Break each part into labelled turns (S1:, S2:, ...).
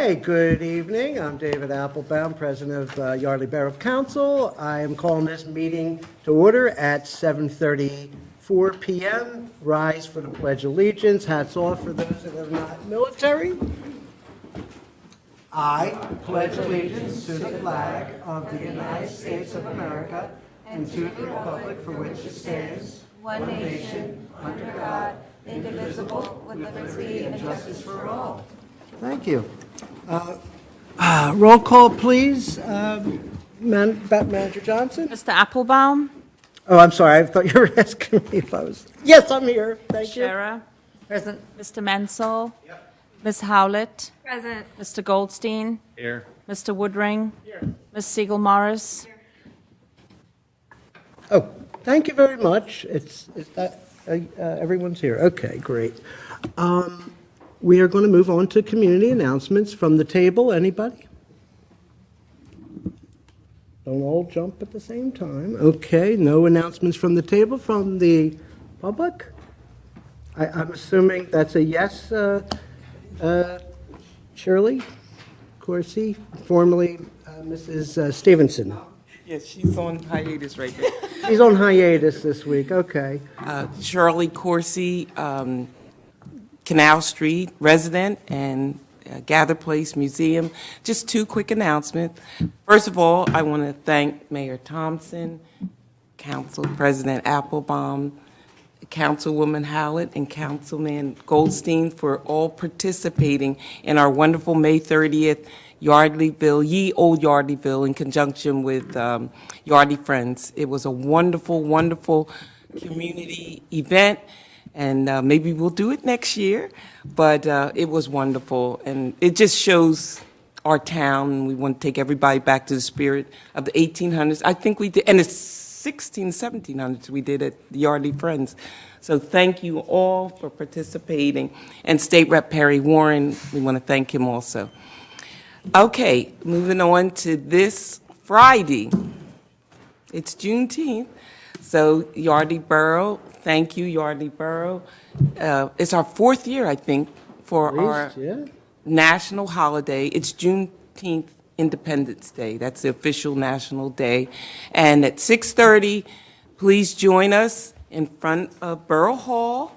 S1: Okay, good evening. I'm David Appelbaum, President of Yardley Borough Council. I am calling this meeting to order at 7:34 p.m. Rise for the Pledge of Allegiance. Hats off for those that are not military. I pledge allegiance to the flag of the United States of America and to the republic for which it stands, one nation, under God, indivisible, with liberty and justice for all. Thank you. Roll call, please. Manager Johnson?
S2: Mr. Appelbaum?
S1: Oh, I'm sorry. I thought you were asking me if I was... Yes, I'm here. Thank you.
S2: Shara?
S3: Present.
S2: Mr. Mansell? Yep. Ms. Howlett?
S3: Present.
S2: Mr. Goldstein?
S4: Here.
S2: Mr. Woodring? Here. Ms. Siegel-Morris?
S3: Here.
S1: Oh, thank you very much. Everyone's here. Okay, great. We are going to move on to community announcements from the table. Anybody? Don't all jump at the same time. Okay, no announcements from the table. From the public? I'm assuming that's a yes, Shirley Corsi, formerly Mrs. Stevenson.
S5: Yes, she's on hiatus right now.
S1: She's on hiatus this week, okay.
S5: Shirley Corsi, Canal Street resident and Gather Place Museum. Just two quick announcements. First of all, I want to thank Mayor Thompson, Council President Appelbaum, Councilwoman Howlett, and Councilman Goldstein for all participating in our wonderful May 30th Yardleyville, Ye Old Yardleyville, in conjunction with Yardley Friends. It was a wonderful, wonderful community event, and maybe we'll do it next year, but it was wonderful, and it just shows our town. We want to take everybody back to the spirit of the 1800s. I think we did, and the 1700s we did at the Yardley Friends. So thank you all for participating, and State Rep Perry Warren, we want to thank him also. Okay, moving on to this Friday. It's Juneteenth, so Yardley Borough, thank you, Yardley Borough. It's our fourth year, I think, for our national holiday. It's Juneteenth Independence Day. That's the official national day. And at 6:30, please join us in front of Borough Hall,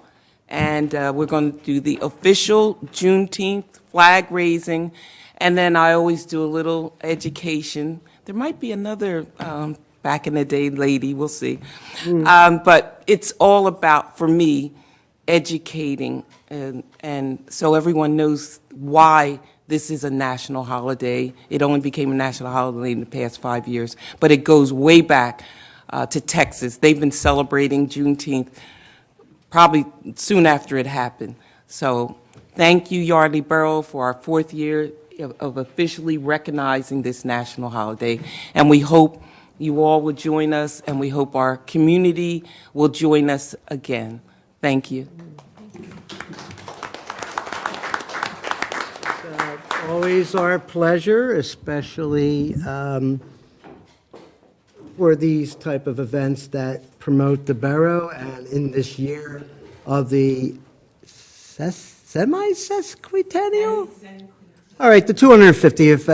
S5: and we're going to do the official Juneteenth flag raising. And then I always do a little education. There might be another back in the day lady, we'll see. But it's all about, for me, educating, and so everyone knows why this is a national holiday. It only became a national holiday in the past 5 years, but it goes way back to Texas. They've been celebrating Juneteenth probably soon after it happened. So thank you, Yardley Borough, for our fourth year of officially recognizing this national holiday. And we hope you all will join us, and we hope our community will join us again. Thank you.
S1: Always our pleasure, especially for these type of events that promote the borough, and in this year of the semi-sesquicentennial? All right, the 250th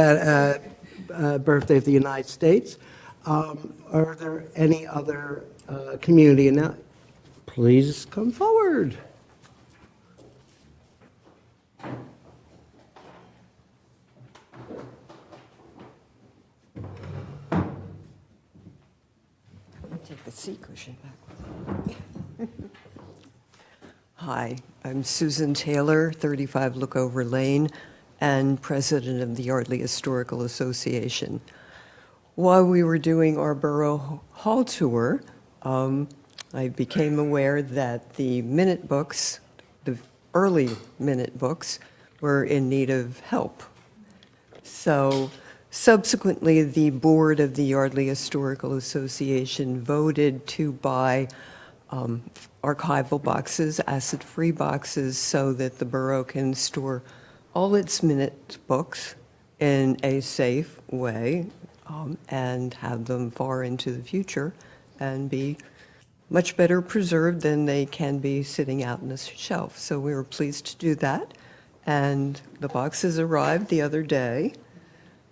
S1: birthday of the United States. Are there any other community announcements? Please come forward.
S3: Take the seat cushion back. Hi, I'm Susan Taylor, 35 Lookover Lane, and president of the Yardley Historical Association. While we were doing our Borough Hall tour, I became aware that the minute books, the early minute books, were in need of help. So subsequently, the board of the Yardley Historical Association voted to buy archival boxes, acid-free boxes, so that the borough can store all its minute books in a safe way and have them far into the future and be much better preserved than they can be sitting out on a shelf. So we were pleased to do that. and the boxes arrived the other day,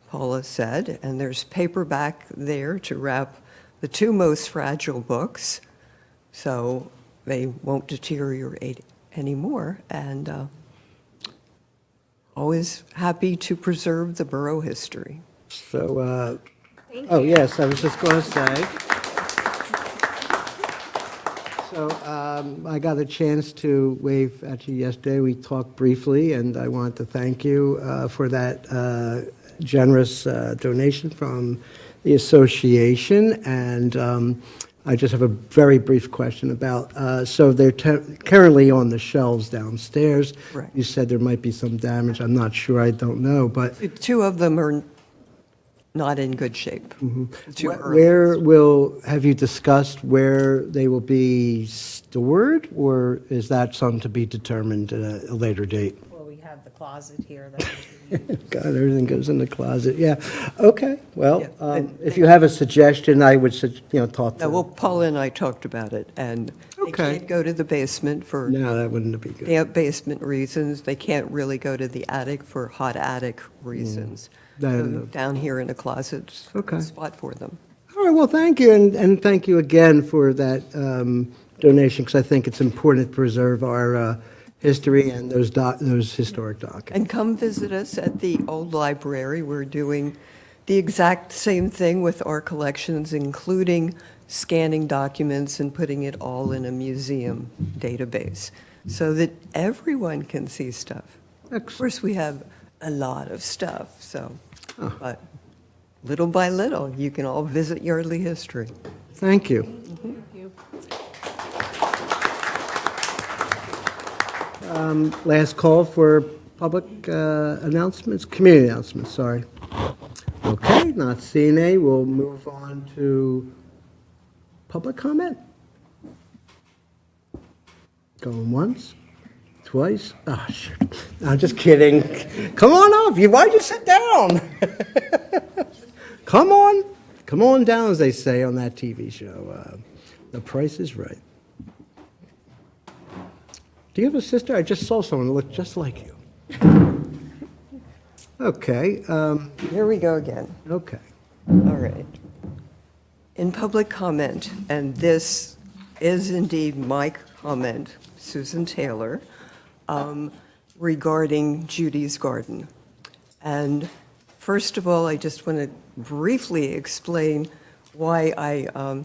S3: Paula said, and there's paperback there to wrap the two most fragile books, so they won't deteriorate anymore, and always happy to preserve the borough history.
S1: So, oh, yes, I was just going to say. So I got a chance to wave at you yesterday. We talked briefly, and I want to thank you for that generous donation from the association. And I just have a very brief question about, so they're currently on the shelves downstairs.
S3: Right.
S1: You said there might be some damage. I'm not sure. I don't know, but
S3: Two of them are not in good shape. Two
S1: where will, have you discussed where they will be stored, or is that something to be determined at a later date?
S4: Well, we have the closet here that
S1: God, everything goes in the closet, yeah. Okay, well,
S3: Yeah, and
S1: if you have a suggestion, I would, talk to.
S3: No, well, Paula and I talked about it, and they
S1: Okay.
S3: can't go to the basement for
S1: No, that wouldn't be good.
S3: damp basement reasons. They can't really go to the attic for hot attic reasons.
S1: Then-
S3: So down here in the closet's
S1: Okay.
S3: a spot for them.
S1: All right, well, thank you, and thank you again for that donation, because I think it's important to preserve our history and those historic documents.
S3: And come visit us at the old library. We're doing the exact same thing with our collections, including scanning documents and putting it all in a museum database so that everyone can see stuff. Of course, we have a lot of stuff, so, but little by little, you can all visit Yardley history.
S1: Thank you. Last call for public announcements, community announcements, sorry. Okay, not seeing any, we'll move on to public comment. Going once, twice, oh, shit, I'm just kidding. Come on up, why'd you sit down? Come on down, as they say on that TV show. The Price is Right. Do you have a sister? I just saw someone that looked just like you. Okay,
S3: Here we go again.
S1: okay.
S3: All right. In public comment, and this is indeed my comment, Susan Taylor, regarding Judy's Garden. And first of all, I just want to briefly explain why I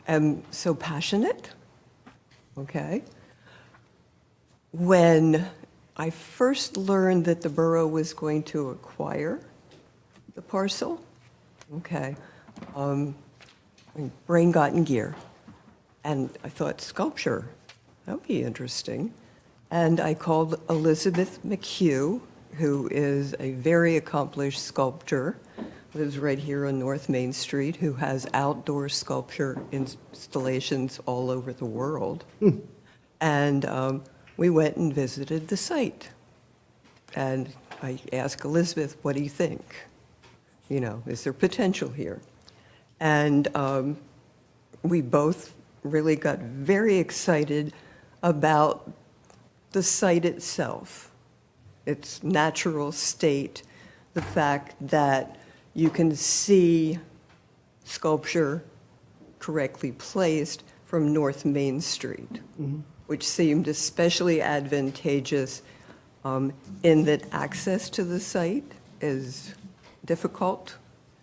S3: am so passionate, okay? When I first learned that the borough was going to acquire the parcel, okay, my brain got in gear. And I thought, sculpture, that would be interesting. And I called Elizabeth McHugh, who is a very accomplished sculptor, lives right here on North Main Street, who has outdoor sculpture installations all over the world. And we went and visited the site. And I asked Elizabeth, what do you think? You know, is there potential here? And we both really got very excited about the site itself, its natural state, the fact that you can see sculpture correctly placed from North Main Street, which seemed especially advantageous in that access to the site is difficult.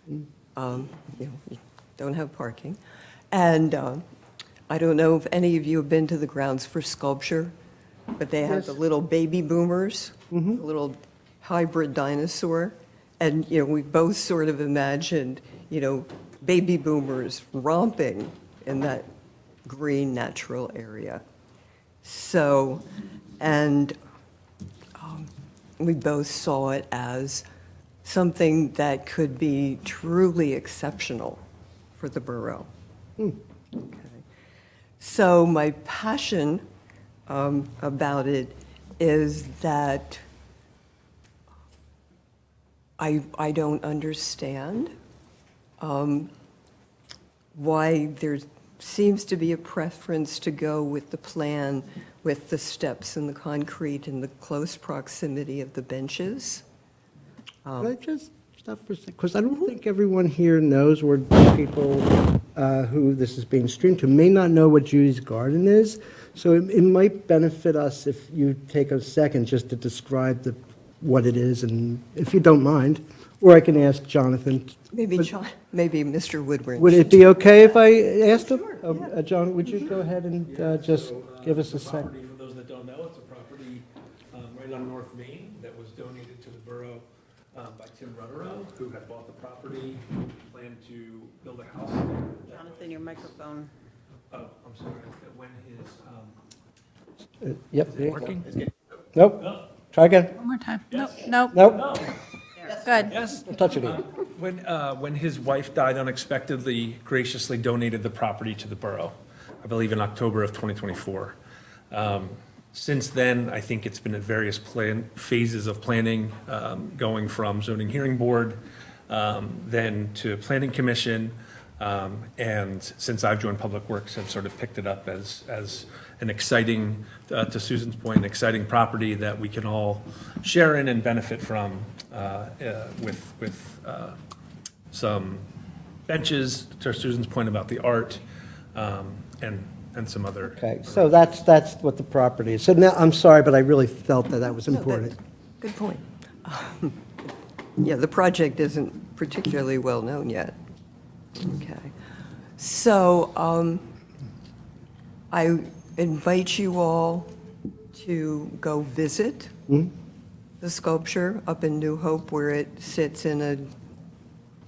S3: You don't have parking. And I don't know if any of you have been to the grounds for sculpture, but they have the little baby boomers, the little hybrid dinosaur. And, we both sort of imagined, baby boomers romping in that green natural area. So, and we both saw it as something that could be truly exceptional for the borough. Okay. So my passion about it is that I don't understand why there's seems to be a preference to go with the plan with the steps and the concrete and the close proximity of the benches.
S6: Could I just stop for a second? Because I don't think everyone here knows, or people who this is being streamed to may not know what Judy's Garden is. So it might benefit us if you take a second just to describe what it is, and if you don't mind, or I can ask Jonathan.
S3: Maybe Mr. Woodward.
S6: Would it be okay if I asked him? John, would you go ahead and just give us a second?
S7: Property, for those that don't know, it's a property right on North Main that was donated to the borough by Tim Rutterow, who had bought the property, planned to build a house there.
S4: Jonathan, your microphone.
S7: Oh, I'm sorry, when his,
S6: Yep.
S7: is it working?
S6: Nope. Try again.
S2: One more time.
S7: Yes.
S2: Nope,
S6: Nope.
S2: good.
S7: Yes.
S6: Don't touch it again.
S7: When his wife died unexpectedly, graciously donated the property to the borough, I believe in October of 2024. Since then, I think it's been at various phases of planning, going from zoning hearing board, then to planning commission, and since I've joined Public Works, I've sort of picked it up as an exciting, to Susan's point, an exciting property that we can all share in and benefit from, with some benches, to Susan's point about the art, and some other.
S6: Okay, so that's what the property is. So now, I'm sorry, but I really felt that was
S3: No,
S6: important.
S3: Good point. Yeah, the project isn't particularly well-known yet. Okay. So I invite you all to go visit the sculpture up in New Hope, where it sits in a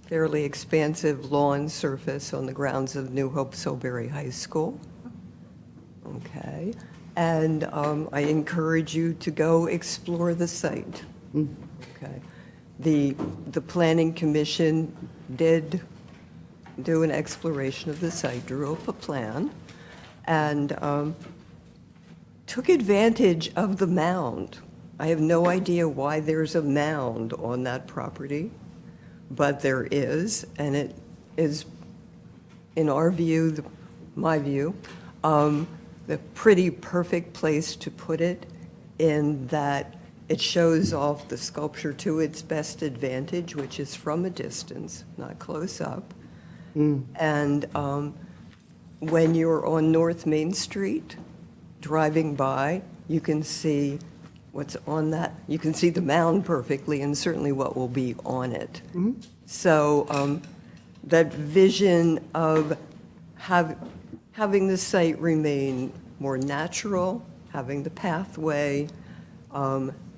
S3: fairly expansive lawn surface on the grounds of New Hope Silbury High School. Okay. And I encourage you to go explore the site. Okay. The Planning Commission did do an exploration of the site, drew up a plan, and took advantage of the mound. I have no idea why there's a mound on that property, but there is, and it is, in our view, my view, the pretty perfect place to put it, in that it shows off the sculpture to its best advantage, which is from a distance, not close up. And when you're on North Main Street, driving by, you can see what's on that. You can see the mound perfectly, and certainly what will be on it. So that vision of having the site remain more natural, having the pathway,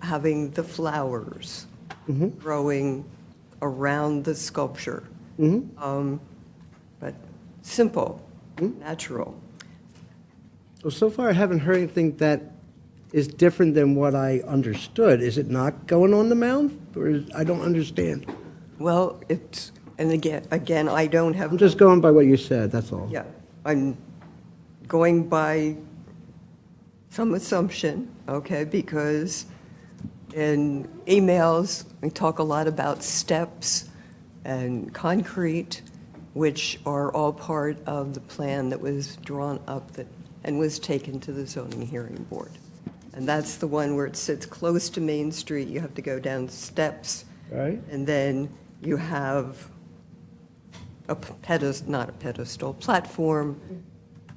S3: having the flowers growing around the sculpture. But simple, natural.
S6: Well, so far I haven't heard anything that is different than what I understood. Is it not going on the mound? Or I don't understand.
S3: Well, and again, I don't have.
S6: I'm just going by what you said, that's all.
S3: Yeah, I'm going by some assumption, okay, because in emails, we talk a lot about steps and concrete, which are all part of the plan that was drawn up and was taken to the zoning hearing board. And that's the one where it sits close to Main Street. You have to go down steps.
S6: Right.
S3: And then you have not a pedestal, platform,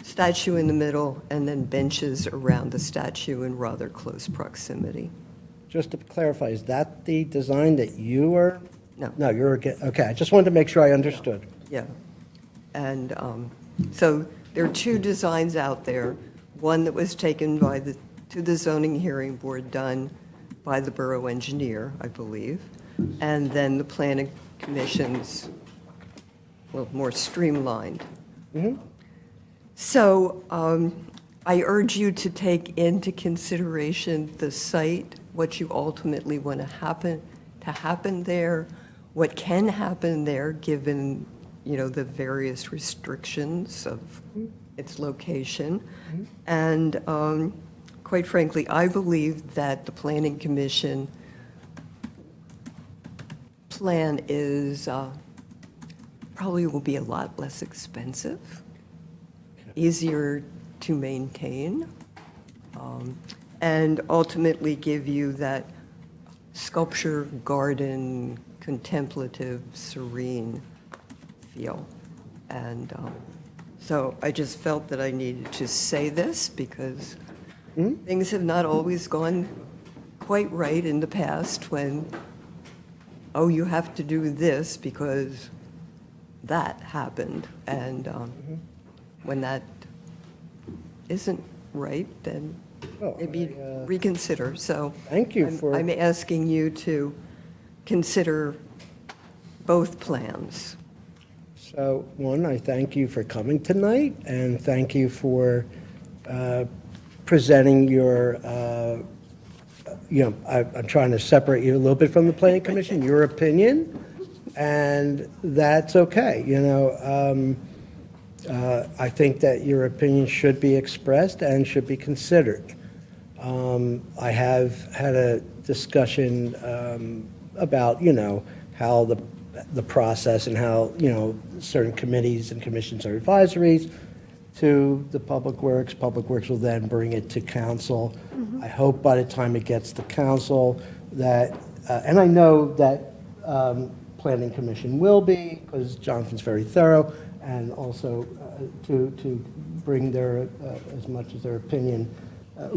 S3: statue in the middle, and then benches around the statue in rather close proximity.
S6: Just to clarify, is that the design that you are?
S3: No.
S6: No, okay, I just wanted to make sure I understood.
S3: Yeah. And so there are two designs out there. One that was taken to the zoning hearing board, done by the borough engineer, I believe, and then the planning commission's, well, more streamlined. So I urge you to take into consideration the site, what you ultimately want to happen there, what can happen there, given, the various restrictions of its location. And quite frankly, I believe that the Planning Commission plan is, probably will be a lot less expensive. easier to maintain, and ultimately give you that sculpture, garden, contemplative, serene feel. And so I just felt that I needed to say this because things have not always gone quite right in the past when, oh, you have to do this because that happened. And when that isn't right, then
S6: Well,
S3: maybe reconsider. So
S6: Thank you for-
S3: I'm asking you to consider both plans.
S6: So, one, I thank you for coming tonight, and thank you for presenting your, I'm trying to separate you a little bit from the planning commission, your opinion, and that's okay, I think that your opinion should be expressed and should be considered. I have had a discussion about, how the process and how, certain committees and commissions are advisories to the Public Works. Public Works will then bring it to council. I hope by the time it gets to council that, and I know that Planning Commission will be, because Jonathan's very thorough, and also to bring their, as much as their opinion,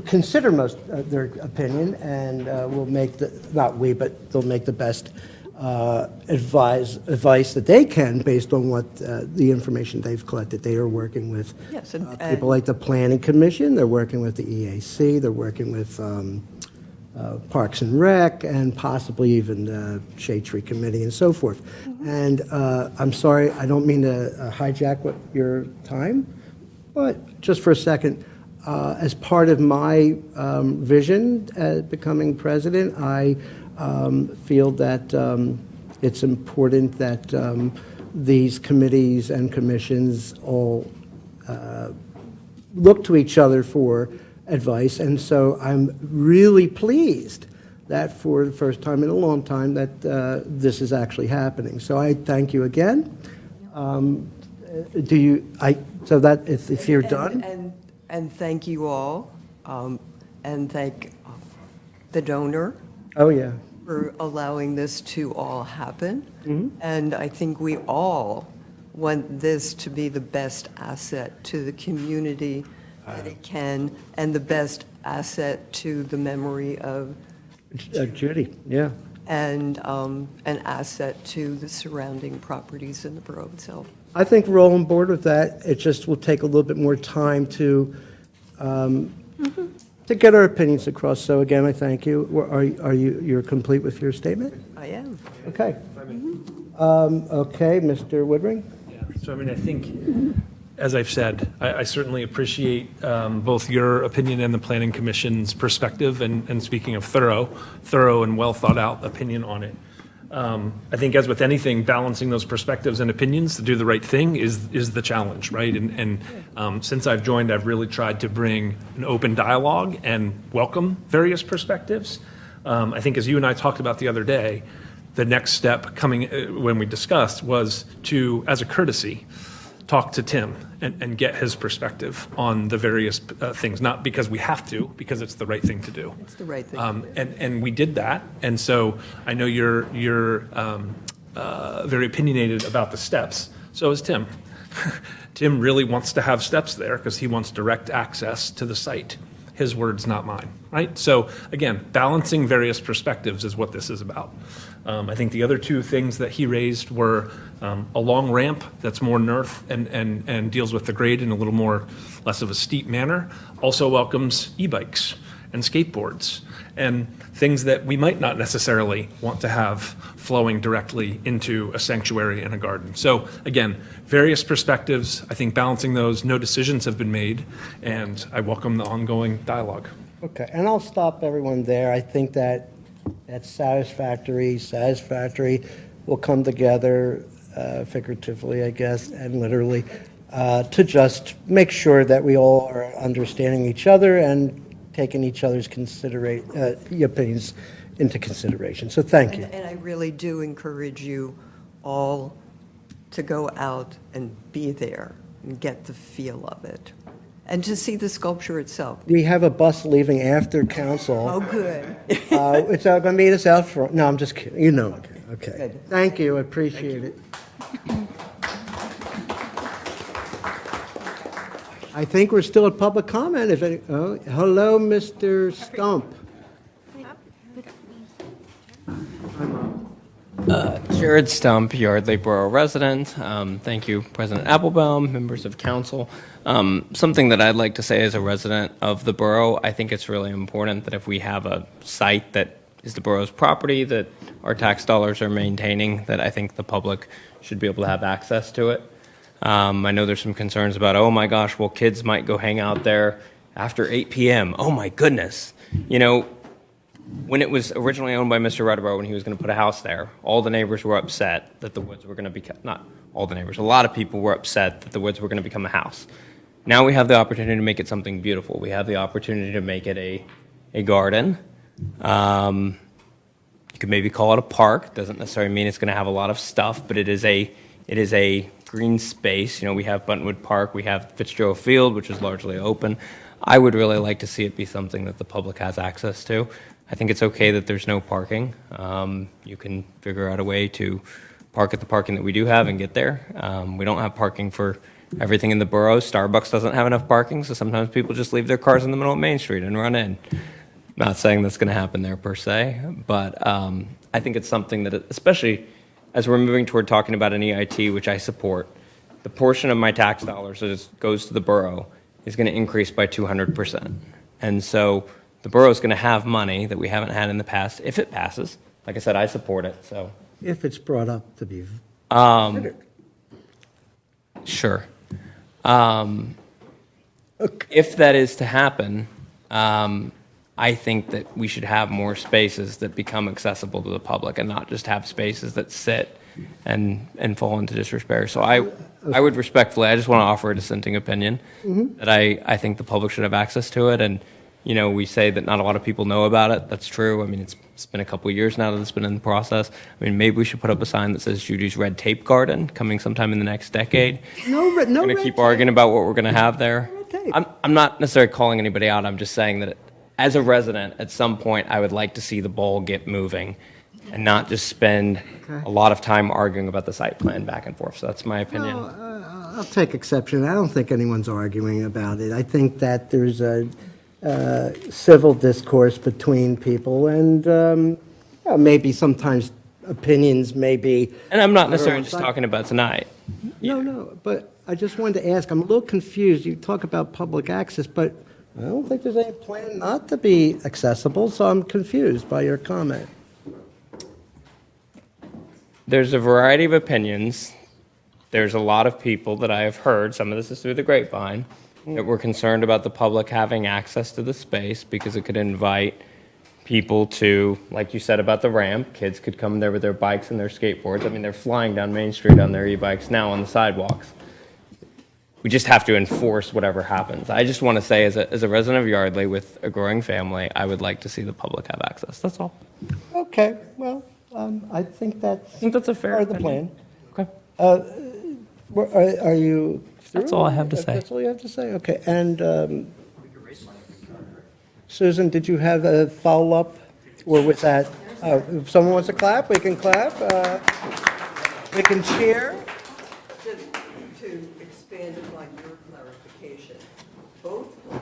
S6: consider most their opinion, and we'll make not we, but they'll make the best advice that they can based on what the information they've collected. They are working with
S3: Yes, and-
S6: people like the Planning Commission, they're working with the EAC, they're working with Parks and Rec, and possibly even the Shade Tree Committee and so forth. And I'm sorry, I don't mean to hijack your time, but just for a second, as part of my vision at becoming president, I feel that it's important that these committees and commissions all look to each other for advice. And so I'm really pleased that for the first time in a long time that this is actually happening. So I thank you again. So that if you're done?
S3: And thank you all, and thank the donor
S6: Oh, yeah.
S3: for allowing this to all happen. And I think we all want this to be the best asset to the community that it can, and the best asset to the memory of,
S6: Judy, yeah.
S3: and an asset to the surrounding properties in the borough itself.
S6: I think we're all on board with that. It just will take a little bit more time to get our opinions across. So again, I thank you. You're complete with your statement?
S3: I am.
S6: Okay. Okay, Mr. Woodring?
S7: So, I mean, I think, as I've said, I certainly appreciate both your opinion and the Planning Commission's perspective, and speaking of thorough and well-thought-out opinion on it. I think, as with anything, balancing those perspectives and opinions to do the right thing is the challenge, right? And since I've joined, I've really tried to bring an open dialogue and welcome various perspectives. I think, as you and I talked about the other day, the next step coming when we discussed was to, as a courtesy, talk to Tim and get his perspective on the various things, not because we have to, because it's the right thing to do.
S3: It's the right thing.
S7: And we did that, and so I know you're very opinionated about the steps. So is Tim. Tim really wants to have steps there because he wants direct access to the site. His words, not mine, right? So again, balancing various perspectives is what this is about. I think the other two things that he raised were a long ramp that's more nerf and deals with the grade in a little more, less of a steep manner, also welcomes e-bikes and skateboards and things that we might not necessarily want to have flowing directly into a sanctuary and a garden. So again, various perspectives, I think balancing those, no decisions have been made, and I welcome the ongoing dialogue.
S6: Okay, and I'll stop everyone there. I think that that's satisfactory. We'll come together figuratively, I guess, and literally, to just make sure that we all are understanding each other and taking each other's opinions into consideration. So thank you.
S3: And I really do encourage you all to go out and be there. and get the feel of it, and to see the sculpture itself.
S6: We have a bus leaving after council.
S3: Oh, good.
S6: It's going to meet us out front. No, I'm just kidding. You know, okay.
S3: Good.
S6: Thank you, I appreciate it. I think we're still at public comment. If any, oh, hello, Mr. Stump.
S8: Jared Stump, Yardley Borough resident. Thank you, President Appelbaum, members of council. Something that I'd like to say as a resident of the borough, I think it's really important that if we have a site that is the borough's property, that our tax dollars are maintaining, that I think the public should be able to have access to it. I know there's some concerns about, oh my gosh, well, kids might go hang out there after 8 p.m. Oh my goodness. You know, when it was originally owned by Mr. Rutherford, when he was going to put a house there, all the neighbors were upset that the woods were going to become, not all the neighbors, a lot of people were upset that the woods were going to become a house. Now we have the opportunity to make it something beautiful. We have the opportunity to make it a garden. You could maybe call it a park. Doesn't necessarily mean it's going to have a lot of stuff, but it is a green space. You know, we have Buttonwood Park, we have Fitzgerald Field, which is largely open. I would really like to see it be something that the public has access to. I think it's okay that there's no parking. You can figure out a way to park at the parking that we do have and get there. We don't have parking for everything in the borough. Starbucks doesn't have enough parking, so sometimes people just leave their cars in the middle of Main Street and run in. Not saying that's going to happen there per se, but I think it's something that, especially as we're moving toward talking about an EIT, which I support, the portion of my tax dollars that goes to the borough is going to increase by 200%. And so the borough is going to have money that we haven't had in the past if it passes. Like I said, I support it, so.
S6: If it's brought up to be
S8: Um, Sure. If that is to happen, I think that we should have more spaces that become accessible to the public and not just have spaces that sit and fall into disrepair. So I would respectfully, I just want to offer a dissenting opinion that I think the public should have access to it. And, you know, we say that not a lot of people know about it. That's true. I mean, it's been a couple of years now that it's been in the process. I mean, maybe we should put up a sign that says Judy's Red Tape Garden coming sometime in the next decade.
S6: no
S8: We're going to keep arguing about what we're going to have there.
S6: red tape.
S8: I'm not necessarily calling anybody out. I'm just saying that as a resident, at some point, I would like to see the ball get moving and not just spend a lot of time arguing about the site plan back and forth. So that's my opinion.
S6: I'll take exception. I don't think anyone's arguing about it. I think that there's a civil discourse between people, and maybe sometimes opinions may be.
S8: And I'm not necessarily just talking about tonight.
S6: No, but I just wanted to ask, I'm a little confused. You talk about public access, but I don't think there's any plan not to be accessible, so I'm confused by your comment.
S8: There's a variety of opinions. There's a lot of people that I have heard, some of this is through the grapevine, that were concerned about the public having access to the space because it could invite people to, like you said about the ramp, kids could come there with their bikes and their skateboards. I mean, they're flying down Main Street on their e-bikes now on the sidewalks. We just have to enforce whatever happens. I just want to say, as a resident of Yardley with a growing family, I would like to see the public have access. That's all.
S6: Okay, well, I think that's
S8: I think that's a fair
S6: part of the
S8: opinion.
S6: plan.
S8: Okay.
S6: Are you through?
S8: That's all I have to say.
S6: That's all you have to say? Okay, and Susan, did you have a follow-up? Or was that, if someone wants to clap, we can clap. We can cheer.
S3: To expand upon your clarification, both plans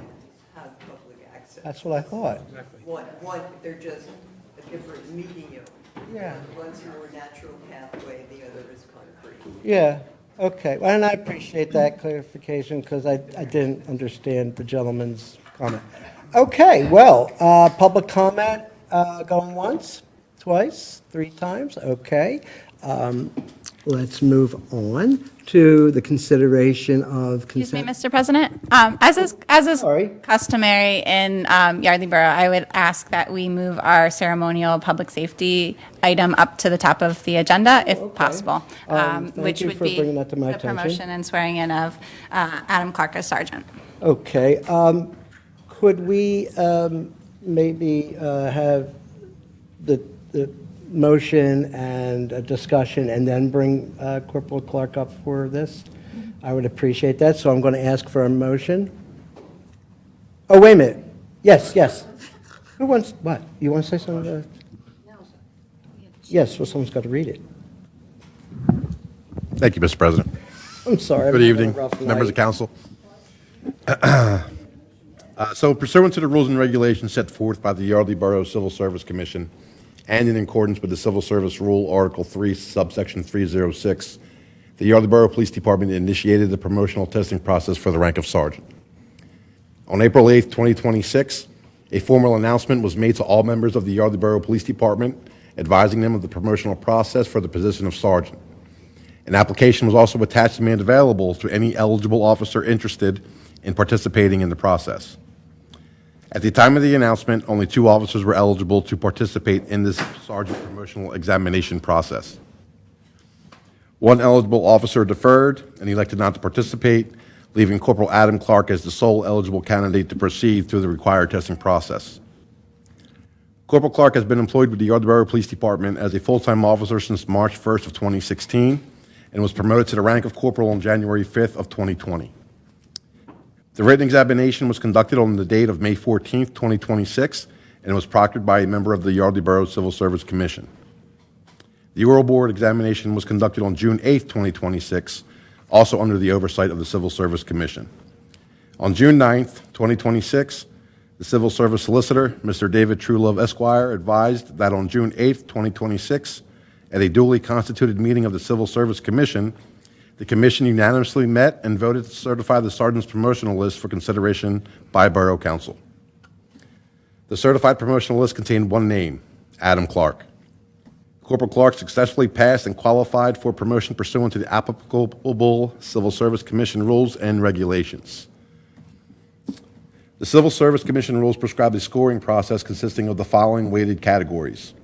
S3: have public access.
S6: That's what I thought.
S3: One, they're just a different medium.
S6: Yeah.
S3: One's a more natural pathway, the other is concrete.
S6: Yeah, okay. Well, and I appreciate that clarification because I didn't understand the gentleman's comment. Okay, well, public comment going once, twice, 3 times, okay. Let's move on to the consideration of
S9: Excuse me,
S6: consent.
S9: Mr. President. As is
S6: Sorry?
S9: customary in Yardley Borough, I would ask that we move our ceremonial public safety item up to the top of the agenda, if possible.
S6: Thank
S9: Which
S6: you
S9: would
S6: for
S9: be
S6: bringing that to my
S9: the
S6: attention.
S9: promotion and swearing in of Adam Clark as Sergeant.
S6: Okay, could we maybe have the motion and a discussion and then bring Corporal Clark up for this? I would appreciate that, so I'm going to ask for a motion. Oh, wait a minute. Yes, yes. Who wants, what? You want to say something? Yes, well, someone's got to read it.
S10: Thank you, Mr. President.
S6: I'm sorry.
S10: Good
S6: I'm having a
S10: evening,
S6: rough
S10: members
S6: night.
S10: of council. So pursuant to the rules and regulations set forth by the Yardley Borough Civil Service Commission and in accordance with the Civil Service Rule, Article 3, subsection 306, the Yardley Borough Police Department initiated the promotional testing process for the rank of sergeant. On April 8th, 2026, a formal announcement was made to all members of the Yardley Borough Police Department advising them of the promotional process for the position of sergeant. An application was also attached and made available to any eligible officer interested in participating in the process. At the time of the announcement, only 2 officers were eligible to participate in this sergeant promotional examination process. 1 eligible officer deferred and elected not to participate, leaving Corporal Adam Clark as the sole eligible candidate to proceed through the required testing process. Corporal Clark has been employed with the Yardley Borough Police Department as a full-time officer since March 1st of 2016 and was promoted to the rank of corporal on January 5th of 2020. The written examination was conducted on the date of May 14th, 2026, and was proctored by a member of the Yardley Borough Civil Service Commission. The oral board examination was conducted on June 8th, 2026, also under the oversight of the Civil Service Commission. On June 9th, 2026, the Civil Service Solicitor, Mr. David Truelove Esquire, advised that on June 8th, 2026, at a duly constituted meeting of the Civil Service Commission, the Commission unanimously met and voted to certify the Sergeant's promotional list for consideration by Borough Council. The certified promotional list contained 1 name, Adam Clark. Corporal Clark successfully passed and qualified for promotion pursuant to the applicable Civil Service Commission rules and regulations. The Civil Service Commission rules prescribe a scoring process consisting of the following weighted categories.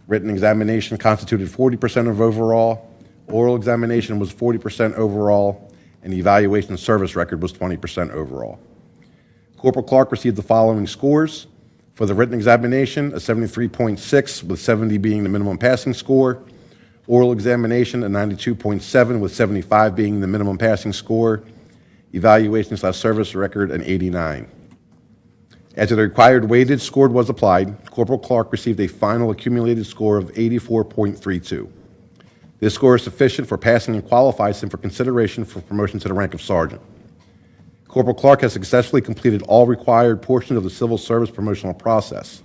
S10: Written examination constituted 40% of overall, oral examination was 40% overall, and the evaluation service record was 20% overall. Corporal Clark received the following scores. For the written examination, a 73.6, with 70 being the minimum passing score. Oral examination, a 92.7, with 75 being the minimum passing score. Evaluation/service record, an 89. After the required weighted score was applied, Corporal Clark received a final accumulated score of 84.32. This score is sufficient for passing and qualifies him for consideration for promotion to the rank of sergeant. Corporal Clark has successfully completed all required portions of the civil service promotional process.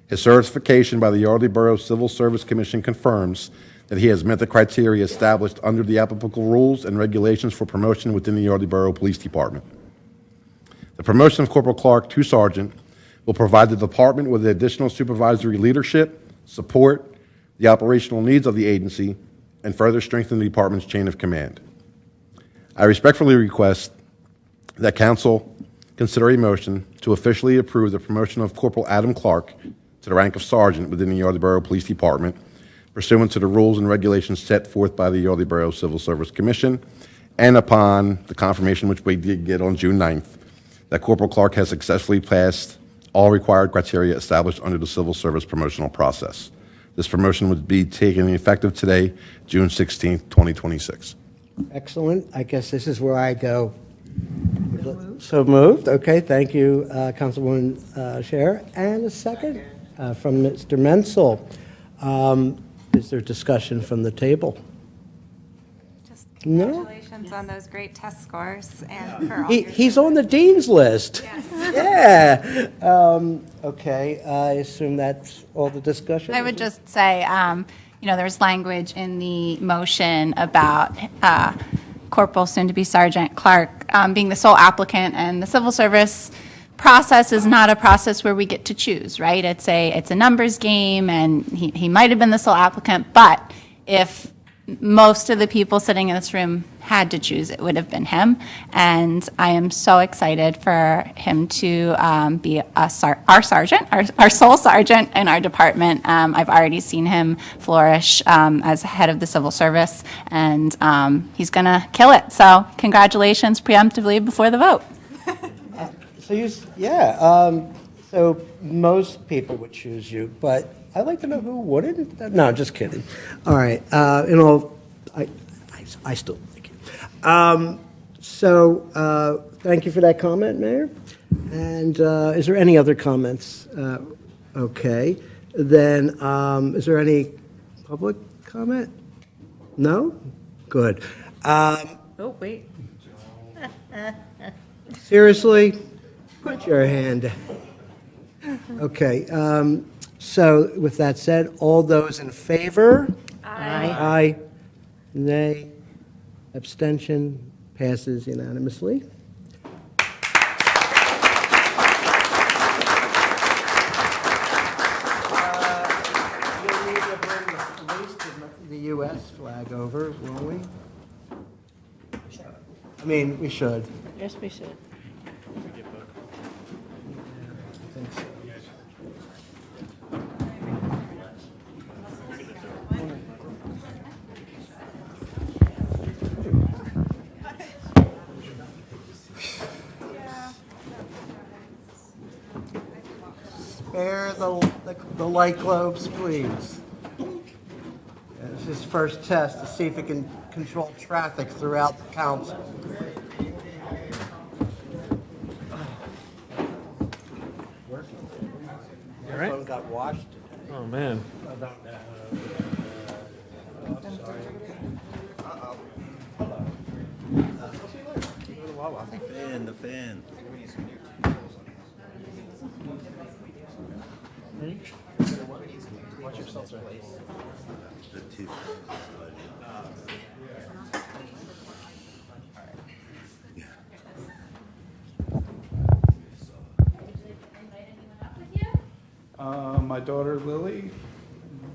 S10: His certification by the Yardley Borough Civil Service Commission confirms that he has met the criteria established under the applicable rules and regulations for promotion within the Yardley Borough Police Department. The promotion of Corporal Clark to sergeant will provide the department with additional supervisory leadership, support, the operational needs of the agency, and further strengthen the department's chain of command. I respectfully request that council consider a motion to officially approve the promotion of Corporal Adam Clark to the rank of sergeant within the Yardley Borough Police Department pursuant to the rules and regulations set forth by the Yardley Borough Civil Service Commission and upon the confirmation which we did get on June 9th that Corporal Clark has successfully passed all required criteria established under the civil service promotional process. This promotion would be taken effective today, June 16th, 2026.
S6: Excellent. I guess this is where I go. So moved. Okay, thank you, Councilwoman Scher. And a second from Mr. Menzel. Is there discussion from the table?
S11: Just
S6: No?
S11: congratulations on those great test scores and for all
S6: He's on the dean's list. Yeah. Okay, I assume that's all the discussion?
S9: I would just say, there's language in the motion about Corporal, soon-to-be Sergeant Clark being the sole applicant, and the civil service process is not a process where we get to choose, right? It's a numbers game, and he might have been the sole applicant, but if most of the people sitting in this room had to choose, it would have been him. And I am so excited for him to be our sergeant, our sole sergeant in our department. I've already seen him flourish as head of the civil service, and he's going to kill it. So congratulations preemptively before the vote.
S6: So most people would choose you, but I'd like to know who wouldn't. No, just kidding. All right, I still like So, thank you for that comment, Mayor. And is there any other comments? Okay. Then, is there any public comment? No? Good.
S4: Oh, wait.
S6: Seriously? Put your hand down. Okay. So with that said, all those in favor?
S4: Aye.
S6: Aye. Nay. Abstention. Passes unanimously. We'll need to bring at least the U.S. flag over, won't we? I mean, we should.
S4: Yes, we should.
S6: Spare the light globes, please. This is first test to see if it can control traffic throughout the council.
S7: All right.
S6: Phone got washed.
S7: Oh, man.
S12: The fan. The two.
S13: My daughter Lily.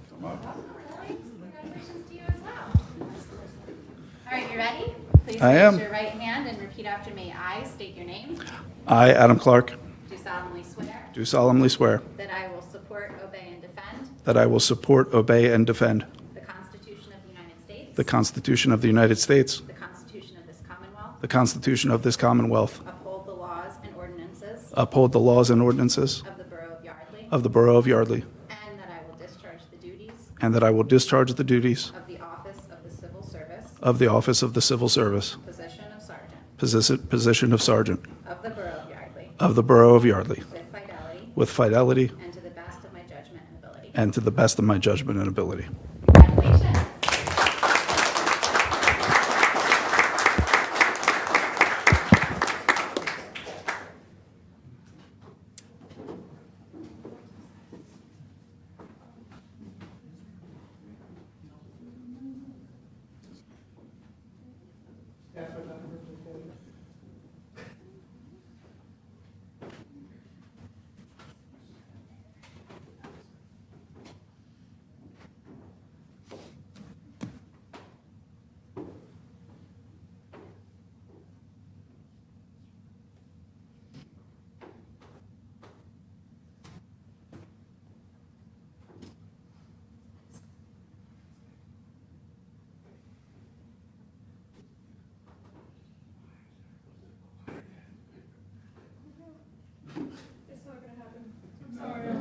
S13: Come up.
S9: Congratulations to you as well. All right, you ready? Please
S13: I
S9: raise
S13: am.
S9: your right hand and repeat after me. I state your name.
S13: I, Adam Clark,
S9: Do solemnly swear
S13: do solemnly swear
S9: that I will support, obey, and defend
S13: that I will support, obey, and defend
S9: the Constitution of the United States,
S13: the Constitution of the United States,
S9: the Constitution of this Commonwealth,
S13: the Constitution of this Commonwealth,
S9: uphold the laws and ordinances
S13: uphold the laws and ordinances
S9: of the Borough of Yardley,
S13: of the Borough of Yardley,
S9: and that I will discharge the duties
S13: and that I will discharge the duties
S9: of the office of the Civil Service,
S13: of the office of the Civil Service,
S9: position of Sergeant
S13: position of Sergeant
S9: of the Borough of Yardley,
S13: of the Borough of Yardley,
S9: with fidelity
S13: with fidelity
S9: and to the best of my judgment and ability.
S13: and to the best of my judgment and ability.
S9: Congratulations.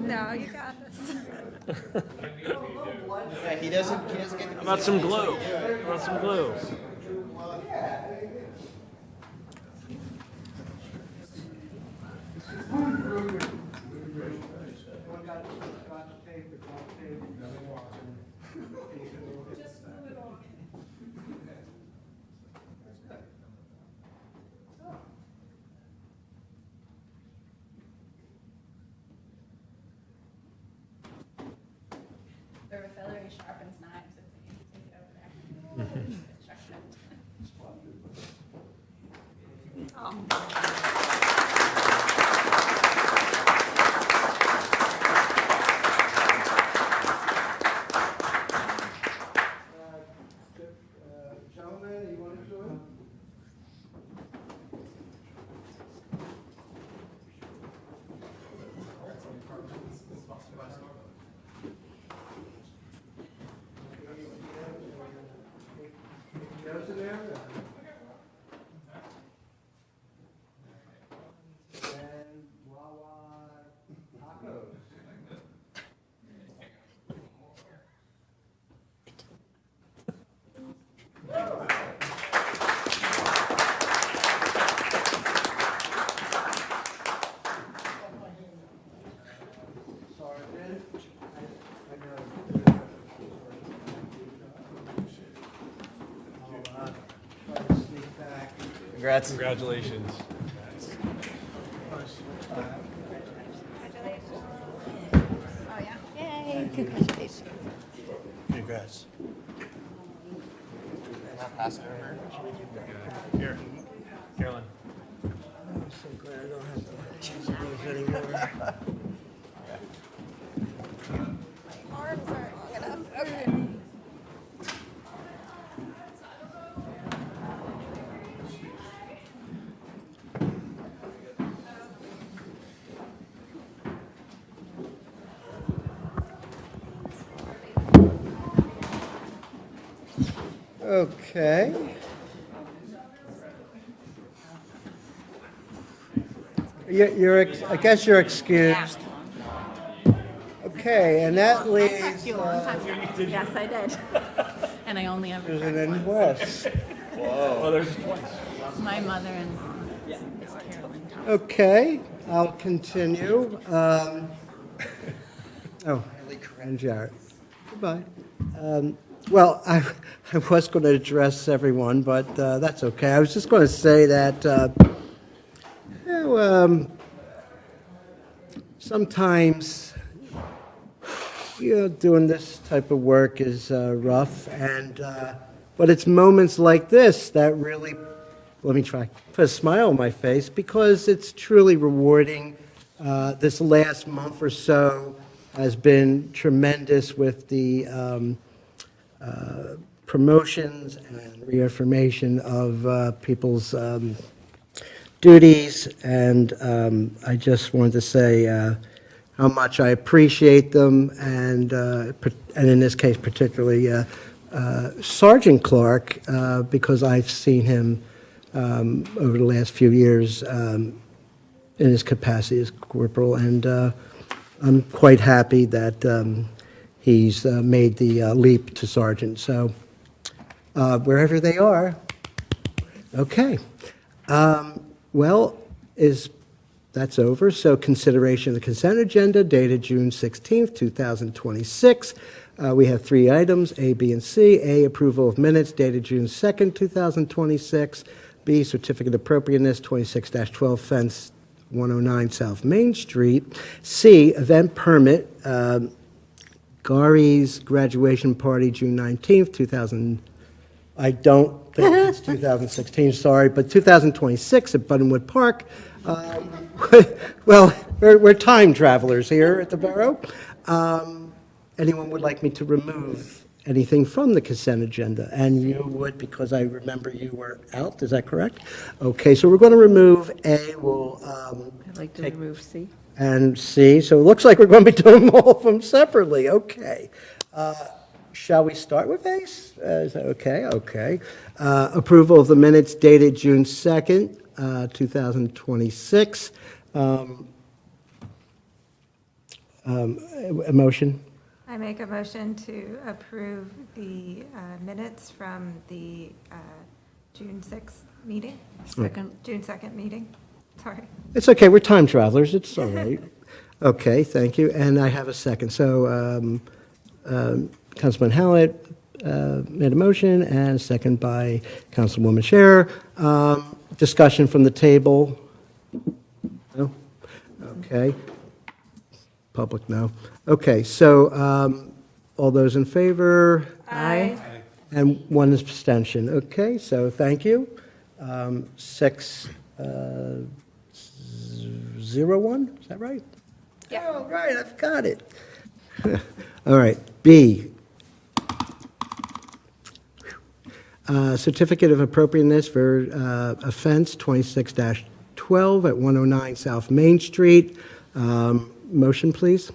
S11: No, you got this.
S12: Yeah, he doesn't get the.
S7: How about some glue? How about some glue?
S9: The refillery sharpens knives. It's easy to take it over there. Check it.
S6: Gentlemen, you want to join? Goes in there. And Wawa tacos.
S12: Congrats.
S7: Congratulations.
S9: Oh, yeah. Yay, congratulations.
S12: Congrats.
S7: Here, Carolyn.
S6: I'm so glad I don't have to use those anymore.
S11: Arms aren't long enough. Okay.
S6: Okay. I guess you're excused. Okay, and that leaves
S4: Yes, I did. And I only ever,
S6: Susan and Wes.
S7: Oh, there's twice.
S4: my mother and is Carolyn.
S6: Okay, I'll continue. And Jared. Goodbye. Well, I was going to address everyone, but that's okay. I was just going to say that, sometimes, doing this type of work is rough, but it's moments like this that really, let me try, put a smile on my face, because it's truly rewarding. This last month or so has been tremendous with the promotions and reaffirmation of people's duties, and I just wanted to say how much I appreciate them, and in this case particularly Sergeant Clark, because I've seen him over the last few years in his capacity as corporal, and I'm quite happy that he's made the leap to sergeant. So wherever they are, okay. Well, that's over. So consideration of the consent agenda dated June 16th, 2026. We have 3 items, A, B, and C. A, approval of minutes dated June 2nd, 2026. B, certificate of appropriateness 26-12 fence 109 South Main Street. C, event permit, Gauri's graduation party, June 19th, I don't think it's 2016, sorry, but 2026 at Buttonwood Park. Well, we're time travelers here at the Borough. Anyone would like me to remove anything from the consent agenda? And you would, because I remember you were out, is that correct? Okay, so we're going to remove A, we'll
S4: I'd like to
S6: take-
S4: remove C.
S6: and C. So it looks like we're going to be doing all of them separately. Okay. Shall we start with Ace? Is that okay? Okay. Approval of the minutes dated June 2nd, 2026. A motion?
S11: I make a motion to approve the minutes from the June 6th meeting, June 2nd meeting. Sorry.
S6: It's okay. We're time travelers. It's all right. Okay, thank you. And I have a second. So Councilman Hallett made a motion, and a second by Councilwoman Scherer. Discussion from the table? No? Okay. Public, no. Okay, so all those in favor?
S11: Aye.
S6: And 1 abstention. Okay, so thank you. 601, is that right?
S11: Yeah.
S6: Oh, right, I've got it. All right, B. Certificate of appropriateness for offense 26-12 at 109 South Main Street. Motion, please.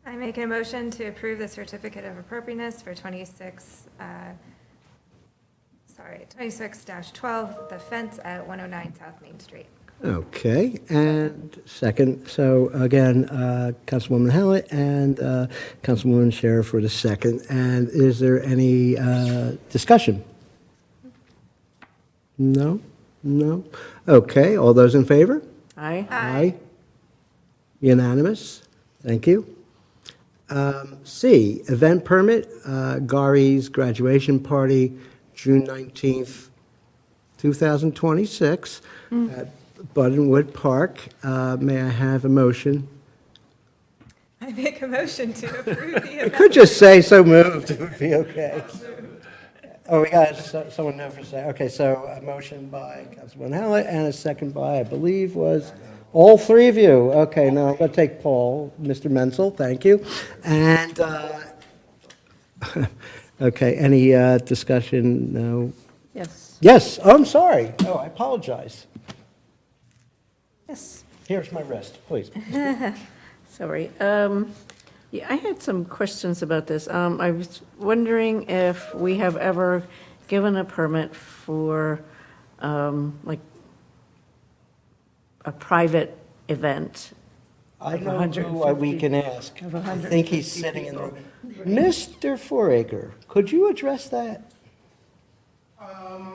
S11: I make a motion to approve the certificate of appropriateness for 26-12, the fence at 109 South Main Street.
S6: Okay, and second, so again, Councilwoman Hallett and Councilwoman Scherer for the second. And is there any discussion? No? No? Okay, all those in favor?
S4: Aye.
S6: Aye. Unanimous. Thank you. C, event permit, Gauri's graduation party, June 19th, 2026, at Buttonwood Park. May I have a motion?
S11: I make a motion to approve the
S6: I
S11: event.
S6: could just say so moved, it would be okay. Oh, we got someone know for a second. Okay, so a motion by Councilman Hallett and a second by, I believe, was all three of you. Okay, now I'm going to take Paul, Mr. Menzel, thank you. And, okay, any discussion? No?
S4: Yes.
S6: Yes, oh, I'm sorry. Oh, I apologize.
S4: Yes.
S6: Here's my wrist, please.
S4: Sorry. Yeah, I had some questions about this. I was wondering if we have ever given a permit for, like, a private event.
S6: I
S4: Like
S6: know who we can ask.
S4: Of
S6: I
S4: 150
S6: think he's sitting in the room. Mr. Foraker, could you address that?
S14: A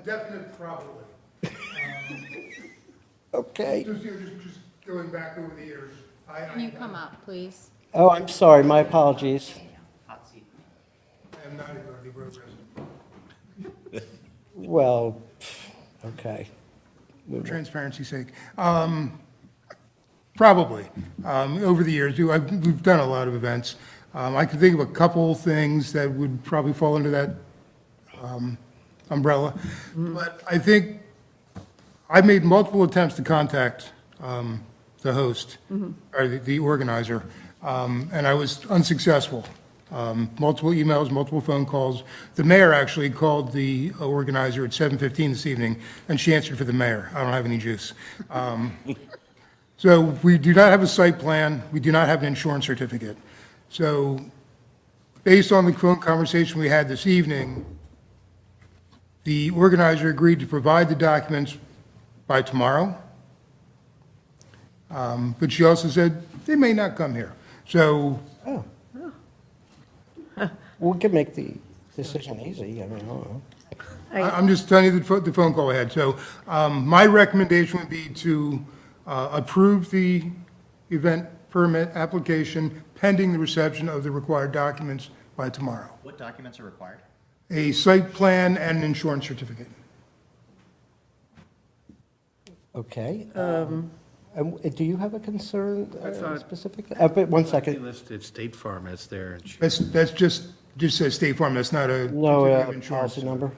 S14: definite probably.
S6: Okay.
S14: Just going back over the years.
S9: Can you come up, please?
S6: Oh, I'm sorry, my apologies.
S14: I am not a Yardley Borough resident.
S6: Well, okay.
S14: For transparency's sake. Probably. Over the years, we've done a lot of events. I can think of a couple things that would probably fall under that umbrella. But I think I made multiple attempts to contact the host, or the organizer, and I was unsuccessful. Multiple emails, multiple phone calls. The mayor actually called the organizer at 7:15 this evening, and she answered for the mayor. I don't have any juice. So we do not have a site plan. We do not have an insurance certificate. So based on the phone conversation we had this evening, the organizer agreed to provide the documents by tomorrow. But she also said they may not come here. So
S6: We can make the decision easy, I mean, I don't know.
S14: I'm just telling you the phone call I had. So my recommendation would be to approve the event permit application pending the reception of the required documents by tomorrow.
S12: What documents are required?
S14: A site plan and an insurance certificate.
S6: Okay. And do you have a concern specifically? But one
S12: They
S6: second.
S12: listed State Farm as their insurance.
S14: That's just says State Farm. That's not a
S6: No
S14: certificate of insurance.
S6: policy number?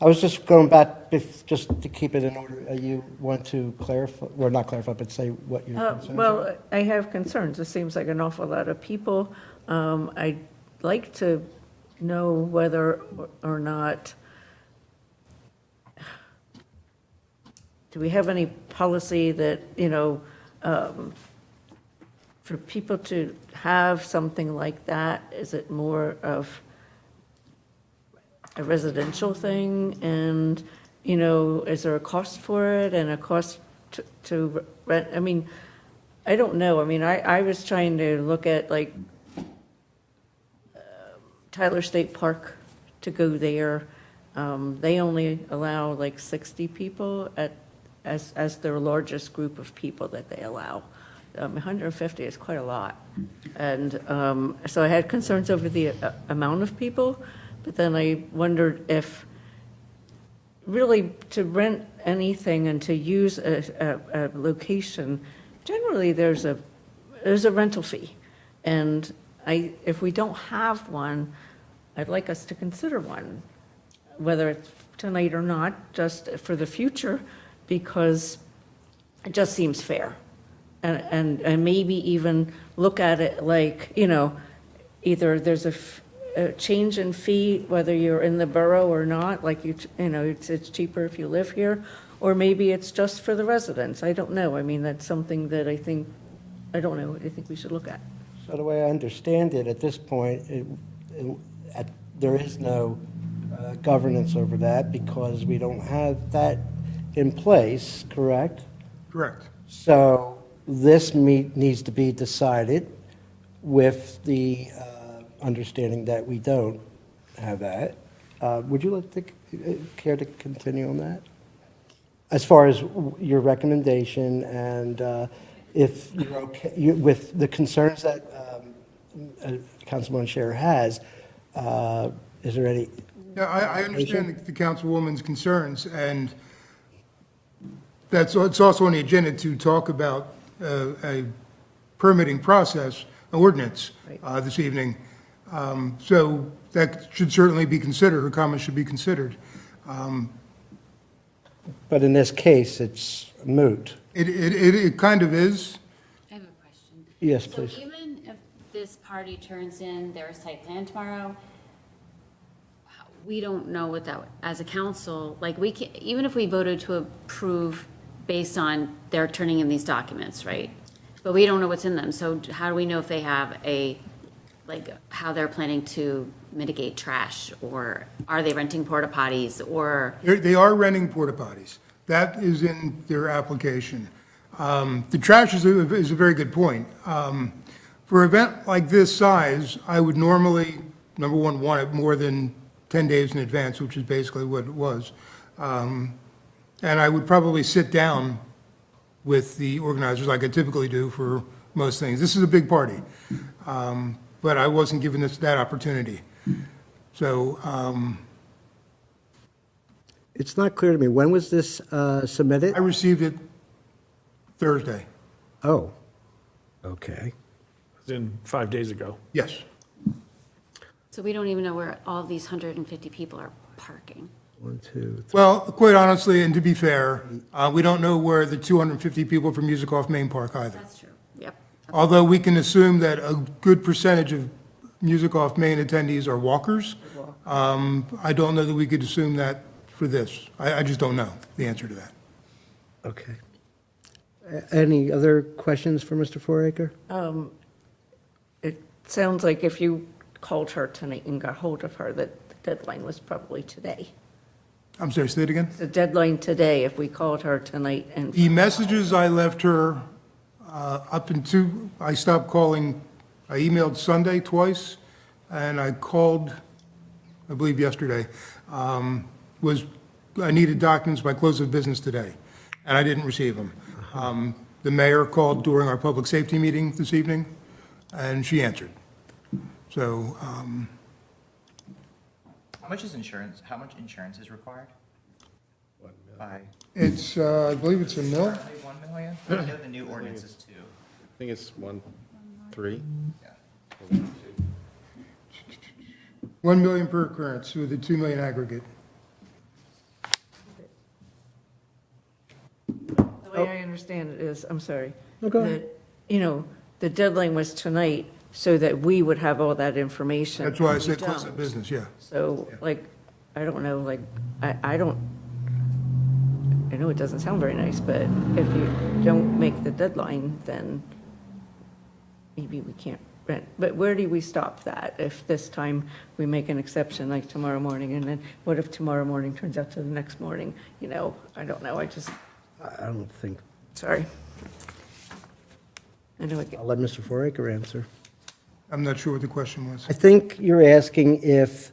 S6: I was just going back, just to keep it in order, you want to clarify, or not clarify, but say what your concerns are?
S4: Well, I have concerns. It seems like an awful lot of people. I'd like to know whether or not, do we have any policy that, for people to have something like that, is it more of a residential thing? And, is there a cost for it and a cost to rent? I mean, I don't know. I mean, I was trying to look at like Tyler State Park to go there. They only allow like 60 people as their largest group of people that they allow. 150 is quite a lot. And so I had concerns over the amount of people, but then I wondered if really to rent anything and to use a location, generally there's a rental fee. And if we don't have one, I'd like us to consider one, whether it's tonight or not, just for the future, because it just seems fair. And maybe even look at it like, either there's a change in fee, whether you're in the borough or not, like it's cheaper if you live here, or maybe it's just for the residents. I don't know. I mean, that's something that I think we should look at.
S6: So the way I understand it, at this point, there is no governance over that because we don't have that in place, correct?
S14: Correct.
S6: So this needs to be decided with the understanding that we don't have that. Would you like to care to continue on that? As far as your recommendation and if you're okay with the concerns that Councilman Scher has, is there any,
S14: Yeah, I understand the councilwoman's concerns, and it's also on the agenda to talk about a permitting process, an ordinance, this evening. So that should certainly be considered, her comments should be considered.
S6: But in this case, it's moot.
S14: It kind of is.
S15: I have a question.
S6: Yes,
S15: So
S6: please.
S15: even if this party turns in their site plan tomorrow, we don't know what that, as a council, like, we can, even if we voted to approve based on their turning in these documents, right? But we don't know what's in them, so how do we know if they have like, how they're planning to mitigate trash, or are they renting porta potties, or?
S14: They are renting porta potties. That is in their application. The trash is a very good point. For an event like this size, I would normally, number one, want it more than 10 days in advance, which is basically what it was. And I would probably sit down with the organizers like I typically do for most things. This is a big party, but I wasn't given that opportunity. So
S6: It's not clear to me. When was this submitted?
S14: I received it Thursday.
S6: Oh, okay.
S7: Then 5 days ago.
S14: Yes.
S15: So we don't even know where all these 150 people are parking.
S6: 1, 2, 3.
S14: Well, quite honestly, and to be fair, we don't know where the 250 people from Music Off Main Park either.
S15: That's true, yep.
S14: Although we can assume that a good percentage of Music Off Main attendees are walkers. I don't know that we could assume that for this. I just don't know the answer to that.
S6: Okay. Any other questions for Mr. Foraker?
S4: It sounds like if you called her tonight and got hold of her, that the deadline was probably today.
S14: I'm sorry, say it again?
S4: The deadline today, if we called her tonight and.
S14: The messages I left her up until, I stopped calling, I emailed Sunday twice, and I called, I believe yesterday, was, I needed documents by close of business today, and I didn't receive them. The mayor called during our public safety meeting this evening, and she answered. So,
S12: How much is insurance, how much insurance is required? By,
S14: it's, I believe it's $1 million.
S12: currently 1 million? I know the new ordinance is 2.
S10: I think it's 1.3.
S12: Yeah.
S14: 1 million per occurrence with a 2 million aggregate.
S4: The way I understand it is, I'm sorry.
S6: No, go ahead.
S4: that, the deadline was tonight so that we would have all that information.
S14: That's why I
S4: We
S14: said close
S4: don't.
S14: of business, yeah.
S4: So, like, I don't know, like, I know it doesn't sound very nice, but if you don't make the deadline, then maybe we can't rent. But where do we stop that if this time we make an exception like tomorrow morning? And then what if tomorrow morning turns out to the next morning? I don't know.
S6: I don't think,
S4: Sorry. I know
S6: I'll let Mr. Foraker answer.
S14: I'm not sure what the question was.
S6: I think you're asking if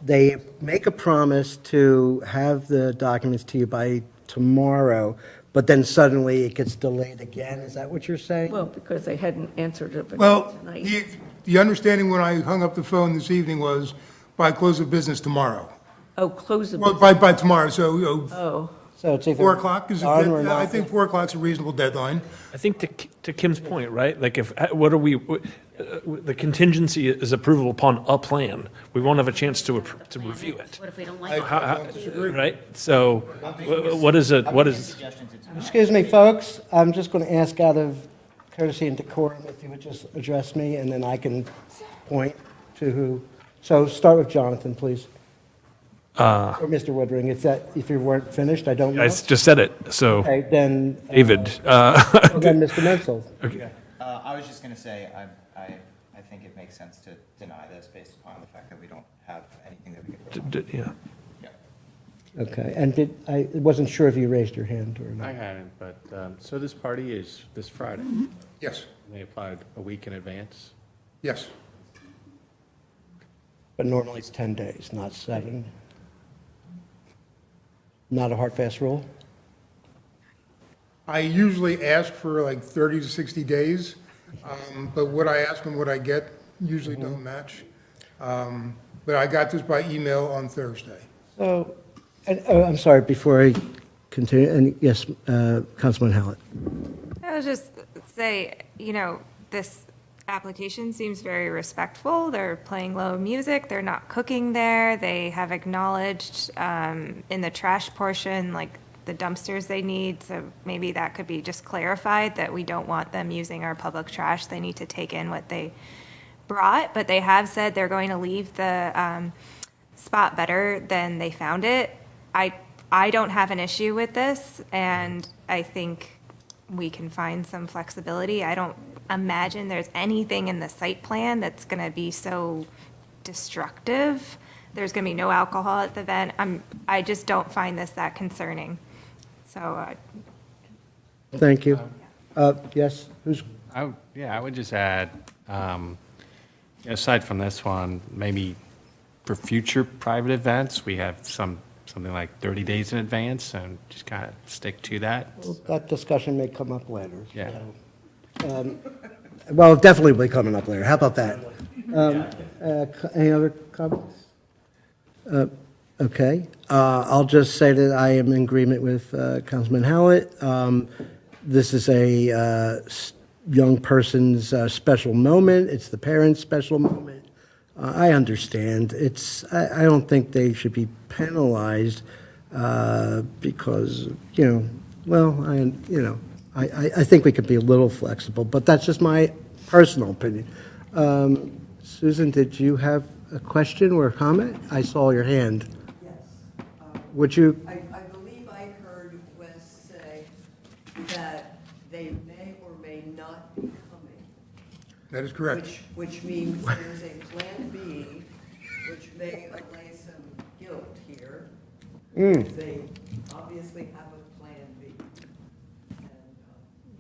S6: they make a promise to have the documents to you by tomorrow, but then suddenly it gets delayed again. Is that what you're saying?
S4: Well, because they hadn't answered it
S14: Well,
S4: tonight.
S14: the understanding when I hung up the phone this evening was by close of business tomorrow.
S4: Oh, close the.
S14: Well, by tomorrow, so
S4: Oh,
S6: So it's either
S14: 4 o'clock is,
S6: done or
S14: I
S6: not.
S14: think 4 o'clock's a reasonable deadline.
S7: I think to Kim's point, right? Like what are we, the contingency is approval upon a plan. We won't have a chance to review it.
S15: What if we don't like it?
S7: Right? So what is it, what is?
S12: Suggestions, it's
S6: Excuse me, folks, I'm just going to ask out of courtesy and decorum if you would just address me, and then I can point to who. So start with Jonathan, please. Or Mr. Woodring, if you weren't finished, I don't know.
S7: I just said it, so
S6: Okay, then.
S7: David.
S6: Well, then Mr. Menzel.
S7: Okay.
S12: I was just going to say, I think it makes sense to deny this based upon the fact that we don't have anything that we can vote on.
S7: Yeah.
S12: Yeah.
S6: Okay, and I wasn't sure if you raised your hand or
S16: I
S6: not.
S16: hadn't, but, so this party is this Friday.
S14: Yes,
S16: They applied a week in advance.
S14: yes.
S6: But normally it's 10 days, not 7. Not a hard, fast rule?
S14: I usually ask for like 30 to 60 days, but what I ask and what I get usually don't match. but I got this by email on Thursday.
S6: So, I'm sorry, before I continue, and yes, Councilman Hallett.
S11: I would just say, this application seems very respectful. They're playing low music. They're not cooking there. They have acknowledged in the trash portion, like the dumpsters they need. So maybe that could be just clarified that we don't want them using our public trash. They need to take in what they brought, but they have said they're going to leave the spot better than they found it. I don't have an issue with this, and I think we can find some flexibility. I don't imagine there's anything in the site plan that's going to be so destructive. There's going to be no alcohol at the event. I just don't find this that concerning. So,
S6: Thank you. Yes,
S16: I would just add, aside from this one, maybe for future private events, we have something like 30 days in advance, and just kind of stick to that.
S6: that discussion may come up later.
S16: Yeah.
S6: Well, definitely will be coming up later. How about that? Any other comments? Okay. I'll just say that I am in agreement with Councilman Hallett. This is a young person's special moment. It's the parents' special moment. I understand. I don't think they should be penalized because, I think we could be a little flexible, but that's just my personal opinion. Susan, did you have a question or a comment? I saw your hand.
S3: Yes.
S6: Would you?
S3: I believe I heard Wes say that they may or may not be coming.
S14: That is correct.
S3: Which means there's a Plan B, which may allay some guilt here. They obviously have a Plan B.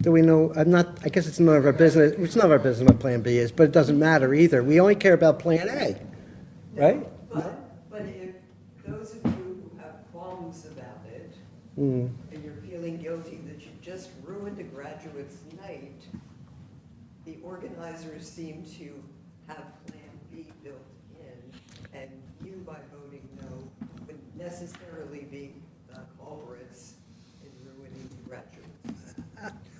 S6: Do we know, I guess it's none of our business, it's none of our business what Plan B is, but it doesn't matter either. We only care about Plan A, right?
S3: But if those of you who have qualms about it, and you're feeling guilty that you just ruined a graduate's night, the organizers seem to have Plan B built in, and you, by voting no, would necessarily be the culprits in ruining the graduates.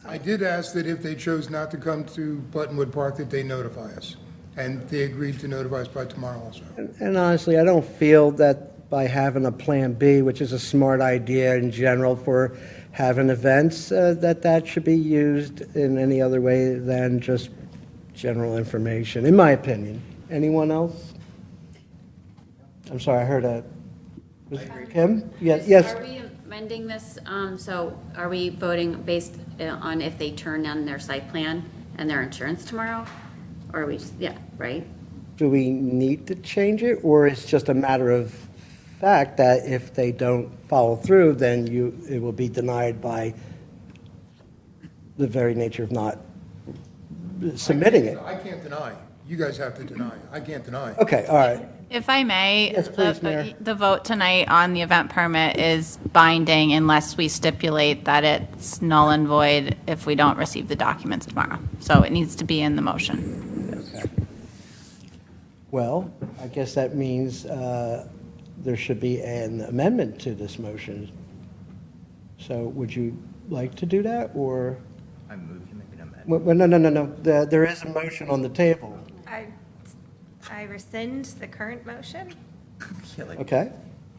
S14: I did ask that if they chose not to come to Buttonwood Park, that they notify us. And they agreed to notify us by tomorrow also.
S6: And honestly, I don't feel that by having a Plan B, which is a smart idea in general for having events, that should be used in any other way than just general information, in my opinion. Anyone else? I'm sorry, I heard a, was it Kim? Yes.
S15: Are we amending this? So are we voting based on if they turn down their site plan and their insurance tomorrow? Or are we just, right?
S6: Do we need to change it, or it's just a matter of fact that if they don't follow through, then it will be denied by the very nature of not submitting it?
S14: I can't deny. You guys have to deny. I can't deny.
S6: Okay, all right.
S9: If I may,
S6: Yes, please, Mayor.
S9: the vote tonight on the event permit is binding unless we stipulate that it's null and void if we don't receive the documents tomorrow. So it needs to be in the motion.
S6: Okay. Well, I guess that means there should be an amendment to this motion. So would you like to do that, or?
S12: I move you make an amendment.
S6: Well, no. There is a motion on the table.
S11: I rescind the current motion,
S6: Okay?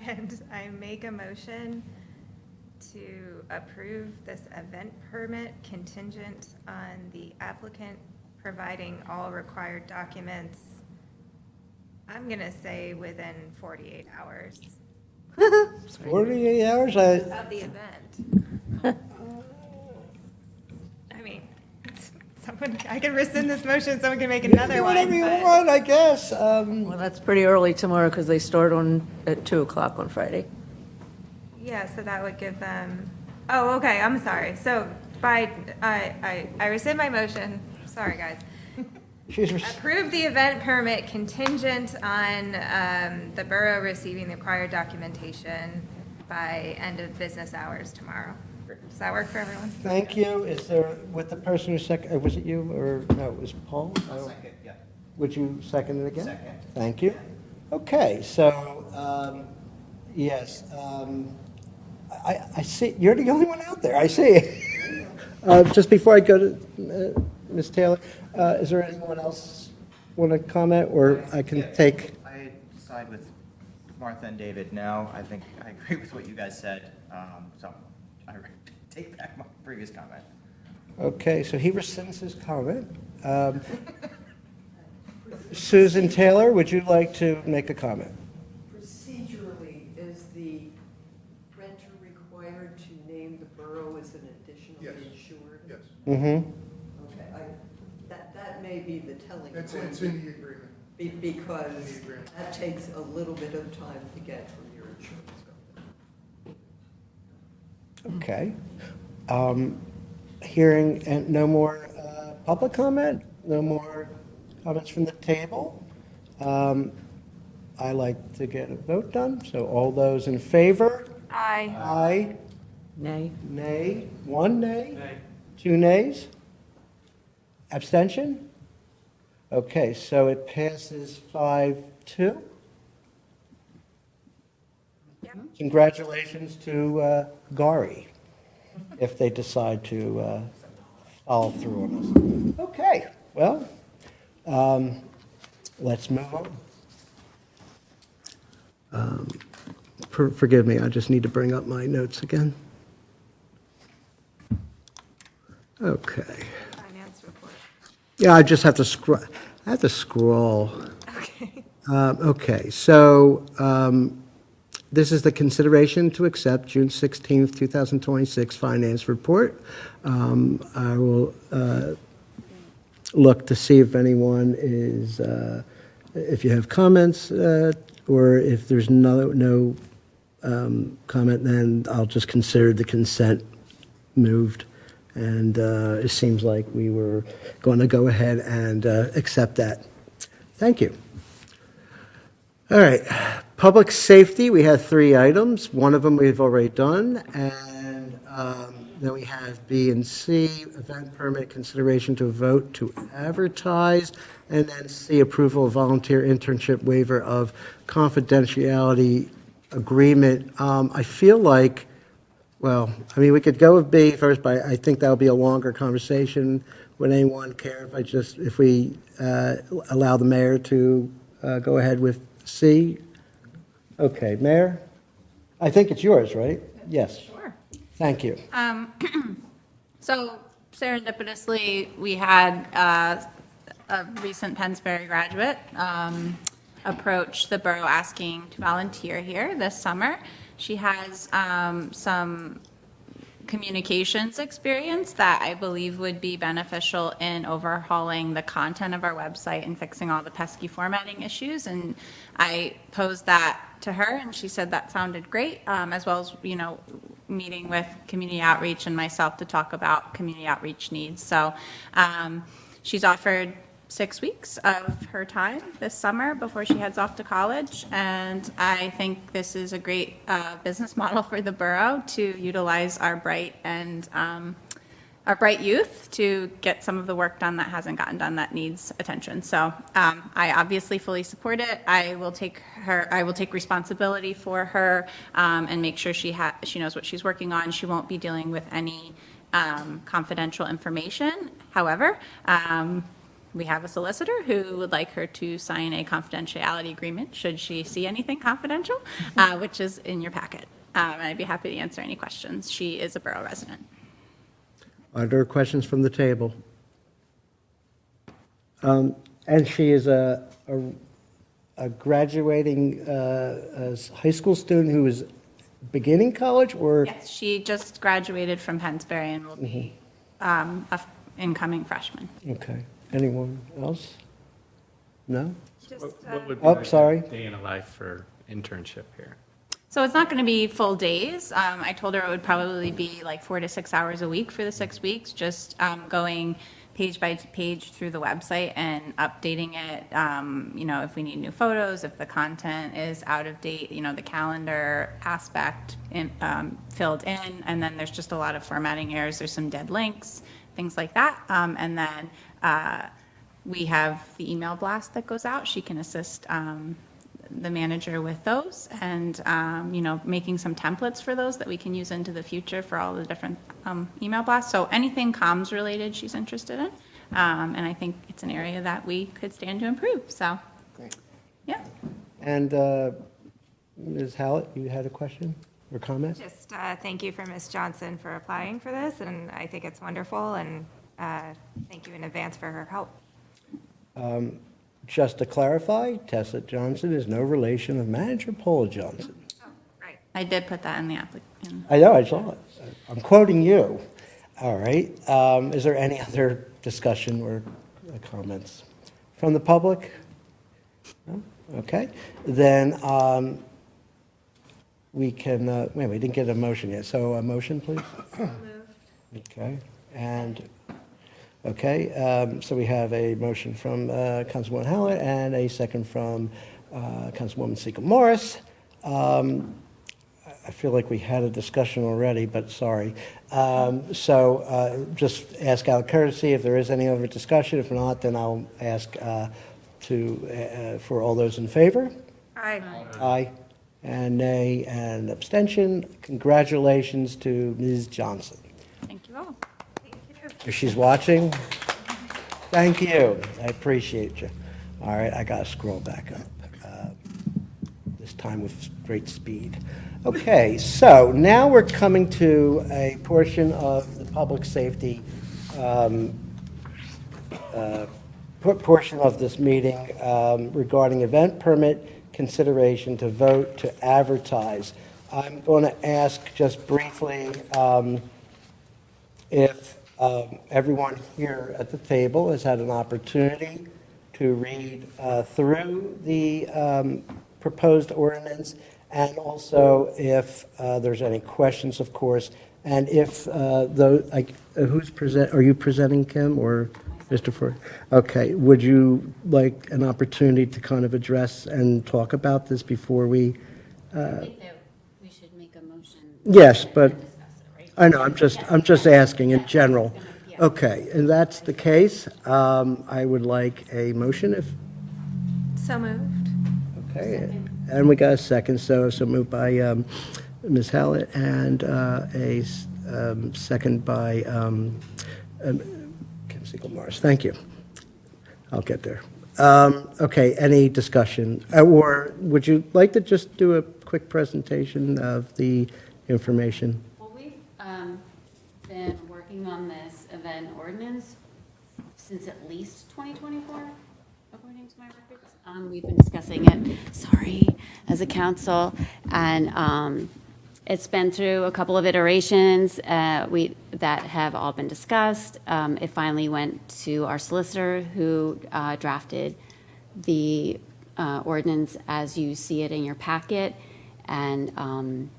S11: and I make a motion to approve this event permit contingent on the applicant providing all required documents, I'm going to say within 48 hours
S6: 48 hours?
S11: of the event. I mean, I can rescind this motion, someone can make another
S6: Do
S11: one.
S6: whatever you
S11: but-
S6: want, I guess.
S4: Well, that's pretty early tomorrow because they start at 2 o'clock on Friday.
S11: Yeah, so that would give them, oh, okay, I'm sorry. So I rescind my motion, sorry, guys. Approve the event permit contingent on the borough receiving the required documentation by end of business hours tomorrow. Does that work for everyone?
S6: Thank you. Is there, with the person who seconded, was it you, or, no, it was Paul?
S12: I'll second, yeah.
S6: Would you second it again?
S12: Second.
S6: Thank you. Okay, so, yes, I see, you're the only one out there, I see. Just before I go to Ms. Taylor, is there anyone else want to comment, or I can take?
S12: I side with Martha and David now. I think I agree with what you guys said, so I take back my previous comment.
S6: Okay, so he rescinds his comment. Susan Taylor, would you like to make a comment?
S3: Procedurally, is the renter required to name the borough as an additionally insured?
S14: Yes.
S6: Mm-hmm.
S3: Okay, that may be the telling point.
S14: It's in the agreement.
S3: Because that takes a little bit of time to get from your insurance company.
S6: Okay. Hearing and no more public comment, no more comments from the table. I like to get a vote done, so all those in favor?
S11: Aye.
S6: Aye.
S4: Nay.
S6: Nay. One nay? Two nays? Abstention? Okay, so it passes 5-2. Congratulations to Gauri, if they decide to follow through on this. Okay, well, let's move on. Forgive me, I just need to bring up my notes again. Okay.
S11: Finance report.
S6: Yeah, I just have to scroll. I have to scroll.
S11: Okay.
S6: Okay, so this is the consideration to accept June 16th, 2026 finance report. I will look to see if anyone is, if you have comments, or if there's no comment, then I'll just consider the consent moved. And it seems like we were going to go ahead and accept that. Thank you. All right, public safety, we have 3 items. One of them we've already done, and then we have B and C, event permit consideration to vote to advertise, and then C, approval of volunteer internship waiver of confidentiality agreement. I feel like, well, I mean, we could go with B first, but I think that'll be a longer conversation. Would anyone care if we allow the mayor to go ahead with C? Okay, Mayor? I think it's yours, right? Yes.
S9: Sure.
S6: Thank you.
S9: So serendipitously, we had a recent Pennsbury graduate approach the borough asking to volunteer here this summer. She has some communications experience that I believe would be beneficial in overhauling the content of our website and fixing all the pesky formatting issues. And I posed that to her, and she said that sounded great, as well as, meeting with community outreach and myself to talk about community outreach needs. So she's offered 6 weeks of her time this summer before she heads off to college, and I think this is a great business model for the borough to utilize our bright youth to get some of the work done that hasn't gotten done that needs attention. So I obviously fully support it. I will take responsibility for her and make sure she knows what she's working on. She won't be dealing with any confidential information. However, we have a solicitor who would like her to sign a confidentiality agreement should she see anything confidential, which is in your packet. And I'd be happy to answer any questions. She is a borough resident.
S6: Are there questions from the table? And she is a graduating high school student who is beginning college, or?
S9: Yes, she just graduated from Pennsbury and will be an incoming freshman.
S6: Okay. Anyone else? No?
S16: What would be
S6: Oh,
S16: like
S6: sorry.
S16: a day in a life for internship here?
S9: So it's not going to be full days. I told her it would probably be like 4 to 6 hours a week for the 6 weeks, just going page by page through the website and updating it. If we need new photos, if the content is out of date, the calendar aspect filled in, and then there's just a lot of formatting errors. There's some dead links, things like that. And then we have the email blast that goes out. She can assist the manager with those and, making some templates for those that we can use into the future for all the different email blasts. So anything comms related she's interested in. And I think it's an area that we could stand to improve. So, yeah.
S6: And Ms. Hallett, you had a question or comment?
S11: Just thank you for Ms. Johnson for applying for this, and I think it's wonderful, and thank you in advance for her help.
S6: Just to clarify, Tessa Johnson is no relation of Manager Paula Johnson.
S11: Oh, right.
S9: I did put that in the application.
S6: I know, I saw it. I'm quoting you. All right. Is there any other discussion or comments from the public? No? Okay. Then we can, wait, we didn't get a motion yet. So a motion, please? Okay. And, okay, so we have a motion from Councilwoman Hallett and a second from Councilwoman Segal-Morris. I feel like we had a discussion already, but sorry. So just ask out of courtesy if there is any other discussion. If not, then I'll ask for all those in favor.
S11: Aye.
S6: Aye. And nay and abstention. Congratulations to Ms. Johnson.
S9: Thank you all.
S6: If she's watching, thank you. I appreciate you. All right, I got to scroll back up, this time with great speed. Okay, so now we're coming to a portion of the public safety portion of this meeting regarding event permit consideration to vote to advertise. I'm going to ask just briefly if everyone here at the table has had an opportunity to read through the proposed ordinance, and also if there's any questions, of course, and if are you presenting, Kim, or Mr. Ford? Okay, would you like an opportunity to kind of address and talk about this before we?
S15: I think that we should make a motion.
S6: Yes, but I know, I'm just asking in general. Okay, and that's the case. I would like a motion if,
S11: So moved.
S6: okay, and we got a second, so moved by Ms. Hallett and a second by Kim Segal-Morris. Thank you. I'll get there. Okay, any discussion? Or would you like to just do a quick presentation of the information?
S15: Well, we've been working on this event ordinance since at least 2024, according to my records. We've been discussing it, as a council, and it's been through a couple of iterations that have all been discussed. It finally went to our solicitor, who drafted the ordinance as you see it in your packet, and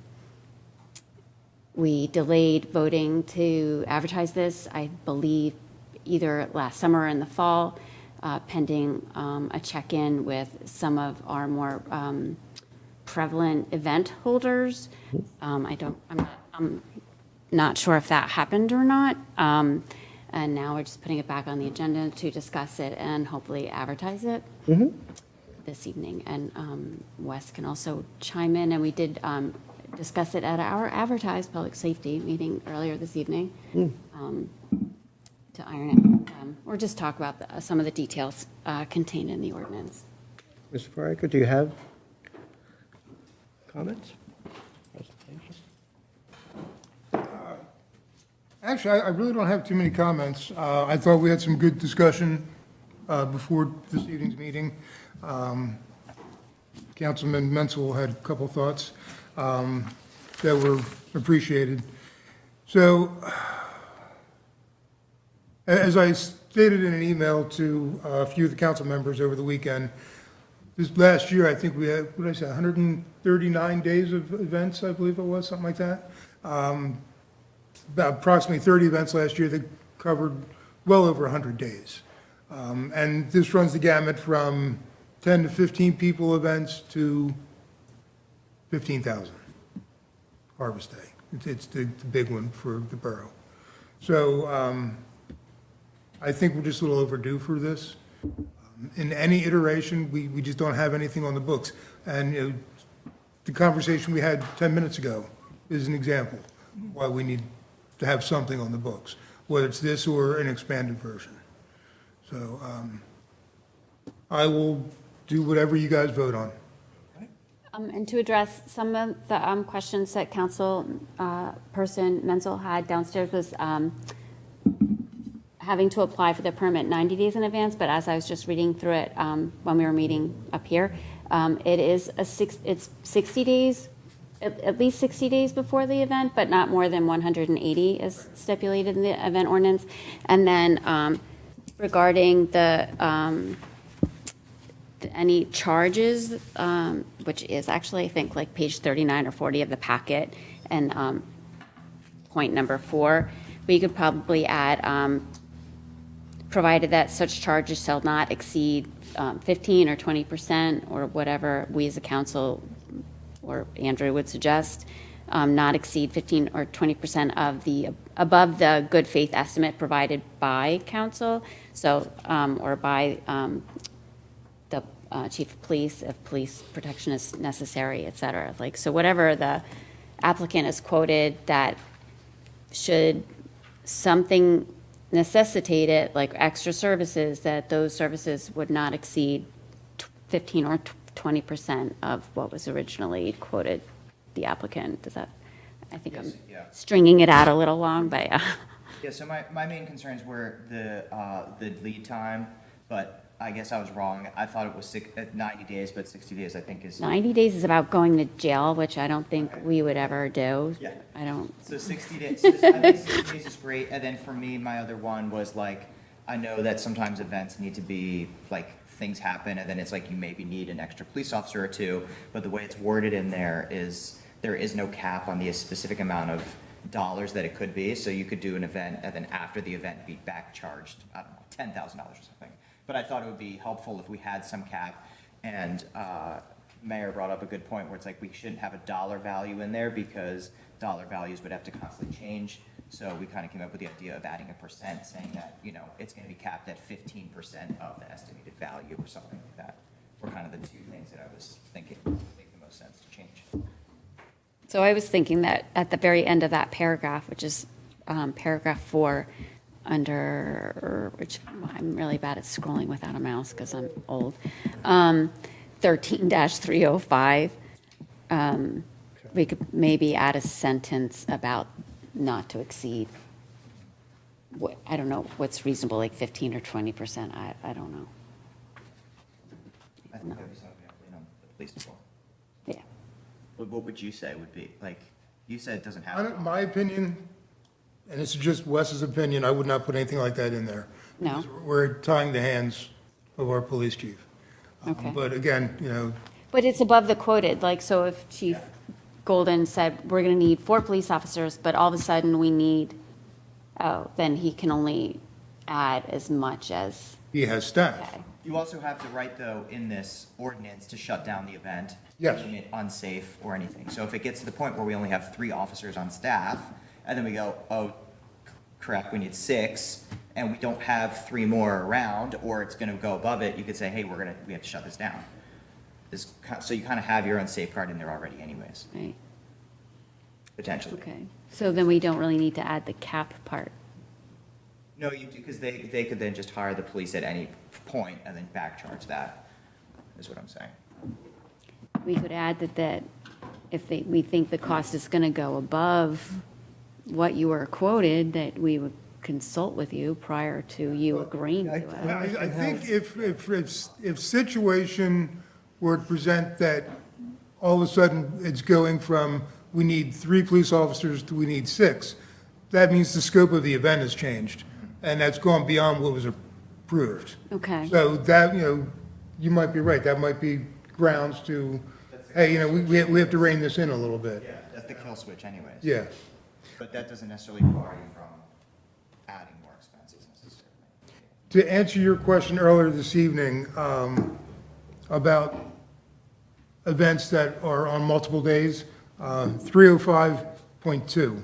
S15: we delayed voting to advertise this, I believe, either last summer or in the fall, pending a check-in with some of our more prevalent event holders. I'm not sure if that happened or not. And now we're just putting it back on the agenda to discuss it and hopefully advertise it this evening. And Wes can also chime in, and we did discuss it at our Advertise public safety meeting earlier this evening to iron it, or just talk about some of the details contained in the ordinance.
S6: Mr. Farragut, do you have comments?
S14: Actually, I really don't have too many comments. I thought we had some good discussion before this evening's meeting. Councilman Menzel had a couple thoughts that were appreciated. So, as I stated in an email to a few of the council members over the weekend, this last year, I think we had, what did I say, 139 days of events, I believe it was, something like that. About approximately 30 events last year that covered well over 100 days. And this runs the gamut from 10 to 15 people events to 15,000 Harvest Day. It's the big one for the borough. So I think we're just a little overdue for this. In any iteration, we just don't have anything on the books. And, you know, the conversation we had 10 minutes ago is an example why we need to have something on the books, whether it's this or an expanded version. So I will do whatever you guys vote on.
S15: And to address some of the questions that council person Menzel had downstairs was having to apply for the permit 90 days in advance, but as I was just reading through it when we were meeting up here, it's 60 days, at least 60 days before the event, but not more than 180 as stipulated in the event ordinance. And then regarding any charges, which is actually, I think, like page 39 or 40 of the packet, and point number 4, we could probably add, provided that such charges shall not exceed 15 or 20%, or whatever we as a council or Andrew would suggest, not exceed 15 or 20% of the above the good faith estimate provided by council, so or by the chief of police, if police protection is necessary, et cetera. Like, so whatever the applicant has quoted, that should something necessitate it, like extra services, that those services would not exceed 15 or 20% of what was originally quoted the applicant. Does that, I think
S12: Yes,
S15: I'm
S12: yeah.
S15: stringing it out a little long, but
S12: Yeah, so my main concerns were the lead time, but I guess I was wrong. I thought it was 90 days, but 60 days I think is.
S15: 90 days is about going to jail, which I don't think we would ever do.
S12: Yeah.
S15: I don't.
S12: So 60 days, I think 60 days is great. And then for me, my other one was like, I know that sometimes events need to be, like, things happen, and then it's like you maybe need an extra police officer or two, but the way it's worded in there is no cap on the specific amount of dollars that it could be. So you could do an event and then after the event be back charged, I don't know, $10,000 or something. But I thought it would be helpful if we had some cap, and Mayor brought up a good point where it's like we shouldn't have a dollar value in there because dollar values would have to constantly change. So we kind of came up with the idea of adding a percent, saying that, you know, it's going to be capped at 15% of the estimated value or something like that. Were kind of the two things that I was thinking would make the most sense to change.
S15: So I was thinking that at the very end of that paragraph, which is paragraph 4, under, which I'm really bad at scrolling without a mouse because I'm old, 13-305, we could maybe add a sentence about not to exceed, I don't know what's reasonable, like 15 or 20%, I don't know.
S12: I think that was something on the police department.
S15: Yeah.
S12: What would you say would be, like, you said it doesn't have.
S14: My opinion, and this is just Wes's opinion, I would not put anything like that in there.
S15: No?
S14: Because we're tying the hands of our police chief.
S15: Okay.
S14: But again, you know,
S15: But it's above the quoted, like, so if Chief Golden said, we're going to need 4 police officers, but all of a sudden we need, then he can only add as much as.
S14: he has staff.
S15: Okay.
S12: You also have the right, though, in this ordinance to shut down the event.
S14: Yes.
S12: Making it unsafe or anything. So if it gets to the point where we only have 3 officers on staff, and then we go, oh, correct, we need 6, and we don't have 3 more around, or it's gonna go above it, you could say, hey, we have to shut this down. So you kind of have your own safeguard in there already anyways,
S15: Right,
S12: potentially.
S15: okay. So then we don't really need to add the cap part.
S12: No, you do, because they could then just hire the police at any point and then back charge that, is what I'm saying.
S15: We could add that if we think the cost is going to go above what you were quoted, that we would consult with you prior to you agreeing to it.
S14: I think if situation were to present that all of a sudden it's going from, we need 3 police officers to we need 6, that means the scope of the event has changed, and that's gone beyond what was approved.
S15: Okay.
S14: So that, you know, you might be right, that might be grounds to, hey, you know, we have to rein this in a little bit.
S12: Yeah, that's the kill switch anyways.
S14: Yeah.
S12: But that doesn't necessarily bar you from adding more expenses necessarily.
S14: To answer your question earlier this evening about events that are on multiple days, 305.2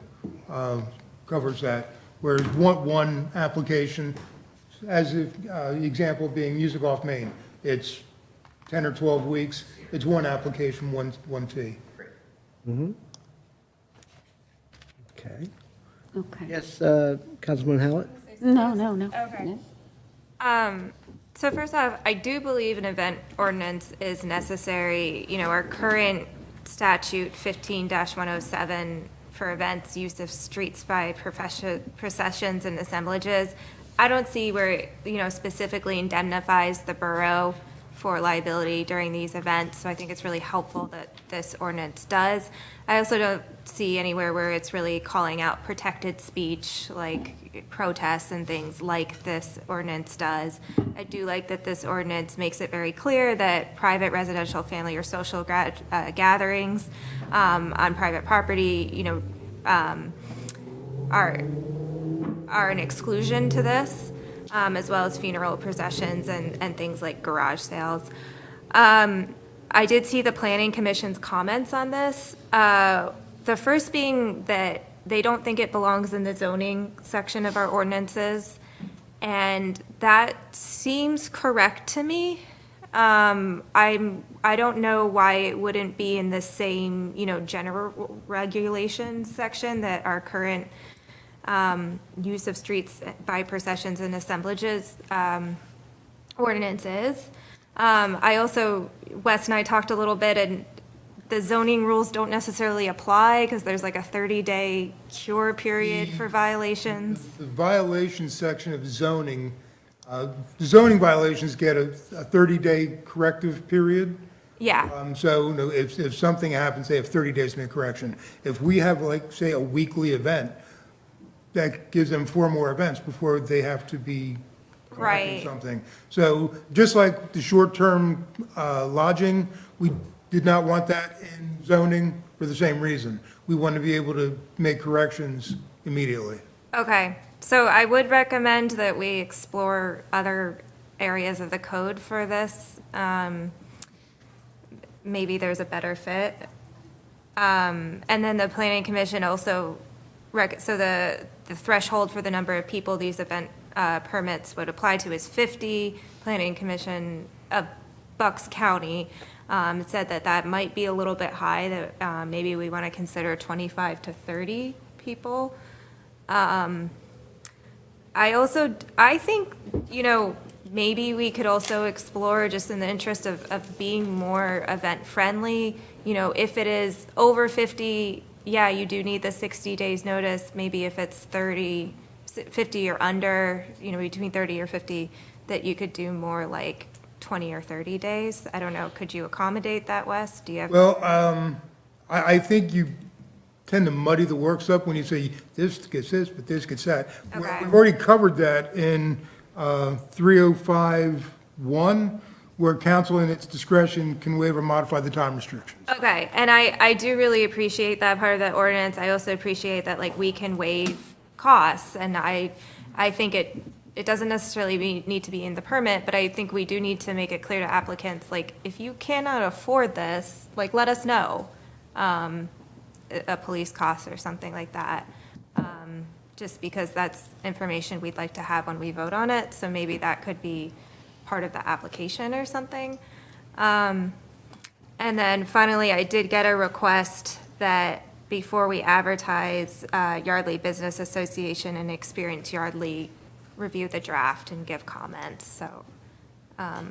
S14: covers that, whereas one application as the example being Music Off Main. It's 10 or 12 weeks. It's one application, one fee.
S6: Okay.
S4: Okay.
S6: Yes, Councilman Hallett?
S4: No.
S11: Okay. So first off, I do believe an event ordinance is necessary. You know, our current statute 15-107 for events, use of streets by processions and assemblages, I don't see where it, you know, specifically indemnifies the borough for liability during these events, so I think it's really helpful that this ordinance does. I also don't see anywhere where it's really calling out protected speech, like protests and things like this ordinance does. I do like that this ordinance makes it very clear that private residential, family, or social gatherings on private property, you know, are an exclusion to this. As well as funeral processions and things like garage sales. I did see the Planning Commission's comments on this. The first being that they don't think it belongs in the zoning section of our ordinances, and that seems correct to me. I don't know why it wouldn't be in the same, you know, general regulations section that our current use of streets by processions and assemblages ordinances. I also, Wes and I talked a little bit, and the zoning rules don't necessarily apply because there's like a 30-day cure period for violations.
S14: The violation section of zoning, zoning violations get a 30-day corrective period.
S11: Yeah,
S14: So you know, if something happens, they have 30 days to make correction. If we have, like, say, a weekly event, that gives them 4 more events before they have to be correcting
S11: Right.
S14: something. So just like the short-term lodging, we did not want that in zoning for the same reason. We want to be able to make corrections immediately.
S11: okay. So I would recommend that we explore other areas of the code for this. Maybe there's a better fit. And then the Planning Commission also, so the threshold for the number of people these event permits would apply to is 50. Planning Commission of Bucks County said that that might be a little bit high, that maybe we want to consider 25 to 30 people. I think, you know, maybe we could also explore, just in the interest of being more event-friendly, you know, if it is over 50, yeah, you do need the 60 days notice. Maybe if it's 50 or under, you know, between 30 or 50, that you could do more like 20 or 30 days. I don't know, could you accommodate that, Wes? Do you have?
S14: Well, I think you tend to muddy the works up when you say this gets this, but this gets that.
S11: Okay.
S14: We've already covered that in 305-1, where council in its discretion can waive or modify the time restrictions.
S11: Okay, and I do really appreciate that part of the ordinance. I also appreciate that, like, we can waive costs, and I think it doesn't necessarily need to be in the permit, but I think we do need to make it clear to applicants, like, if you cannot afford this, like, let us know, a police cost or something like that, just because that's information we'd like to have when we vote on it, so maybe that could be part of the application or something. And then finally, I did get a request that before we advertise, Yardley Business Association and Experience Yardley review the draft and give comments, so. I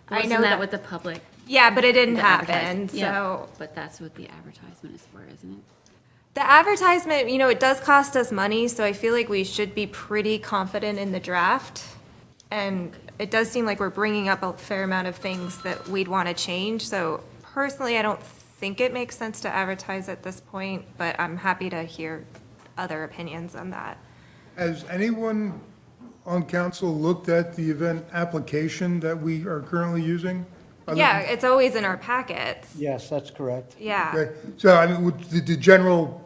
S15: Wasn't
S11: know
S15: that what the public?
S11: Yeah, but it didn't
S15: the
S11: happen,
S15: advertisement- yeah,
S11: so.
S15: But that's what the advertisement is for, isn't it?
S11: The advertisement, you know, it does cost us money, so I feel like we should be pretty confident in the draft. And it does seem like we're bringing up a fair amount of things that we'd want to change, so personally, I don't think it makes sense to advertise at this point, but I'm happy to hear other opinions on that.
S14: Has anyone on council looked at the event application that we are currently using?
S11: Yeah, it's always in our packets,
S6: Yes, that's correct.
S11: yeah.
S14: Okay, so I mean, with the general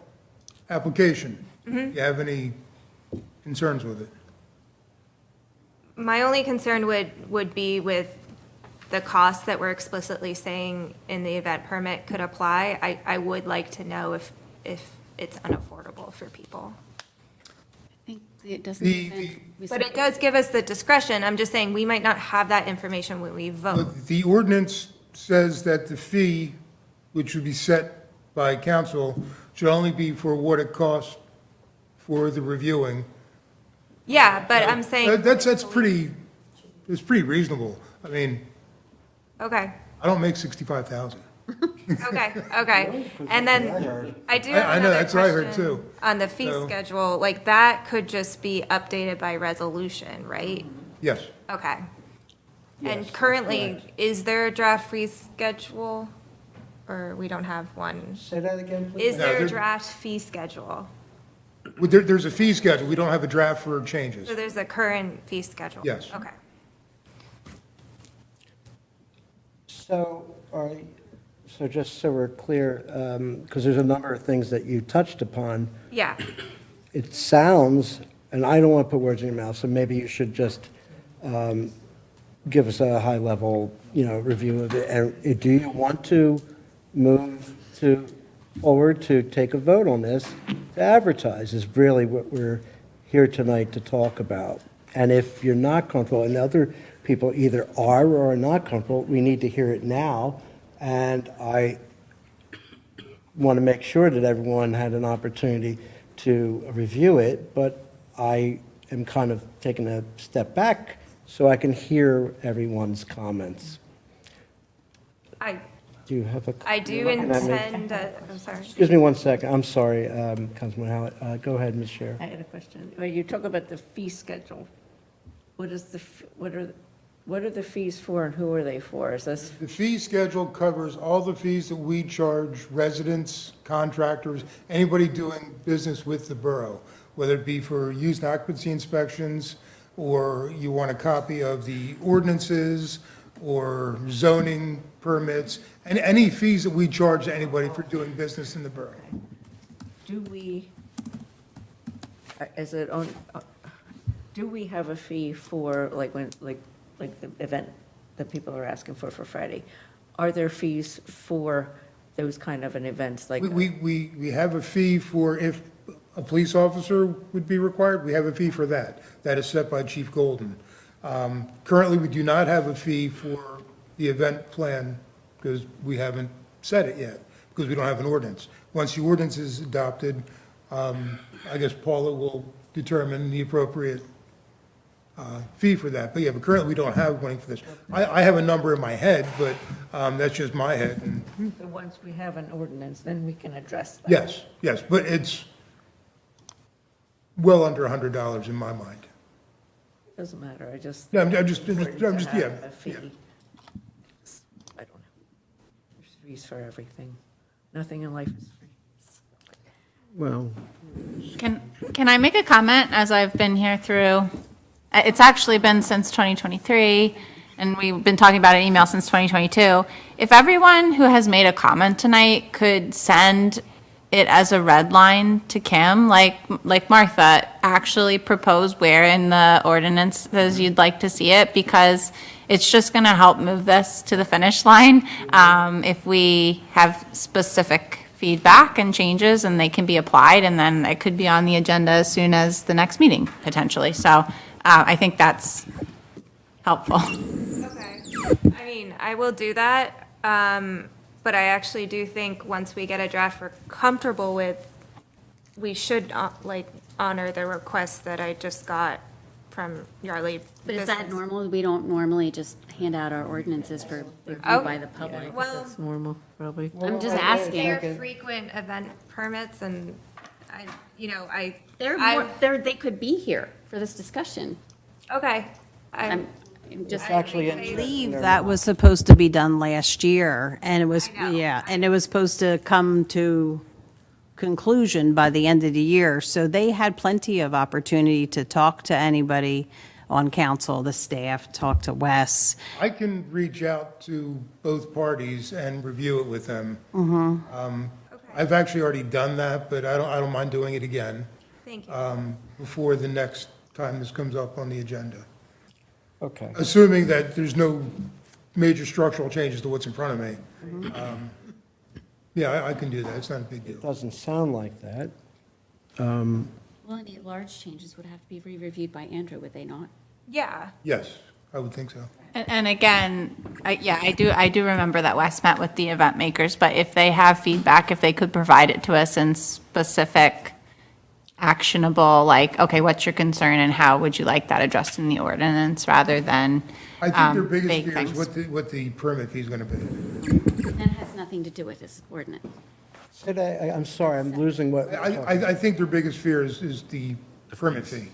S14: application,
S11: Mm-hmm.
S14: do you have any concerns with it?
S11: My only concern would be with the costs that we're explicitly saying in the event permit could apply. I would like to know if it's unaffordable for people.
S15: think it doesn't
S14: The-
S15: even. we
S11: But
S15: said-
S11: it does give us the discretion. I'm just saying, we might not have that information when we vote.
S14: The ordinance says that the fee, which would be set by council, should only be for what it costs for the reviewing.
S11: Yeah, but I'm saying,
S14: That's pretty reasonable. I mean,
S11: okay,
S14: I don't make 65,000.
S11: okay. And then I do
S14: I
S11: have
S14: know,
S11: another
S14: that's what I heard
S11: question
S14: too.
S11: on the fee
S14: So-
S11: schedule. Like, that could just be updated by resolution, right?
S14: Yes.
S11: Okay.
S6: Yes,
S11: And
S6: that's
S11: currently,
S6: correct.
S11: is there a draft fee schedule? Or we don't have one?
S6: Say that again, please?
S11: Is
S14: No,
S11: there a
S14: there-
S11: draft fee schedule?
S14: Well, there's a fee schedule. We don't have a draft for changes.
S11: So there's a current fee schedule?
S14: Yes.
S11: Okay.
S6: So, so just so we're clear, because there's a number of things that you touched upon,
S11: Yeah.
S6: it sounds, and I don't want to put words in your mouth, so maybe you should just give us a high-level, review of it. And do you want to move forward to take a vote on this? To advertise is really what we're here tonight to talk about. And if you're not comfortable, and other people either are or are not comfortable, we need to hear it now. And I want to make sure that everyone had an opportunity to review it, but I am kind of taking a step back so I can hear everyone's comments. Do you have a?
S11: I do
S6: Can I make-
S11: intend, I'm sorry.
S6: Excuse me one second, I'm sorry, Councilman Howlett, go ahead, Ms. Chair.
S4: I had a question. When you talk about the fee schedule, what are the fees for and who are they for? Is this,
S14: The fee schedule covers all the fees that we charge residents, contractors, anybody doing business with the borough, whether it be for use and occupancy inspections, or you want a copy of the ordinances, or zoning permits, and any fees that we charge anybody for doing business in the borough.
S4: do we, is it on, do we have a fee for, like, when, like the event that people are asking for Friday? Are there fees for those kind of an events, like?
S14: We have a fee for if a police officer would be required, we have a fee for that. That is set by Chief Golden. Currently, we do not have a fee for the event plan because we haven't set it yet, because we don't have an ordinance. Once the ordinance is adopted, I guess Paula will determine the appropriate fee for that. But yeah, but currently, we don't have one for this. I have a number in my head, but that's just my head. And
S4: So once we have an ordinance, then we can address that?
S14: yes, but it's well under $100 in my mind.
S4: Doesn't matter, I just.
S14: Yeah, I'm just,
S4: to
S14: yeah.
S4: have a fee.
S14: yeah.
S4: I don't know. There's fees for everything. Nothing in life is free.
S6: Well,
S9: Can I make a comment as I've been here through, it's actually been since 2023, and we've been talking about an email since 2022. If everyone who has made a comment tonight could send it as a red line to Kim, like Martha, actually propose where in the ordinance says you'd like to see it, because it's just going to help move this to the finish line if we have specific feedback and changes, and they can be applied, and then it could be on the agenda as soon as the next meeting, potentially. So I think that's helpful.
S11: Okay. I mean, I will do that, but I actually do think once we get a draft we're comfortable with, we should, honor the request that I just got from Yardley.
S15: But is that
S11: Business.
S15: normal? We don't normally just hand out our ordinances for review
S11: Oh,
S15: by the public.
S11: Well,
S4: That's normal, probably.
S15: I'm just
S11: they're
S15: asking.
S11: frequent event permits, and
S15: They're
S11: I-
S15: more, they could be here for this discussion.
S11: okay.
S15: I'm just.
S6: actually
S11: I
S1: believe that was supposed to be done last year, and it was,
S11: I know.
S1: yeah, and it was supposed to come to conclusion by the end of the year. So they had plenty of opportunity to talk to anybody on council, the staff, talk to Wes.
S14: I can reach out to both parties and review it with them. I've actually already done that, but I don't mind doing it again
S11: Thank you.
S14: before the next time this comes up on the agenda.
S6: okay.
S14: Assuming that there's no major structural changes to what's in front of me. Yeah, I can do that. It's not a big deal.
S6: Doesn't sound like that.
S15: Well, Well, any large changes would have to be re-reviewed by Andrew, would they not?
S11: Yeah.
S14: Yes, I would think so.
S9: And again, I do remember that Wes met with the event makers, but if they have feedback, if they could provide it to us in specific, actionable, like, okay, what's your concern and how would you like that addressed in the ordinance, rather than
S14: I think their biggest
S9: vague
S14: fear is
S9: things.
S14: what the permit fee is going to be.
S15: That has nothing to do with this ordinance.
S6: I'm sorry, I'm losing what.
S14: I think their biggest fear is the permit fee.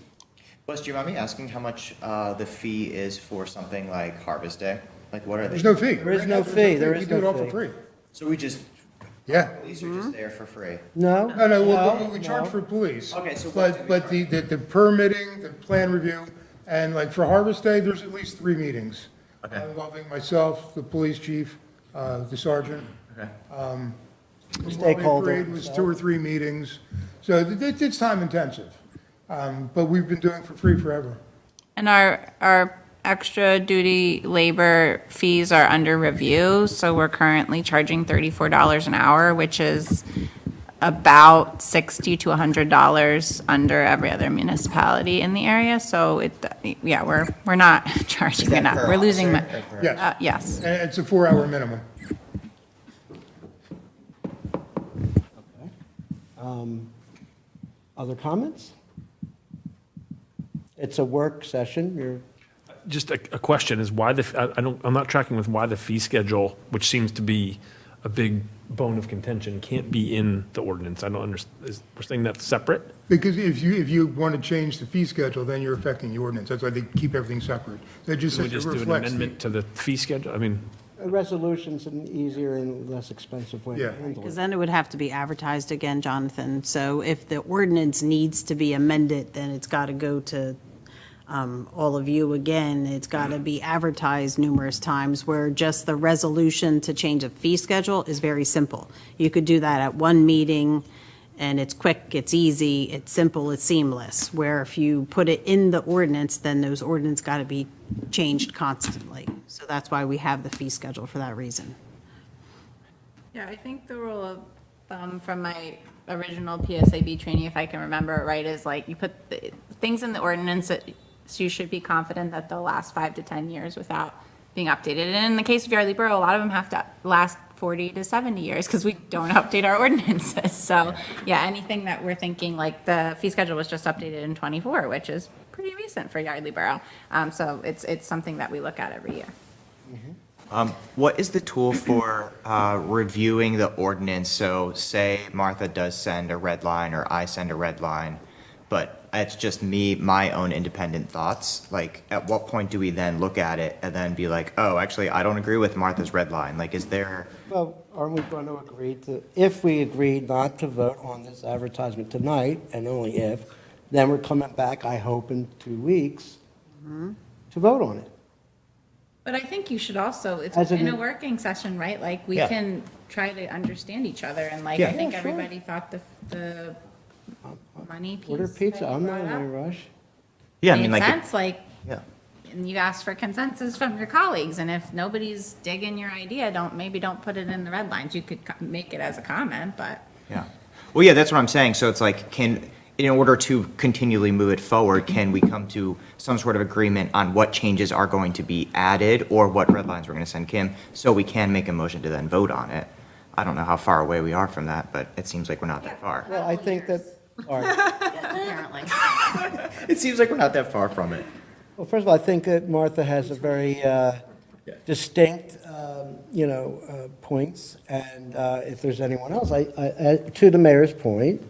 S12: Wes, do you mind me asking how much the fee is for something like Harvest Day? Like, what are they?
S14: There's no fee.
S6: There is no fee, there is
S14: We do it
S6: no
S14: all for
S6: fee.
S14: free.
S12: So we just,
S14: Yeah.
S12: police are just there for free?
S6: No?
S14: No,
S6: No,
S14: we charge
S6: no.
S14: for police.
S12: Okay, so what do
S14: But
S12: we
S14: the permitting, the plan review, and like for Harvest Day, there's at least 3 meetings.
S12: Okay.
S14: Involving myself, the police chief, the sergeant.
S12: Okay.
S14: The
S6: Stakeholder.
S14: parade was 2 or 3 meetings. So it's time intensive. But we've been doing it for free forever.
S9: And our extra duty labor fees are under review, so we're currently charging $34 an hour, which is about $60 to $100 under every other municipality in the area. So we're not charging
S12: that
S9: enough.
S12: per
S9: We're losing.
S12: officer or per-
S14: Yes.
S9: Yes.
S14: And it's a 4-hour minimum.
S6: Other comments? It's a work session, you're,
S7: Just a question is why I'm not tracking with why the fee schedule, which seems to be a big bone of contention, can't be in the ordinance. I don't understand. We're saying that's separate?
S14: Because if you want to change the fee schedule, then you're affecting the ordinance. That's why they keep everything separate. They just
S7: Can we
S14: says it
S7: just do an
S14: reflects the-
S7: amendment to the fee schedule? I mean,
S6: a resolution's an easier and less expensive way to
S14: Yeah.
S6: handle
S17: Because
S6: it.
S17: then it would have to be advertised again, Jonathan. So if the ordinance needs to be amended, then it's got to go to all of you again. It's got to be advertised numerous times, where just the resolution to change a fee schedule is very simple. You could do that at one meeting, and it's quick, it's easy, it's simple, it's seamless. Where if you put it in the ordinance, then those ordinance got to be changed constantly. So that's why we have the fee schedule for that reason.
S9: Yeah, I think the rule of thumb from my original PSAB training, if I can remember it right, is like you put the things in the ordinance that you should be confident that they'll last 5 to 10 years without being updated. And in the case of Yardley Borough, a lot of them have to last 40 to 70 years because we don't update our ordinances. So yeah, anything that we're thinking, like the fee schedule was just updated in '24, which is pretty recent for Yardley Borough. So it's something that we look at every year.
S12: What is the tool for reviewing the ordinance? So say Martha does send a red line or I send a red line, but it's just me, my own independent thoughts. Like, at what point do we then look at it and then be like, oh, actually, I don't agree with Martha's red line? Like, is there,
S6: Well, aren't we going to agree to, if we agree not to vote on this advertisement tonight, and only if, then we're coming back, I hope, in 2 weeks to vote on it.
S9: But I think you should also, it's
S6: As
S9: in
S6: an-
S9: a working session, right? Like, we
S12: Yeah.
S9: can try to understand each other, and like,
S12: Yeah.
S9: I think
S6: Yeah, sure.
S9: everybody thought the money piece.
S6: Order
S9: that
S6: pizza,
S9: you
S6: I'm not
S9: brought
S6: in
S9: up
S6: any rush.
S12: yeah, I mean,
S9: made
S12: like,
S9: sense, like,
S12: yeah.
S9: and you asked for consensus from your colleagues, and if nobody's digging your idea, maybe don't put it in the red lines. You could make it as a comment, but.
S12: Yeah. Well, yeah, that's what I'm saying. So it's like, in order to continually move it forward, can we come to some sort of agreement on what changes are going to be added or what red lines we're going to send Kim so we can make a motion to then vote on it? I don't know how far away we are from that, but it seems like we're not that far.
S6: Well, I think that, all right.
S15: Apparently.
S12: It seems like we're not that far from it.
S6: Well, first of all, I think that Martha has a very distinct, points, and if there's anyone else, to the mayor's point,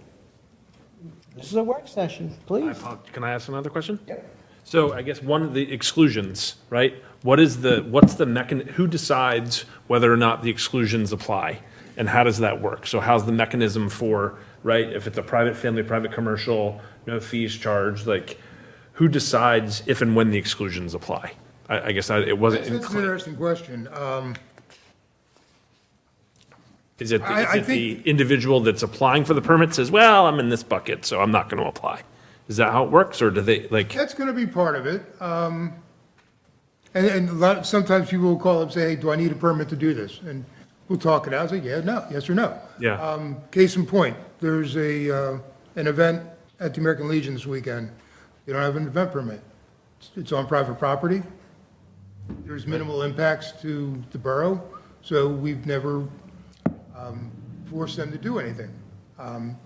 S6: this is a work session, please.
S7: can I ask another question? Yep. So I guess one of the exclusions, right? What's the mechanism, who decides whether or not the exclusions apply? And how does that work? So how's the mechanism for, right, if it's a private family, private commercial, no fees charged, like, who decides if and when the exclusions apply? I guess it wasn't.
S14: That's an interesting question.
S7: Is it
S14: I
S7: the individual that's applying for the permit says, well, I'm in this bucket, so I'm not going to apply? Is that how it works, or do they, like?
S14: That's going to be part of it. And sometimes people will call up and say, hey, do I need a permit to do this? And we'll talk it out, say, yeah, no, yes or no.
S7: Yeah.
S14: Case in point, there's an event at the American Legion this weekend. They don't have an event permit. It's on private property. There's minimal impacts to the borough, so we've never forced them to do anything. And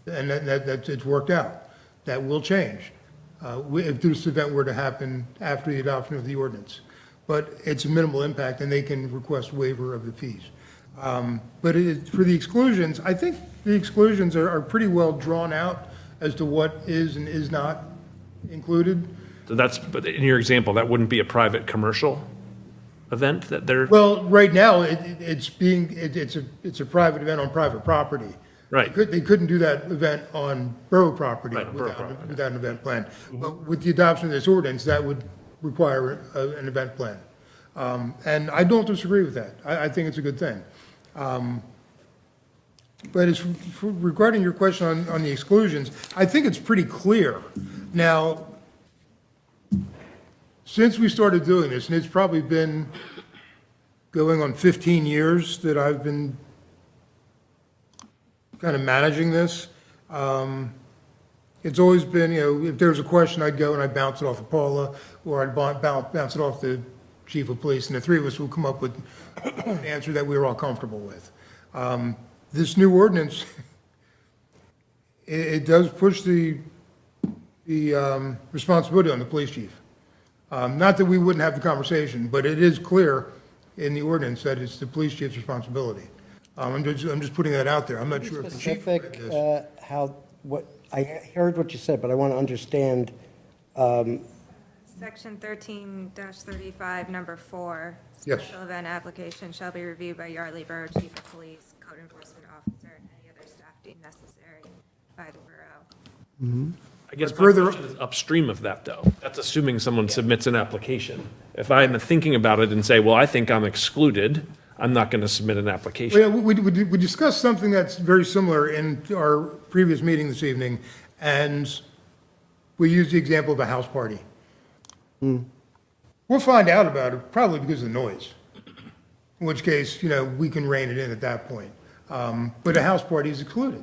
S14: it's worked out. That will change if this event were to happen after the adoption of the ordinance. But it's a minimal impact, and they can request waiver of the fees. But for the exclusions, I think the exclusions are pretty well drawn out as to what is and is not included.
S7: So but in your example, that wouldn't be a private commercial event that they're,
S14: Well, right now, it's a private event on private property.
S7: right?
S14: They couldn't do that event on borough property
S7: Right, on borough
S14: without
S7: property.
S14: without an event plan. But with the adoption of this ordinance, that would require an event plan. And I don't disagree with that. I think it's a good thing. But regarding your question on the exclusions, I think it's pretty clear. Now, since we started doing this, and it's probably been going on 15 years that I've been kind of managing this, it's always been, if there was a question, I'd go and I'd bounce it off of Paula, or I'd bounce it off the chief of police, and the three of us would come up with an answer that we were all comfortable with. This new ordinance, it does push the responsibility on the police chief. Not that we wouldn't have the conversation, but it is clear in the ordinance that it's the police chief's responsibility. I'm just putting that out there. I'm not sure if the chief read
S6: Specific,
S14: this.
S6: I heard what you said, but I want to understand,
S11: Section 13-35, number 4.
S14: Yes.
S11: Special event application shall be reviewed by Yardley Borough Chief of Police, Code Enforcement Officer, and any other staff deemed necessary by the borough.
S7: I guess
S14: But
S7: my
S14: further-
S7: question is upstream of that, though. That's assuming someone submits an application. If I'm thinking about it and say, well, I think I'm excluded, I'm not going to submit an application.
S14: Well, we discussed something that's very similar in our previous meeting this evening, and we used the example of a house party. We'll find out about it probably because of the noise, in which case, we can rein it in at that point. But a house party is excluded.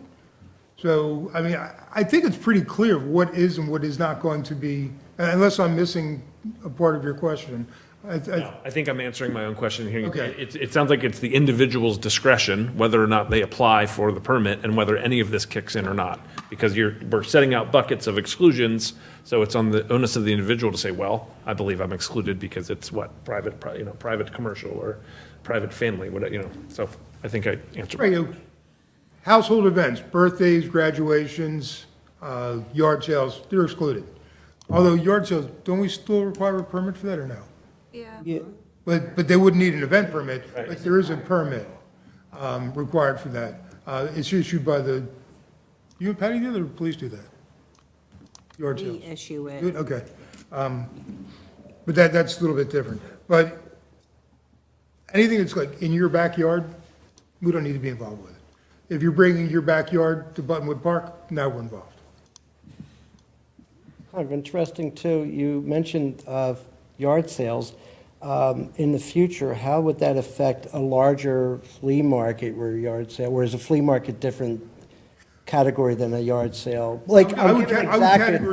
S14: So, I mean, I think it's pretty clear what is and what is not going to be, unless I'm missing a part of your question.
S7: No, I think I'm answering my own question here.
S14: Okay.
S7: It sounds like it's the individual's discretion whether or not they apply for the permit and whether any of this kicks in or not. Because we're setting out buckets of exclusions, so it's on the onus of the individual to say, well, I believe I'm excluded because it's private commercial or private family, whatever, So I think I answered.
S14: Right, household events, birthdays, graduations, yard sales, they're excluded. Although yard sales, don't we still require a permit for that or no?
S11: Yeah.
S14: But they wouldn't need an event permit, but there is a permit required for that. It's issued by you and Patty do that, or the police do that? Yard sales?
S17: We issue it.
S14: Good, okay. But that's a little bit different. But anything that's like in your backyard, we don't need to be involved with it. If you're bringing your backyard to Buttonwood Park, now we're involved.
S6: kind of interesting too, you mentioned yard sales. In the future, how would that affect a larger flea market where is a flea market different category than a yard sale? Like,
S14: I
S6: I'll
S14: would
S6: give you an exact-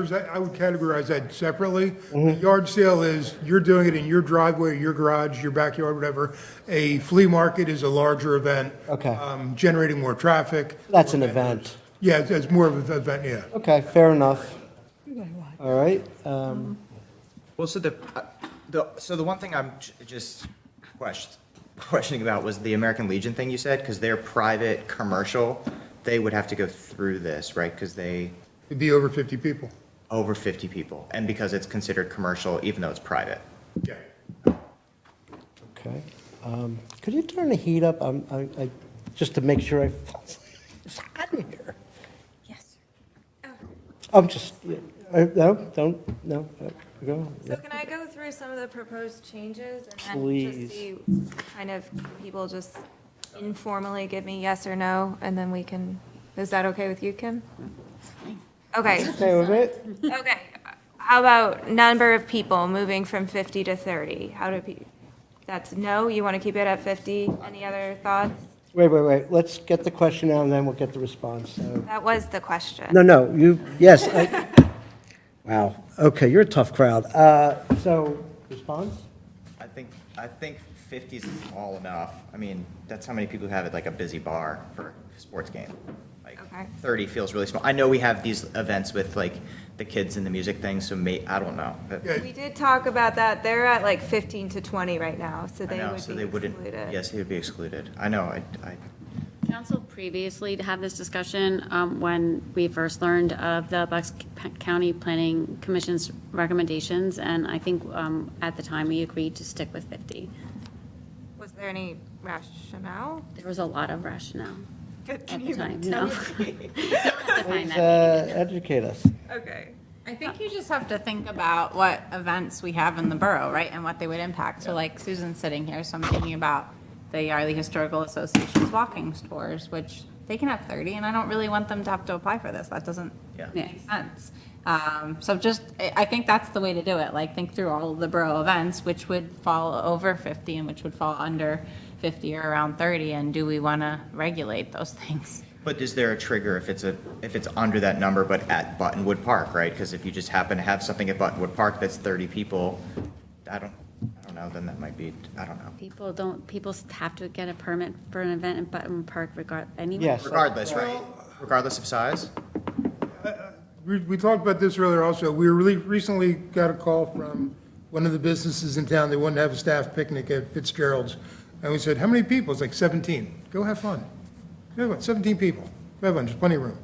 S14: categorize that separately. A yard sale is, you're doing it in your driveway, your garage, your backyard, whatever. A flea market is a larger event.
S6: Okay.
S14: Generating more traffic.
S6: That's an event.
S14: Yeah, it's more of an event, yeah.
S6: Okay, fair enough. All right.
S12: Well, so the one thing I'm just questioning about was the American Legion thing you said, because they're private commercial, they would have to go through this, right? Because
S14: It'd be over 50 people.
S12: over 50 people, and because it's considered commercial, even though it's private.
S14: Yeah.
S6: Okay. Could you turn the heat up? Just to make sure it's hot in here.
S11: Yes.
S6: I'm just, no, go.
S11: So can I go through some of the proposed changes and then
S6: Please.
S11: just see kind of people just informally give me yes or no, and then we can, is that okay with you, Kim? Okay.
S6: Okay with it?
S11: Okay. How about number of people moving from 50 to 30? That's no? You want to keep it at 50? Any other thoughts?
S6: Wait. Let's get the question out and then we'll get the response. So.
S11: That was the question.
S6: No, yes. Wow. Okay, you're a tough crowd. So, response?
S12: I think 50 is all enough. I mean, that's how many people have at like a busy bar for a sports game. Like
S11: Okay.
S12: 30 feels really small. I know we have these events with like the kids and the music thing, so I don't know. But
S11: We did talk about that. They're at like 15 to 20 right now, so
S12: I
S11: they
S12: know,
S11: would
S12: so
S11: be
S12: they wouldn't.
S11: excluded.
S12: Yes, they would be excluded. I know. I
S15: Council previously had this discussion when we first learned of the Bucks County Planning Commission's recommendations, and I think at the time we agreed to stick with 50.
S11: Was there any rationale?
S15: There was a lot of rationale
S11: Can
S15: at the
S11: you
S15: time.
S11: tell
S15: No.
S11: me?
S15: Define
S6: Please
S15: that.
S6: educate us.
S11: Okay.
S18: I think you just have to think about what events we have in the borough, right, and what they would impact. So like Susan's sitting here, so I'm thinking about the Yardley Historical Association's walking tours, which they can have 30, and I don't really want them to have to apply for this. That doesn't make sense. So just, I think that's the way to do it. Like, think through all of the borough events, which would fall over 50 and which would fall under 50 or around 30, and do we want to regulate those things?
S12: But is there a trigger if it's under that number, but at Buttonwood Park, right? Because if you just happen to have something at Buttonwood Park that's 30 people, I don't know, then that might be, I don't know.
S15: People have to get a permit for an event in Buttonwood Park anyway.
S6: Yes.
S12: Regardless, right? Regardless of size?
S14: We talked about this earlier also. We really recently got a call from one of the businesses in town. They wanted to have a staff picnic at Fitzgerald's. And we said, how many people? It's like 17. Go have fun. Go have fun. 17 people. Go have fun. There's plenty of room.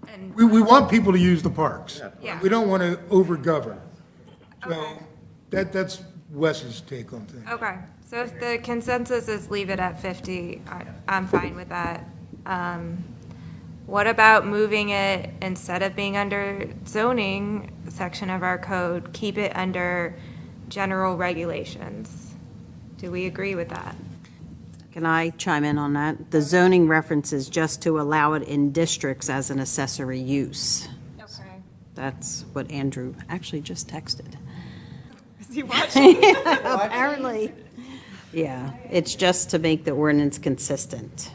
S11: And
S14: We want people to use the parks.
S11: Yeah.
S14: We don't want to over-govern. So that's Wes's take on things.
S11: Okay, so if the consensus is leave it at 50, I'm fine with that. What about moving it, instead of being under zoning section of our code, keep it under general regulations? Do we agree with that?
S17: Can I chime in on that? The zoning references just to allow it in districts as an accessory use.
S11: Okay.
S17: That's what Andrew actually just texted.
S11: Is he watching?
S17: Apparently. Yeah, it's just to make the ordinance consistent.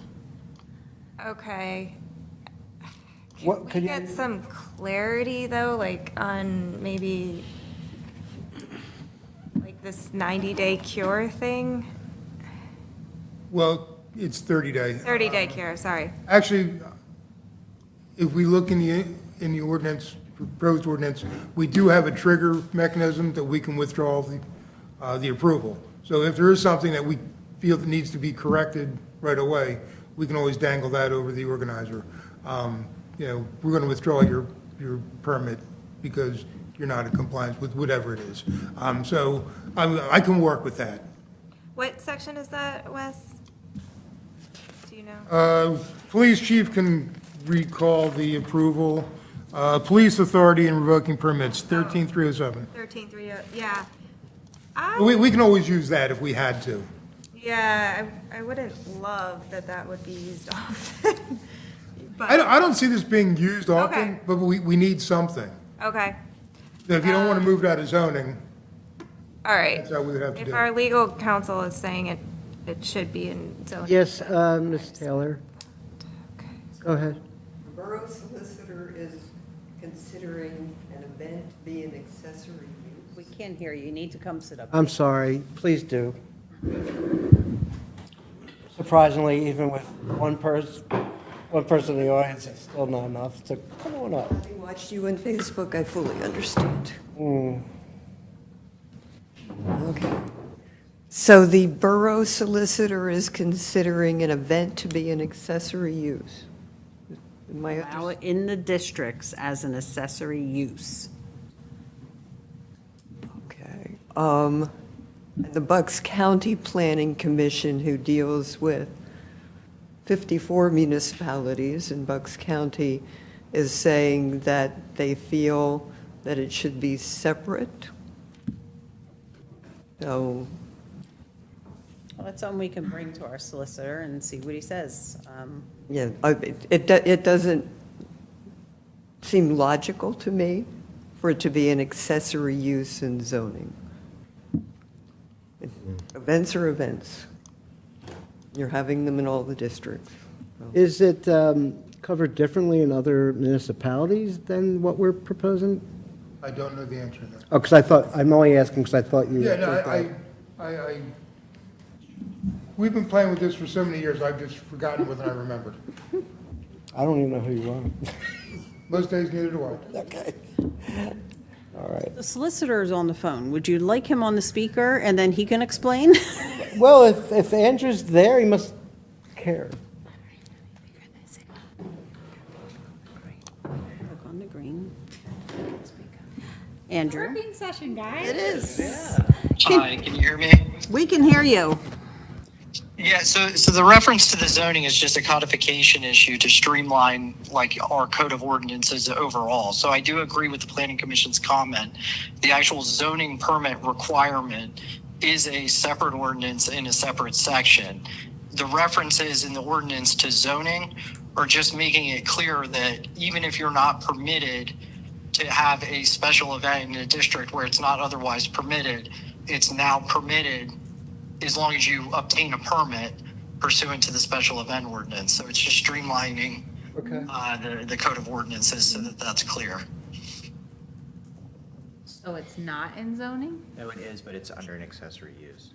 S11: Okay.
S6: What-
S11: Can
S6: could
S11: we
S6: you-
S11: get some clarity, though, like on maybe like this 90-day cure thing?
S14: Well, it's 30 days.
S11: 30-day cure, sorry.
S14: Actually, if we look in the ordinance, proposed ordinance, we do have a trigger mechanism that we can withdraw the approval. So if there is something that we feel that needs to be corrected right away, we can always dangle that over the organizer. We're going to withdraw your permit because you're not in compliance with whatever it is. So I can work with that.
S11: What section is that, Wes? Do you know?
S14: Police chief can recall the approval. Police authority and revoking permits, 13307.
S11: 13.30, yeah.
S14: We can always use that if we had to.
S11: Yeah, I wouldn't love that would be used often. But,
S14: I don't see this being used often,
S11: Okay.
S14: but we need something.
S11: okay,
S14: So if you don't want to move it out of zoning,
S11: all right.
S14: that's how we would have to
S11: If
S14: do
S11: our
S14: it.
S11: legal counsel is saying it should be in zoning.
S6: Yes, Ms. Taylor. Go ahead.
S3: The borough solicitor is considering an event to be an accessory use.
S17: We can't hear you. You need to come sit up.
S6: I'm sorry, please do. Surprisingly, even with one person in the audience, it's still not enough, so come on up.
S3: I watched you on Facebook, I fully understand. Okay. So the borough solicitor is considering an event to be an accessory use? Am I
S17: Allow it in the districts as an accessory use.
S3: Okay. The Bucks County Planning Commission, who deals with 54 municipalities in Bucks County, is saying that they feel that it should be separate. So,
S17: Well, that's something we can bring to our solicitor and see what he says.
S3: yeah, it doesn't seem logical to me for it to be an accessory use in zoning. Events are events. You're having them in all the districts.
S6: Is it covered differently in other municipalities than what we're proposing?
S14: I don't know the answer to that.
S6: Oh, because I thought, I'm only asking because I thought you.
S14: Yeah, no, we've been playing with this for so many years, I've just forgotten more than I remembered.
S6: I don't even know who you are.
S14: Most days, neither do I.
S6: Okay. All right.
S17: The solicitor is on the phone. Would you like him on the speaker, and then he can explain?
S6: Well, if Andrew's there, he must care.
S17: Click on the green. Andrew?
S18: Working session, guys.
S17: It is.
S19: Hi, can you hear me?
S17: We can hear you.
S19: Yeah, so the reference to the zoning is just a codification issue to streamline like our code of ordinances overall. So I do agree with the Planning Commission's comment. The actual zoning permit requirement is a separate ordinance in a separate section. The references in the ordinance to zoning are just making it clear that even if you're not permitted to have a special event in a district where it's not otherwise permitted, it's now permitted as long as you obtain a permit pursuant to the special event ordinance. So it's just streamlining the code of ordinances so that that's clear.
S18: So it's not in zoning?
S12: No, it is, but it's under an accessory use.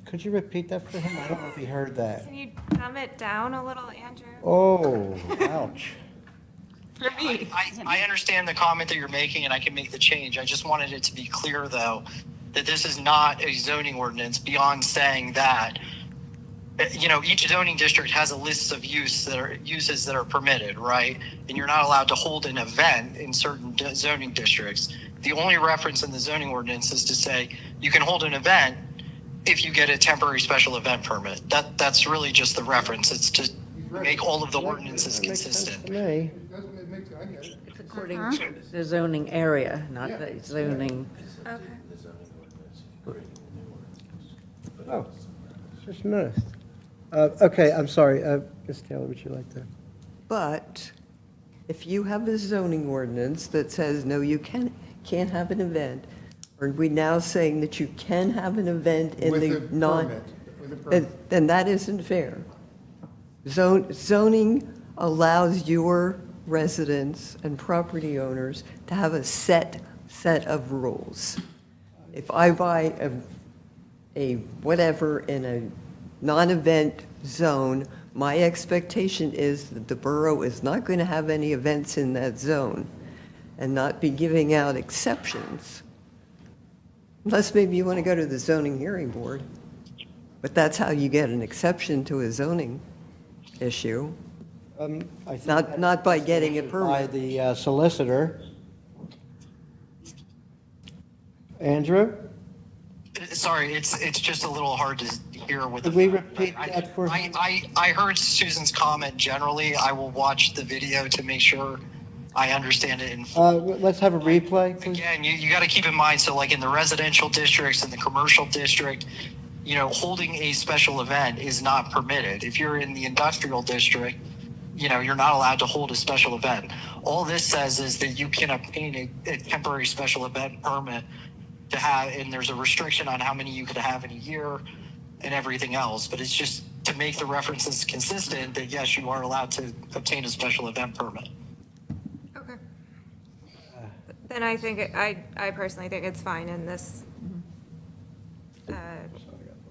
S6: Could you repeat that for him? I don't know if he heard that.
S11: Can you dumb it down a little, Andrew?
S6: Oh, ouch.
S11: For me.
S19: I understand the comment that you're making and I can make the change. I just wanted it to be clear though, that this is not a zoning ordinance beyond saying that, each zoning district has a list of uses that are permitted, right? And you're not allowed to hold an event in certain zoning districts. The only reference in the zoning ordinance is to say you can hold an event if you get a temporary special event permit. That's really just the reference. It's to make all of the ordinances consistent.
S6: Me.
S4: It's according to the zoning area, not the zoning.
S11: Okay.
S6: Oh, just noticed. Okay, I'm sorry. Ms. Taylor, would you like to?
S3: But if you have a zoning ordinance that says, no, you can't have an event, are we now saying that you can have an event in
S14: With
S3: the
S14: a
S3: non?
S14: permit. With a permit.
S3: Then that isn't fair. Zoning allows your residents and property owners to have a set of rules. If I buy a whatever in a non-event zone, my expectation is that the borough is not going to have any events in that zone and not be giving out exceptions. Unless maybe you want to go to the zoning hearing board. But that's how you get an exception to a zoning issue.
S6: I think
S3: Not by getting a
S6: by
S3: permit.
S6: the solicitor. Andrew?
S19: Sorry, it's just a little hard to hear with the.
S6: Could we repeat that for him?
S19: I heard Susan's comment generally. I will watch the video to make sure I understand it in full.
S6: Let's have a replay, please.
S19: Again, you got to keep in mind, so like in the residential districts and the commercial district, holding a special event is not permitted. If you're in the industrial district, you're not allowed to hold a special event. All this says is that you can obtain a temporary special event permit to have, and there's a restriction on how many you could have in a year and everything else. But it's just to make the references consistent that yes, you are allowed to obtain a special event permit.
S11: Okay. Then I think, I personally think it's fine in this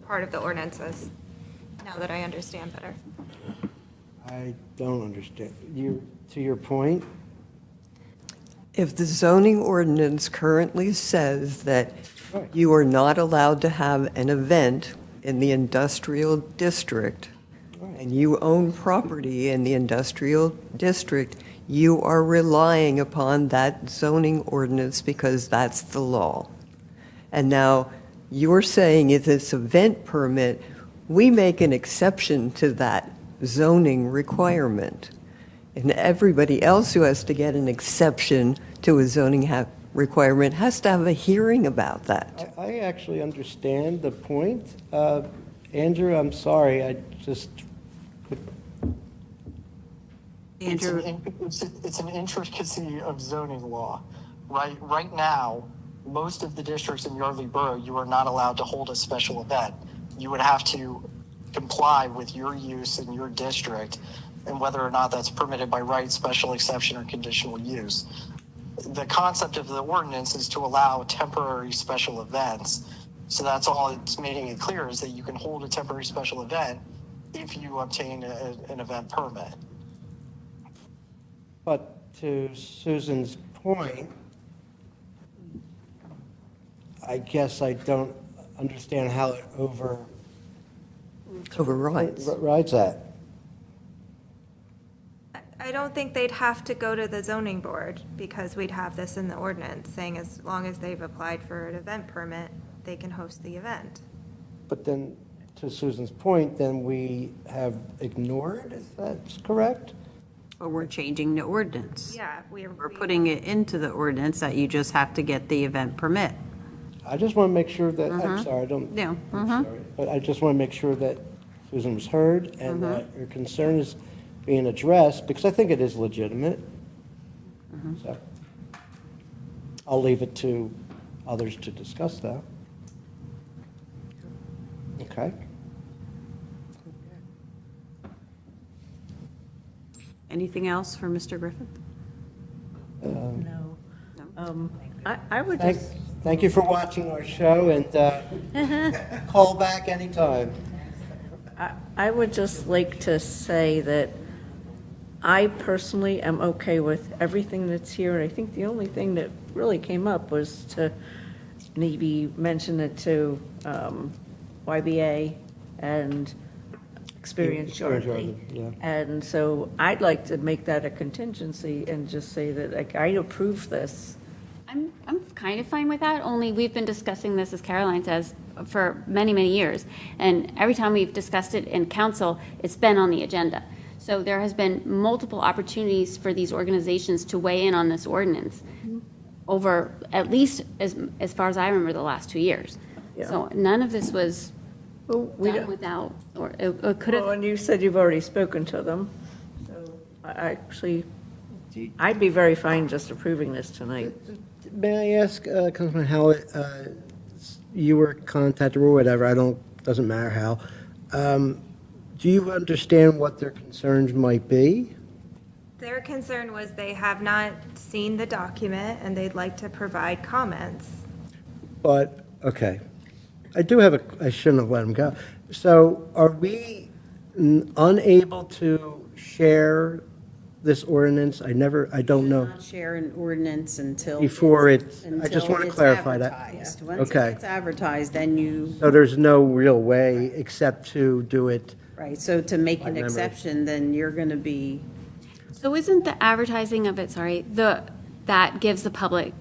S11: part of the ordinances, now that I understand better.
S6: I don't understand. To your point?
S3: If the zoning ordinance currently says that you are not allowed to have an event in the industrial district, and you own property in the industrial district, you are relying upon that zoning ordinance because that's the law. And now, you're saying if it's event permit, we make an exception to that zoning requirement. And everybody else who has to get an exception to a zoning requirement has to have a hearing about that.
S6: I actually understand the point. Andrew, I'm sorry, I just...
S17: Andrew.
S19: It's an intricacy of zoning law. Right now, most of the districts in Yardley Borough, you are not allowed to hold a special event. You would have to comply with your use in your district and whether or not that's permitted by right, special exception, or conditional use. The concept of the ordinance is to allow temporary special events. So that's all it's making it clear, is that you can hold a temporary special event if you obtain an event permit.
S6: But to Susan's point, I guess I don't understand how it
S3: Overrides.
S6: overrides that.
S11: I don't think they'd have to go to the zoning board because we'd have this in the ordinance saying as long as they've applied for an event permit, they can host the event.
S6: But then, to Susan's point, then we have ignored, if that's correct?
S17: But we're changing the ordinance.
S11: Yeah,
S17: We're putting it into the ordinance that you just have to get the event permit.
S6: I just want to make sure that, I'm sorry, I don't,
S17: Yeah.
S6: I'm sorry, but I just want to make sure that Susan was heard and that her concern is being addressed, because I think it is legitimate. So I'll leave it to others to discuss that. Okay.
S17: Anything else for Mr. Griffith?
S4: No. I would
S6: Thank,
S4: just,
S6: thank you for watching our show, and call back anytime.
S4: I would just like to say that I personally am okay with everything that's here. I think the only thing that really came up was to maybe mention it to YBA and Experience Yardley.
S6: Yeah.
S4: And so I'd like to make that a contingency and just say that, like, I approve this.
S15: I'm kind of fine with that, only we've been discussing this, as Caroline says, for many, many years. And every time we've discussed it in council, it's been on the agenda. So there has been multiple opportunities for these organizations to weigh in on this ordinance over at least as far as I remember the last 2 years.
S4: Yeah.
S15: So none of this was
S4: We
S15: done
S4: don't-
S15: without, or it could
S4: Well,
S15: have,
S4: and you said you've already spoken to them. So I actually, I'd be very fine just approving this tonight.
S6: May I ask, Councilman Howlett, you were contacted or whatever, doesn't matter how. Do you understand what their concerns might be?
S11: Their concern was they have not seen the document and they'd like to provide comments.
S6: But, okay, I do have I shouldn't have let him go. So are we unable to share this ordinance? I don't know.
S17: Not share an ordinance until.
S6: Before I just
S17: until
S6: want to
S17: it's
S6: clarify that.
S17: advertised. Once
S6: Okay.
S17: it's advertised, then you,
S6: So there's no real way except to do it.
S17: right, so to make
S6: By
S17: an
S6: memory.
S17: exception, then you're going to be,
S15: so isn't the advertising of it, that gives the public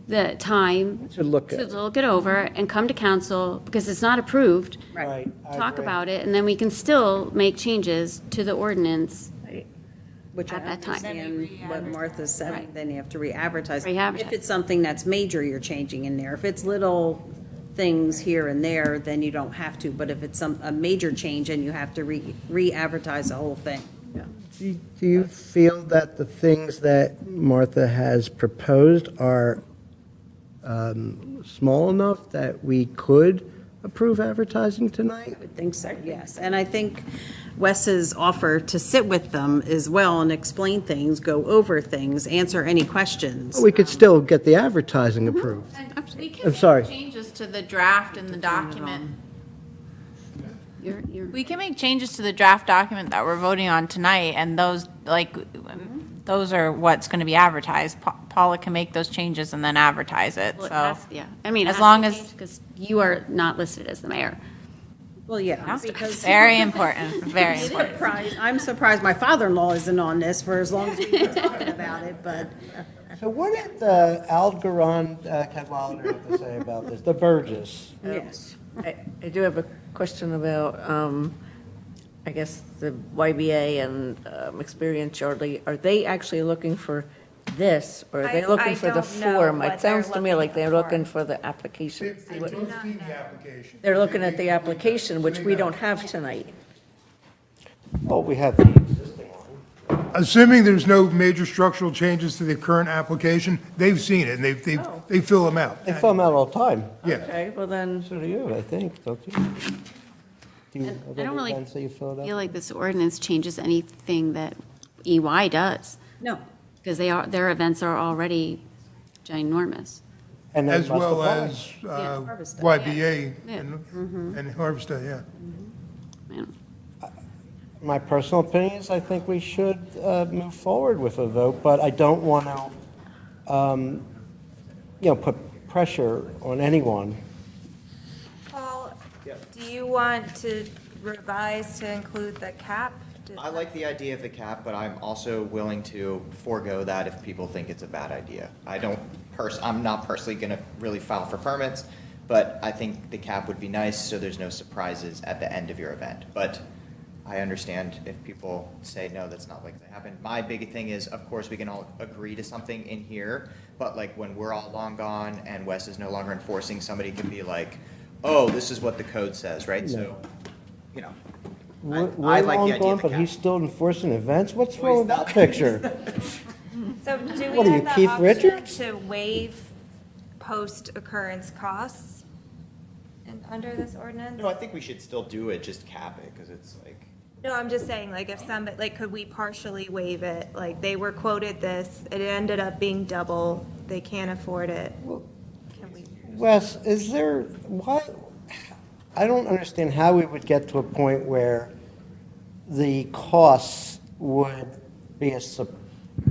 S15: the time
S6: To look
S15: to
S6: at.
S15: look it over and come to council, because it's not approved,
S6: Right. I
S15: talk
S6: agree.
S15: about it, and then we can still make changes to the ordinance.
S17: which I
S15: At that time.
S17: understand what Martha's saying,
S15: Right.
S17: then you have to re-advertise.
S15: Re-advertise.
S17: If it's something that's major, you're changing in there. If it's little things here and there, then you don't have to. But if it's a major change, and you have to re-advertise the whole thing.
S6: Do you feel that the things that Martha has proposed are small enough that we could approve advertising tonight?
S17: I think so, yes. And I think Wes's offer to sit with them as well and explain things, go over things, answer any questions.
S6: We could still get the advertising approved.
S18: We
S6: I'm sorry.
S18: make changes to the draft and the document. We can make changes to the draft document that we're voting on tonight, and those, those are what's going to be advertised. Paula can make those changes and then advertise it,
S15: Well, it
S18: so.
S15: has- Yeah, I mean,
S18: As long as,
S15: because you are not listed as the mayor.
S17: Well, yeah, because.
S18: very important, very important.
S17: I'm surprised my father-in-law isn't on this for as long as we've been talking about it, but.
S6: So what did Algeron Cadwalader have to say about this, the Burgess?
S17: Yes.
S4: I do have a question about, I guess, the YBA and Experience Yardley. Are they actually looking for this, or are they
S11: I
S4: looking for the
S11: don't know
S4: form?
S11: what
S4: It sounds
S11: they're
S4: to me like
S11: looking
S4: they're
S11: for.
S4: looking for the application.
S14: They both see the application.
S4: They're looking at the application, which we don't have tonight.
S6: Oh, we have the existing one.
S14: Assuming there's no major structural changes to the current application, they've seen it, and they fill them out.
S6: They fill them out all the time.
S14: Yeah.
S4: Okay, well then,
S6: So do you, I think, don't you? Do you have
S15: I
S6: any
S15: don't really
S6: events that you filled up?
S15: feel like this ordinance changes anything that EY does.
S17: No.
S15: Because their events are already ginormous.
S6: And they
S14: As
S6: must
S14: well
S6: apply.
S14: as
S17: Harvest Day.
S14: YBA
S15: Yeah.
S14: and Harvest Day, yeah.
S15: Man.
S6: My personal opinion is I think we should move forward with a vote, but I don't want to, put pressure on anyone.
S11: Paul, do you want to revise to include the cap?
S12: I like the idea of the cap, but I'm also willing to forego that if people think it's a bad idea. I'm not personally gonna really file for permits, but I think the cap would be nice, so there's no surprises at the end of your event. But I understand if people say, no, that's not likely to happen. My big thing is, of course, we can all agree to something in here, but like when we're all long gone and Wes is no longer enforcing, somebody can be like, oh, this is what the code says, right? So,
S6: We're
S12: I like the
S6: long
S12: idea
S6: gone,
S12: of the
S6: but
S12: cap.
S6: he's still enforcing events? What's
S12: Well,
S6: wrong
S12: he's
S6: with
S12: not.
S6: that picture?
S11: So do
S6: What
S11: we
S6: are you,
S11: have the
S6: Keith
S11: option
S6: Richards?
S11: to waive post-occurrence costs under this ordinance?
S12: No, I think we should still do it, just cap it, because it's like,
S11: No, I'm just saying, like, if somebody, like, could we partially waive it? Like, they were quoted this, it ended up being double, they can't afford it. Can we?
S6: Wes, why, I don't understand how we would get to a point where the costs would be a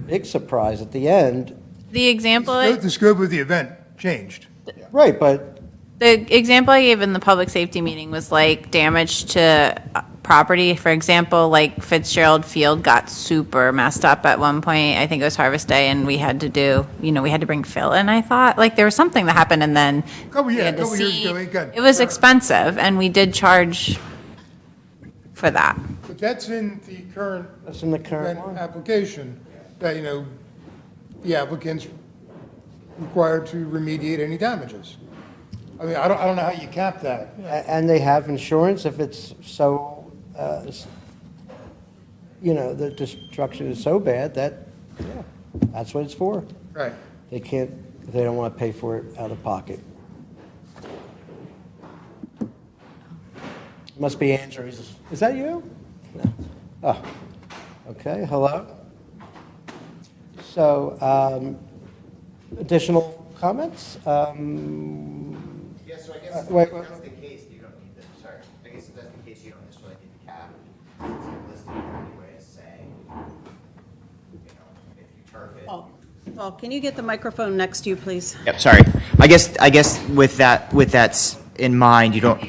S6: big surprise at the end.
S18: The example,
S14: The scope of the event changed.
S6: Right, but
S18: the example I gave in the public safety meeting was like damage to property. For example, like Fitzgerald Field got super messed up at one point. I think it was Harvest Day, and we had to we had to bring Phil in, I thought. Like, there was something that happened, and then we had to
S14: couple years
S18: see.
S14: ago, it got-
S18: It was expensive, and we did charge for that.
S14: But that's in the current.
S6: That's in the current
S14: event
S6: one.
S14: application, that, the applicant's required to remediate any damages. I mean, I don't know how you cap that.
S6: and they have insurance if it's so, the destruction is so bad that, that's what it's for.
S14: Right.
S6: They don't want to pay for it out of pocket. Must be Andrew. Is that you? No. Oh, okay, hello. So, additional comments?
S12: yeah, so I guess
S6: wait,
S12: if that's the case, you don't need the, sorry, I guess if that's the case, you don't necessarily need the cap. Since it's listed here anyway as saying, if you turf it.
S17: Paul, can you get the microphone next to you, please?
S12: Yep, sorry. I guess with that in mind, you don't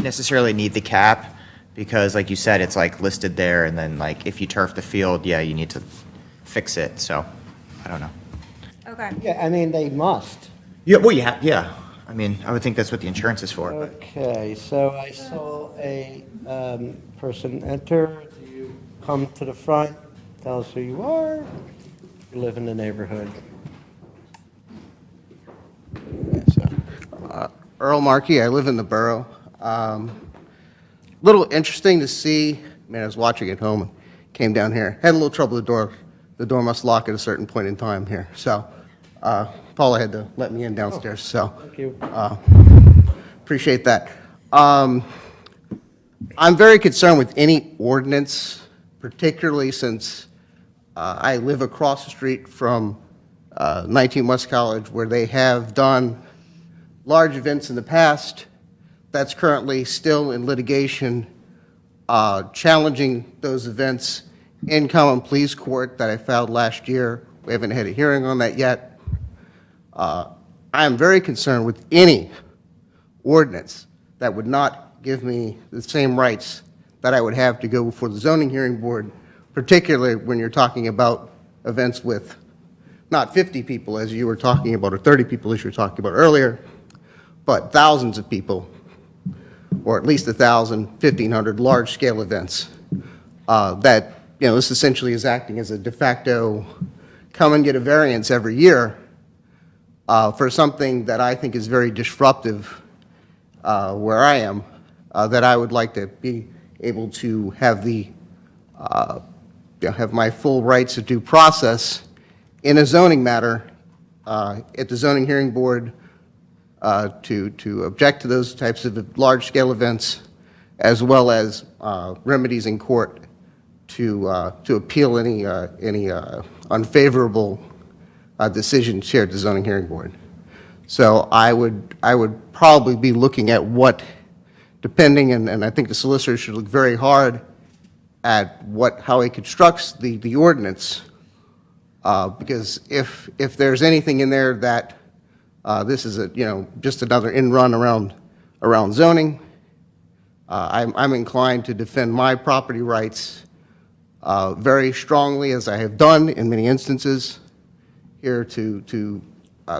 S12: necessarily need the cap, because like you said, it's like listed there, and then like if you turf the field, yeah, you need to fix it, so, I don't know.
S11: Okay.
S6: Yeah, I mean, they must.
S12: Yeah, well, yeah. I mean, I would think that's what the insurance is for, but.
S6: Okay, so I saw a person enter. Do you come to the front? Tell us who you are. You live in the neighborhood.
S20: Earl Markey, I live in the borough. Little interesting to see, I was watching at home, came down here, had a little trouble with the door. The door must lock at a certain point in time here. So Paula had to let me in downstairs, so.
S6: Thank you.
S20: Appreciate that. I'm very concerned with any ordinance, particularly since I live across the street from 19 West College, where they have done large events in the past. That's currently still in litigation, challenging those events in common pleas court that I filed last year. We haven't had a hearing on that yet. I am very concerned with any ordinance that would not give me the same rights that I would have to go before the zoning hearing board, particularly when you're talking about events with not 50 people as you were talking about, or 30 people as you were talking about earlier, but thousands of people, or at least 1,000, 1,500 large-scale events that, this essentially is acting as a de facto come and get a variance every year for something that I think is very disruptive where I am, that I would like to be able to have have my full rights of due process in a zoning matter at the zoning hearing board to object to those types of large-scale events as well as remedies in court to appeal any unfavorable decision shared to zoning hearing board. So I would probably be looking at what, depending, and I think the solicitor should look very hard at how he constructs the ordinance, because if there's anything in there that this is just another in-run around zoning, I'm inclined to defend my property rights very strongly, as I have done in many instances here, to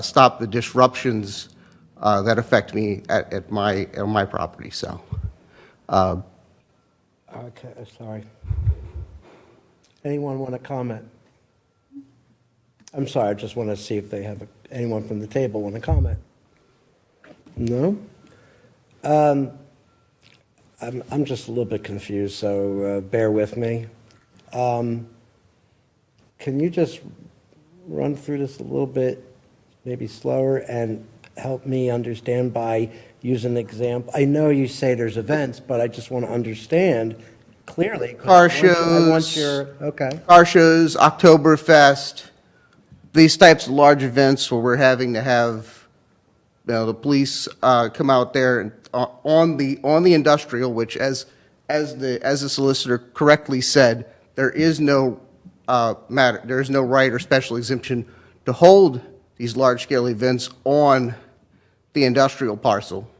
S20: stop the disruptions that affect me at my property. So.
S6: Okay, sorry. Anyone want to comment? I'm sorry, I just want to see if they have, anyone from the table want to comment? No? I'm just a little bit confused, so bear with me. Can you just run through this a little bit, maybe slower, and help me understand by using an example? I know you say there's events, but I just want to understand clearly.
S20: Car shows, car shows, Oktoberfest, these types of large events where we're having to have the police come out there and, on the industrial, which as the solicitor correctly said, there is no right or special exemption to hold these large-scale events on the industrial parcel.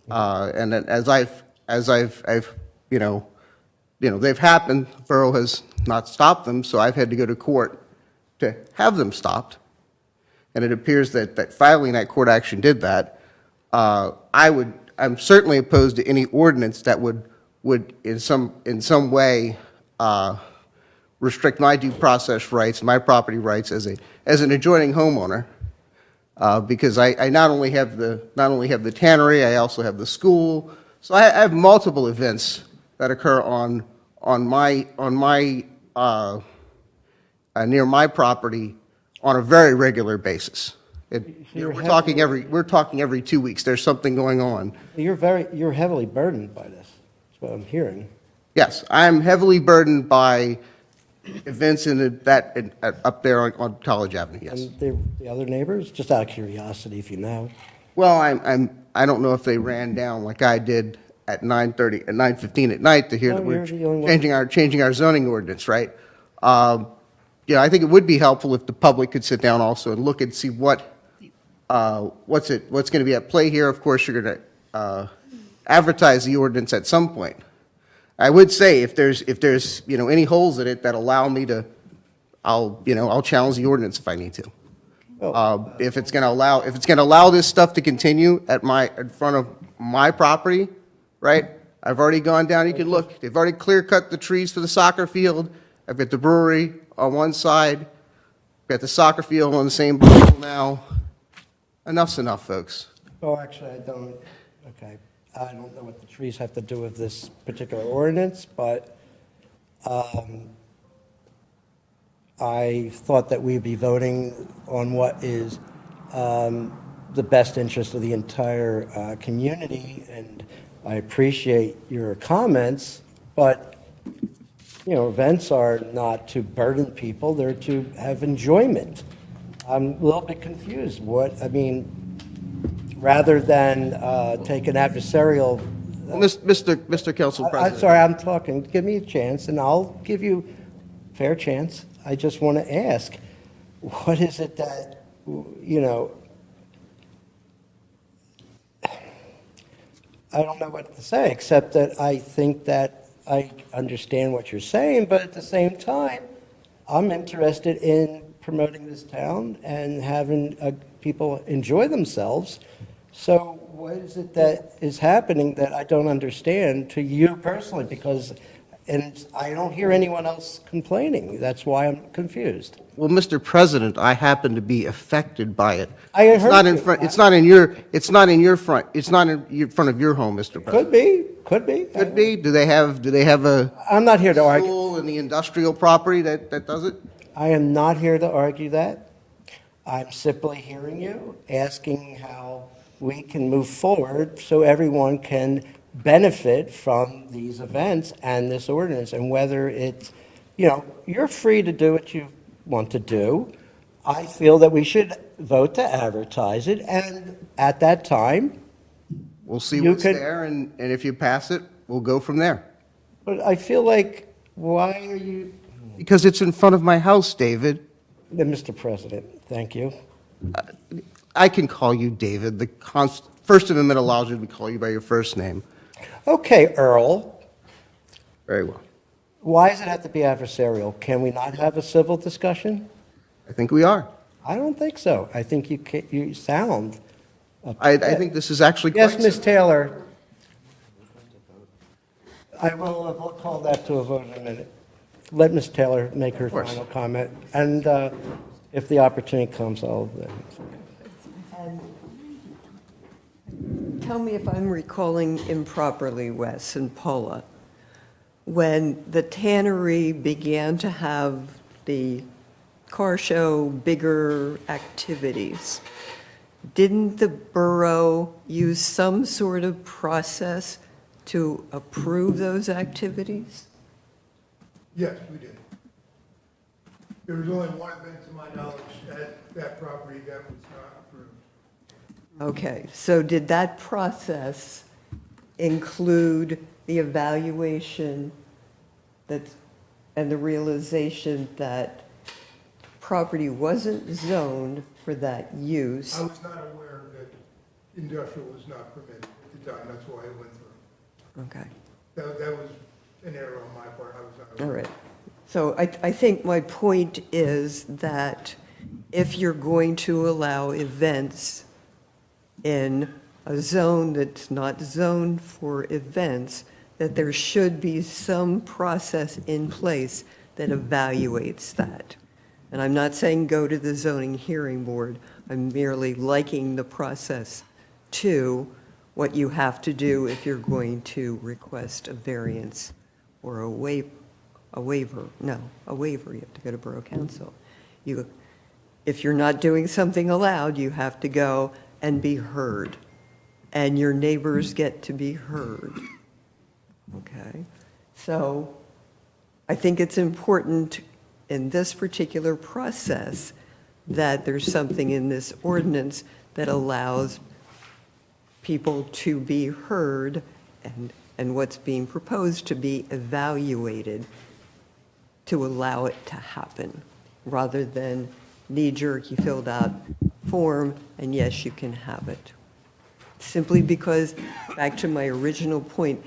S20: And then as I've they've happened, the borough has not stopped them, so I've had to go to court to have them stopped. And it appears that filing that court action did that. I'm certainly opposed to any ordinance that would in some way restrict my due process rights, my property rights as an adjoining homeowner, because I not only have the tannery, I also have the school. So I have multiple events that occur on my near my property on a very regular basis. We're talking every 2 weeks. There's something going on.
S6: You're heavily burdened by this. That's what I'm hearing.
S20: Yes, I'm heavily burdened by events up there on College Avenue. Yes.
S6: And the other neighbors, just out of curiosity, if you know.
S20: Well, I don't know if they ran down like I did at 9:15 at night to hear that we're changing our zoning ordinance, right? I think it would be helpful if the public could sit down also and look and see what's going to be at play here. Of course, you're going to advertise the ordinance at some point. I would say if there's any holes in it that allow me to, I'll challenge the ordinance if I need to. If it's going to allow this stuff to continue in front of my property, right? I've already gone down. You can look. They've already clear cut the trees for the soccer field. I've got the brewery on one side. I've got the soccer field on the same parcel now. Enough's enough, folks.
S6: Oh, actually, I don't know what the trees have to do with this particular ordinance, but I thought that we'd be voting on what is the best interest of the entire community, and I appreciate your comments, but events are not to burden people, they're to have enjoyment. I'm a little bit confused. Rather than take an adversarial...
S20: Mr. Council President.
S6: I'm sorry, I'm talking. Give me a chance, and I'll give you a fair chance. I just want to ask, what is it that, I don't know what to say, except that I think that I understand what you're saying, but at the same time, I'm interested in promoting this town and having people enjoy themselves. So what is it that is happening that I don't understand to you personally? And I don't hear anyone else complaining. That's why I'm confused.
S20: Well, Mr. President, I happen to be affected by it.
S6: It's not in
S20: front of your home, Mr. President.
S6: Could be.
S20: Do they have a?
S6: I'm not here to argue.
S20: School in the industrial property that does it?
S6: I am not here to argue that. I'm simply hearing you, asking how we can move forward so everyone can benefit from these events and this ordinance, and whether it's, you're free to do what you want to do. I feel that we should vote to advertise it, and at that time,
S20: We'll see
S6: You
S20: what's
S6: could-
S20: there, and if you pass it, we'll go from there.
S6: but I feel like, why are you,
S20: Because it's in front of my house, David.
S6: Mr. President, thank you.
S20: I can call you David. The First Amendment allows you to call you by your first name.
S6: Okay, Earl,
S20: Very well.
S6: why does it have to be adversarial? Can we not have a civil discussion?
S20: I think we are.
S6: I don't think so. I think you sound.
S20: I think this is actually
S6: Yes,
S20: quite
S6: Ms.
S20: simple.
S6: Taylor. I will call that to a vote in a minute. Let Ms. Taylor make her
S20: course.
S6: final comment, and if the opportunity comes, I'll then.
S3: Tell me if I'm recalling improperly, Wes and Paula. When the tannery began to have the car show, bigger activities, didn't the borough use some sort of process to approve those activities?
S14: Yes, we did. There was only one event, to my knowledge, at that property that was not approved.
S3: Okay, so did that process include the evaluation and the realization that property wasn't zoned for that use?
S14: I was not aware that industrial was not permitted at the time, that's why it went through.
S3: Okay.
S14: That was an error on my part, I was not
S3: All
S14: aware.
S3: right. So I think my point is that if you're going to allow events in a zone that's not zoned for events, that there should be some process in place that evaluates that. And I'm not saying go to the zoning hearing board. I'm merely liking the process to what you have to do if you're going to request a variance or a waiver. You have to go to Borough Council. If you're not doing something allowed, you have to go and be heard, and your neighbors get to be heard. Okay? So I think it's important in this particular process that there's something in this ordinance that allows people to be heard and what's being proposed to be evaluated to allow it to happen, rather than knee-jerk, you filled out form, and yes, you can have it. Simply because, back to my original point,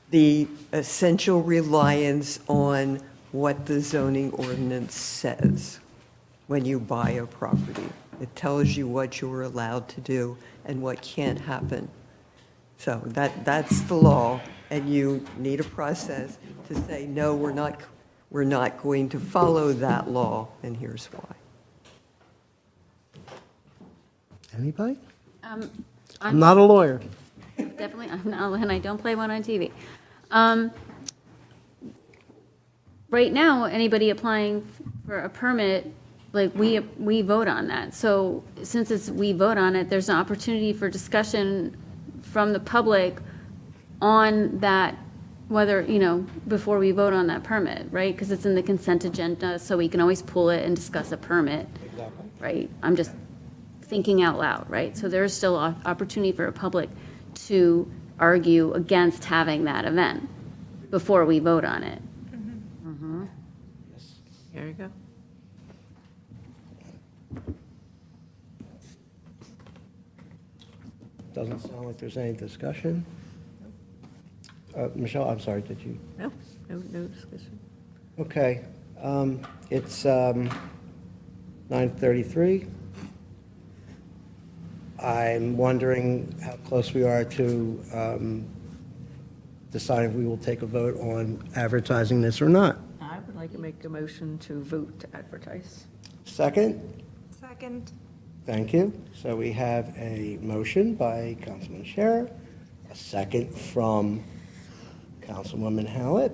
S3: the essential reliance on what the zoning ordinance says when you buy a property. It tells you what you're allowed to do and what can't happen. So that's the law, and you need a process to say, no, we're not going to follow that law, and here's why.
S6: Anybody?
S15: I'm
S6: not a lawyer.
S15: Definitely, I'm not, and I don't play one on TV. Right now, anybody applying for a permit, like, we vote on that. So since we vote on it, there's an opportunity for discussion from the public on that, whether, before we vote on that permit, right? Because it's in the consent agenda, so we can always pull it and discuss a permit, right? I'm just thinking out loud, right? So there's still opportunity for a public to argue against having that event before we vote on it.
S4: There you go.
S6: Doesn't sound like there's any discussion. Michelle, I'm sorry, did you?
S4: No discussion.
S6: Okay, it's 9:33. I'm wondering how close we are to deciding if we will take a vote on advertising this or not.
S4: I would like to make a motion to vote to advertise.
S6: Second?
S11: Second.
S6: Thank you. So we have a motion by Councilman Scherer, a second from Councilwoman Hallett.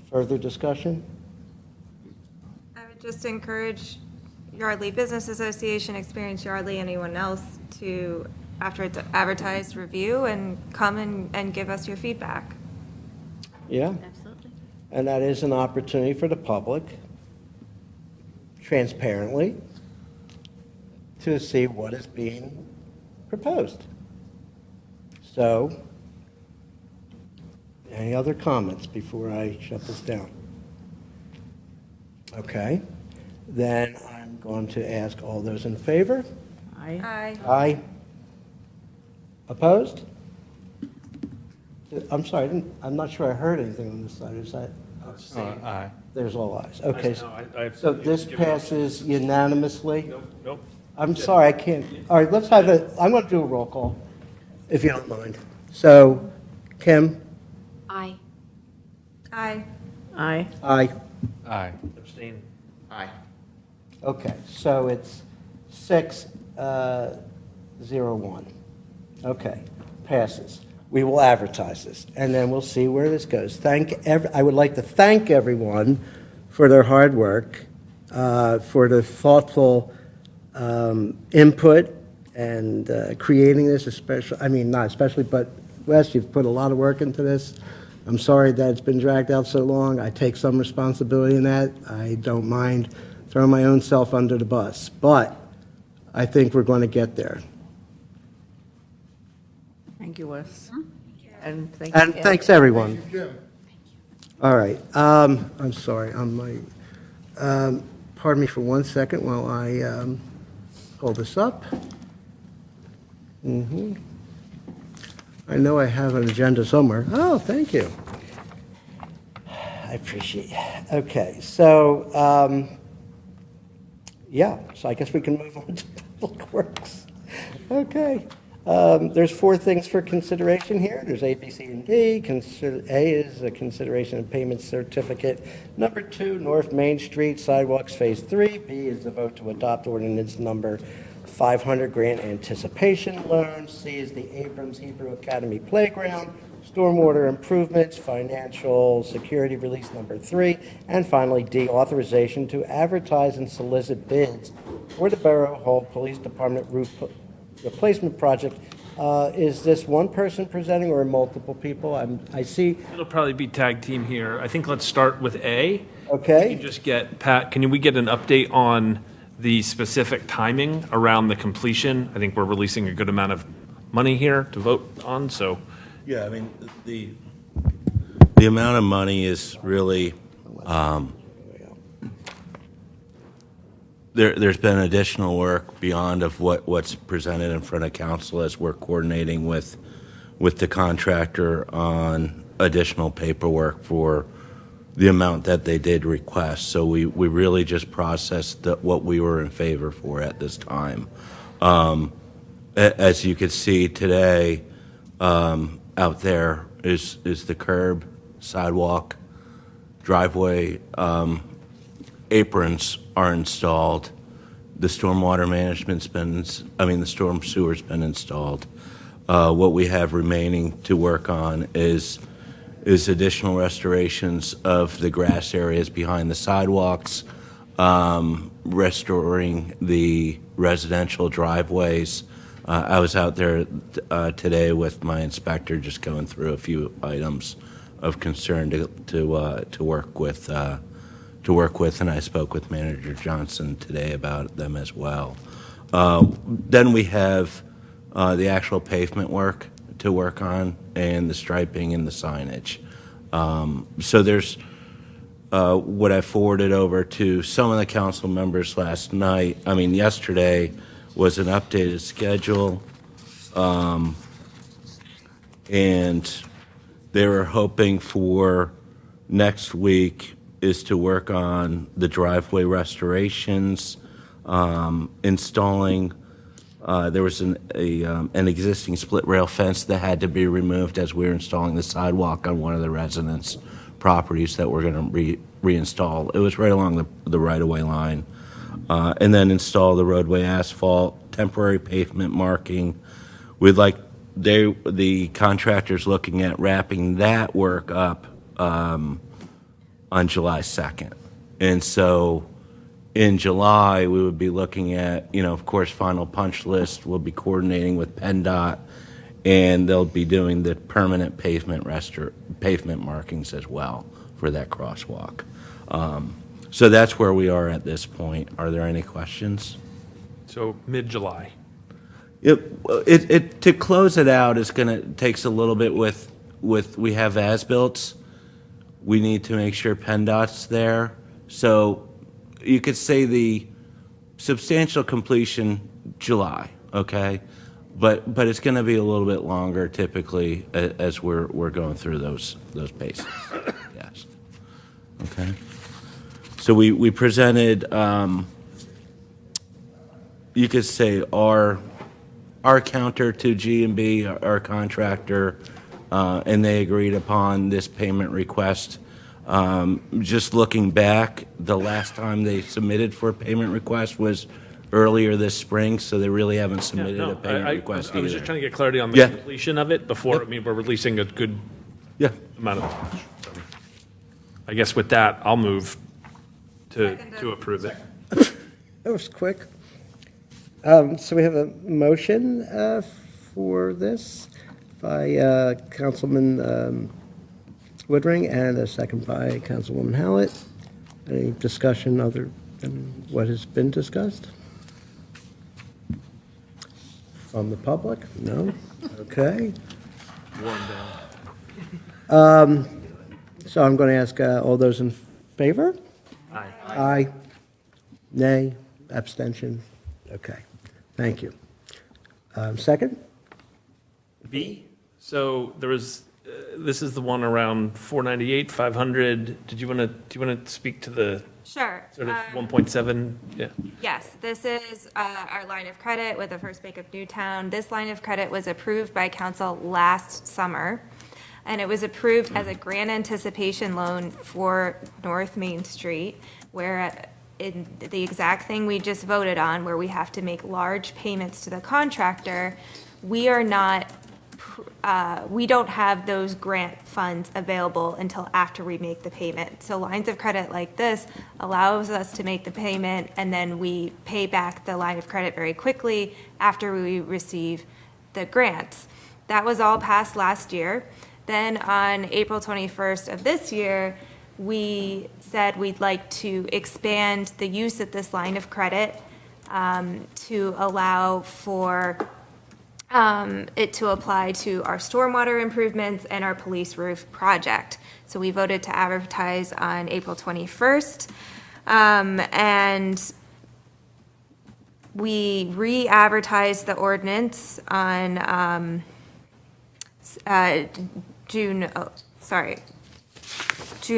S6: Further discussion?
S11: I would just encourage Yardley Business Association, Experience Yardley, anyone else to after it's advertised, review and come and give us your feedback.
S6: Yeah,
S15: Absolutely.
S6: and that is an opportunity for the public, transparently, to see what is being proposed. So, any other comments before I shut this down? Okay, then I'm going to ask all those in favor?
S11: Aye.
S6: Aye. Opposed? I'm sorry, I'm not sure I heard anything on this side. Is that?
S16: Aye.
S6: There's all ayes. Okay,
S7: No, I-
S6: so this passes unanimously?
S7: Nope.
S6: I'm sorry, I can't. All right, let's have I'm going to do a roll call, if you don't mind. So, Kim?
S15: Aye.
S11: Aye.
S4: Aye.
S6: Aye.
S16: Aye.
S7: Abstain.
S12: Aye.
S6: Okay, so it's 6-0-1. Okay, passes. We will advertise this, and then we'll see where this goes. I would like to thank everyone for their hard work, for the thoughtful input and creating this, not especially, but Wes, you've put a lot of work into this. I'm sorry that it's been dragged out so long. I take some responsibility in that. I don't mind throwing my own self under the bus, but I think we're going to get there.
S4: Thank you, Wes. And thank
S6: And
S4: you.
S6: thanks, everyone.
S14: Jim.
S6: All right, I'm sorry, pardon me for 1 second while I pull this up. I know I have an agenda somewhere. Oh, thank you. I appreciate it. Okay, so, so I guess we can move on to Public Works. Okay. There's 4 things for consideration here. There's A, B, C, and D. A is a consideration of payment certificate number 2, North Main Street, Sidewalks-Phase 3. B is the vote to adopt ordinance number 500, grant anticipation loan. C is the Abrams Hebrew Academy Playground, stormwater improvements, financial security release number 3. And finally, D, authorization to advertise and solicit bids for the Borough Hall Police Department roof replacement project. Is this one person presenting or multiple people? I see.
S7: It'll probably be tag team here. I think let's start with A.
S6: Okay.
S7: We can just get, Pat, can we get an update on the specific timing around the completion? I think we're releasing a good amount of money here to vote on, so.
S21: Yeah, I mean, the amount of money is really, there's been additional work beyond of what's presented in front of council as we're coordinating with the contractor on additional paperwork for the amount that they did request. So we really just processed what we were in favor for at this time. As you can see today, out there is the curb, sidewalk, driveway, aprons are installed. The stormwater management's the storm sewer's been installed. What we have remaining to work on is additional restorations of the grass areas behind the sidewalks, restoring the residential driveways. I was out there today with my inspector, just going through a few items of concern to work with. And I spoke with Manager Johnson today about them as well. Then we have the actual pavement work to work on, and the striping and the signage. So there's what I forwarded over to some of the council members yesterday was an updated schedule, and they were hoping for next week is to work on the driveway restorations, installing. There was an existing split rail fence that had to be removed as we were installing the sidewalk on one of the residents' properties that we're going to reinstall. It was right along the right-of-way line. And then install the roadway asphalt, temporary pavement marking. The contractor's looking at wrapping that work up on July 2nd. And so in July, we would be looking at, of course, final punch list. We'll be coordinating with PennDOT, and they'll be doing the permanent pavement markings as well for that crosswalk. So that's where we are at this point. Are there any questions?
S7: So mid-July.
S21: To close it out, takes a little bit with we have as-built. We need to make sure PennDOT's there. So you could say the substantial completion July, okay? But it's going to be a little bit longer typically as we're going through those paces. Yes. Okay. So we presented, you could say our counter to G&B, our contractor, and they agreed upon this payment request. Just looking back, the last time they submitted for a payment request was earlier this spring, so they really haven't submitted a payment request either.
S7: I was just trying to get clarity on the completion of it before, we're releasing a good amount of cash. So, I guess with that, I'll move to approve it.
S6: That was quick. So we have a motion for this by Councilman Woodring and a second by Councilwoman Hallett. Any discussion other than what has been discussed? From the public? No? Okay. So I'm going to ask all those in favor?
S7: Aye.
S6: Aye. Nay? Abstention? Okay. Thank you. Second?
S7: B, so there was, this is the one around 498, 500. Do you want to speak to the
S11: Sure.
S7: sort of 1.7? Yeah.
S11: Yes, this is our line of credit with the First Bank of Newtown. This line of credit was approved by council last summer, and it was approved as a grant anticipation loan for North Main Street, where in the exact thing we just voted on, where we have to make large payments to the contractor, we are not, we don't have those grant funds available until after we make the payment. So lines of credit like this allows us to make the payment, and then we pay back the line of credit very quickly after we receive the grants. That was all passed last year. Then on April 21st of this year, we said we'd like to expand the use of this line of credit to allow for it to apply to our stormwater improvements and our police roof project. So we voted to advertise on April 21st. And we re-advertised the ordinance on June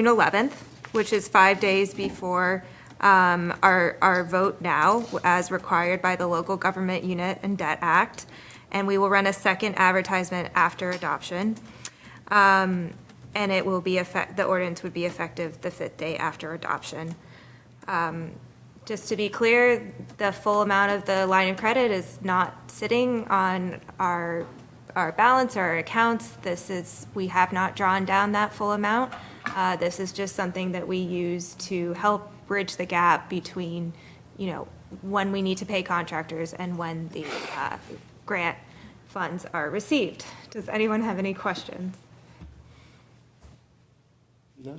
S11: 11th, which is 5 days before our vote now, as required by the Local Government Unit and Debt Act. And we will run a second advertisement after adoption. And it will be the ordinance would be effective the 5th day after adoption. Just to be clear, the full amount of the line of credit is not sitting on our balance or our accounts. We have not drawn down that full amount. This is just something that we use to help bridge the gap between, when we need to pay contractors and when the grant funds are received. Does anyone have any questions?
S6: No.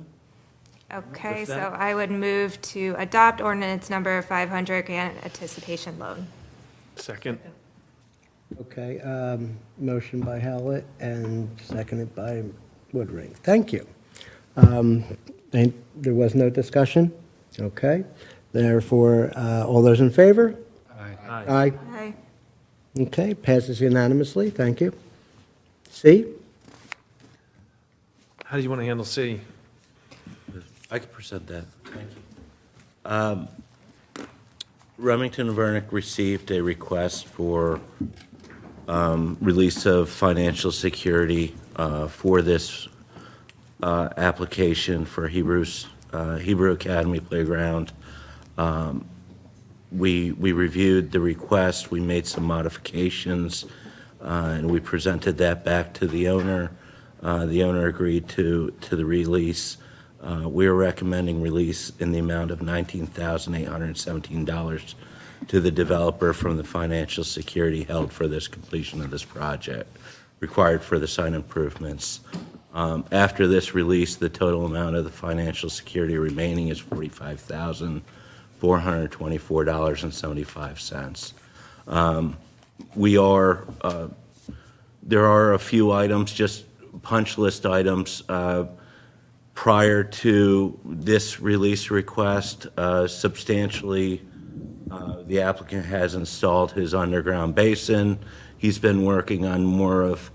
S11: Okay,
S7: With
S11: so
S7: that-
S11: I would move to adopt ordinance number 500, grant anticipation loan.
S7: Second.
S6: Okay, motion by Hallett and seconded by Woodring. Thank you. And there was no discussion? Okay. Therefore, all those in favor?
S7: Aye.
S6: Aye.
S11: Aye.
S6: Okay, passes unanimously. Thank you. C?
S7: How do you want to handle C?
S21: I could present that. Thank you. Remington Vernick received a request for release of financial security for this application for Hebrew Academy Playground. We reviewed the request, we made some modifications, and we presented that back to the owner. The owner agreed to the release. We are recommending release in the amount of $19,817 to the developer from the financial security held for this completion of this project, required for the site improvements. After this release, the total amount of the financial security remaining is $45,424.75. There are a few items, just punch list items, prior to this release request. Substantially, the applicant has installed his underground basin. He's been working on more of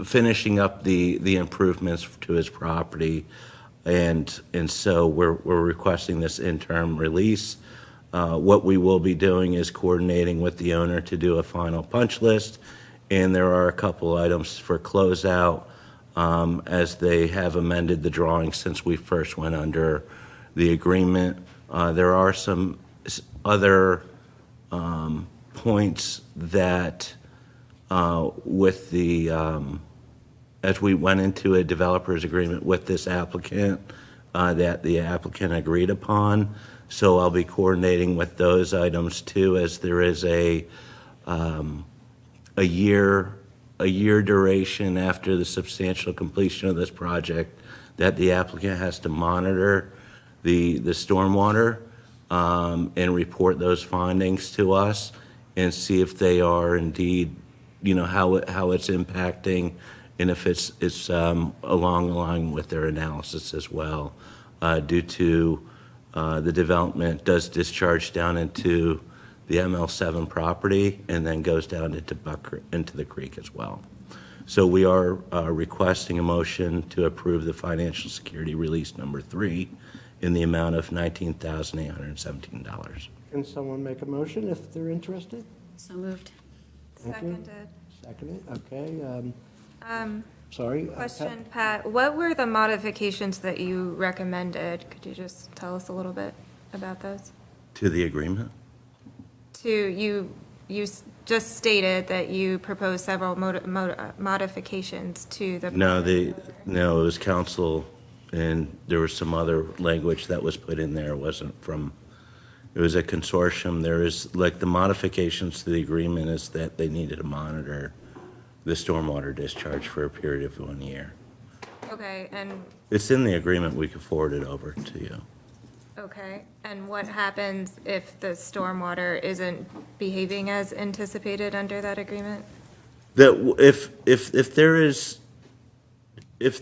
S21: finishing up the improvements to his property, and so we're requesting this interim release. What we will be doing is coordinating with the owner to do a final punch list, and there are a couple items for closeout, as they have amended the drawing since we first went under the agreement. There are some other points that with the as we went into a developer's agreement with this applicant, that the applicant agreed upon. So I'll be coordinating with those items too, as there is a year duration after the substantial completion of this project that the applicant has to monitor the stormwater and report those findings to us and see if they are indeed, how it's impacting, and if it's along the line with their analysis as well, due to the development does discharge down into the ML7 property and then goes down into the creek as well. So we are requesting a motion to approve the financial security release number 3 in the amount of $19,817.
S6: Can someone make a motion if they're interested?
S15: So moved.
S6: Thank you. Seconded, okay. Sorry.
S11: Question, Pat, what were the modifications that you recommended? Could you just tell us a little bit about those?
S21: To the agreement?
S11: You just stated that you proposed several modifications to the.
S21: No, it was council, and there was some other language that was put in there. It wasn't from, it was a consortium. There is, the modifications to the agreement is that they needed to monitor the stormwater discharge for a period of 1 year.
S11: Okay, and.
S21: It's in the agreement. We could forward it over to you.
S11: Okay, and what happens if the stormwater isn't behaving as anticipated under that agreement?
S21: That if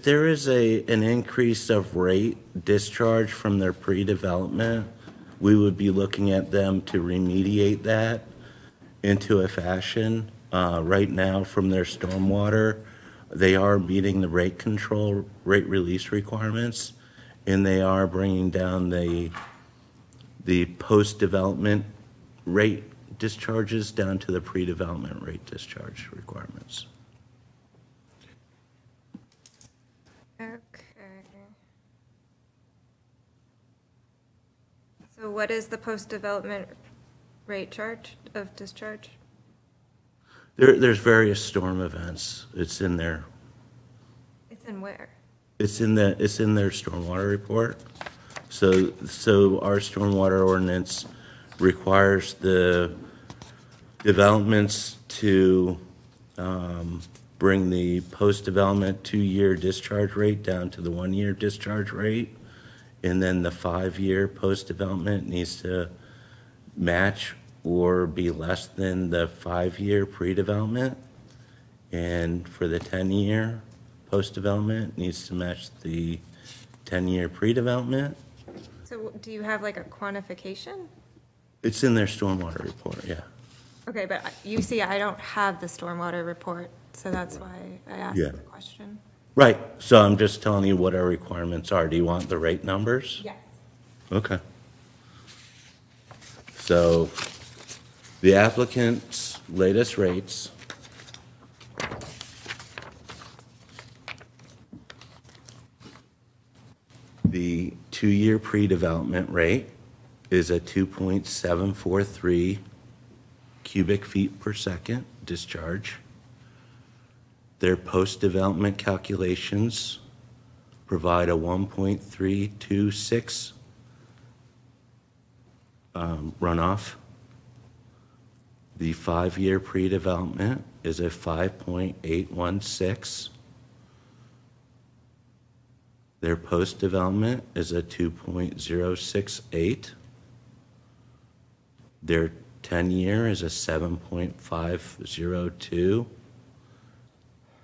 S21: there is an increase of rate discharge from their pre-development, we would be looking at them to remediate that into a fashion. Right now, from their stormwater, they are meeting the rate release requirements, and they are bringing down the post-development rate discharges down to the pre-development rate discharge requirements.
S11: Okay. So what is the post-development rate charge of discharge?
S21: There's various storm events. It's in there.
S11: It's in where?
S21: It's in their stormwater report. So our stormwater ordinance requires the developments to bring the post-development 2-year discharge rate down to the 1-year discharge rate, and then the 5-year post-development needs to match or be less than the 5-year pre-development, and for the 10-year post-development needs to match the 10-year pre-development.
S11: So do you have like a quantification?
S21: It's in their stormwater report, yeah.
S11: Okay, but you see, I don't have the stormwater report, so that's why I asked
S21: Yeah.
S11: the question.
S21: Right, so I'm just telling you what our requirements are. Do you want the rate numbers?
S11: Yes.
S21: Okay. So the applicant's latest rates the 2-year pre-development rate is a 2.743 cubic feet per second discharge. Their post-development calculations provide a 1.326 runoff. The 5-year pre-development is a 5.816. Their post-development is a 2.068. Their 10-year is a 7.502.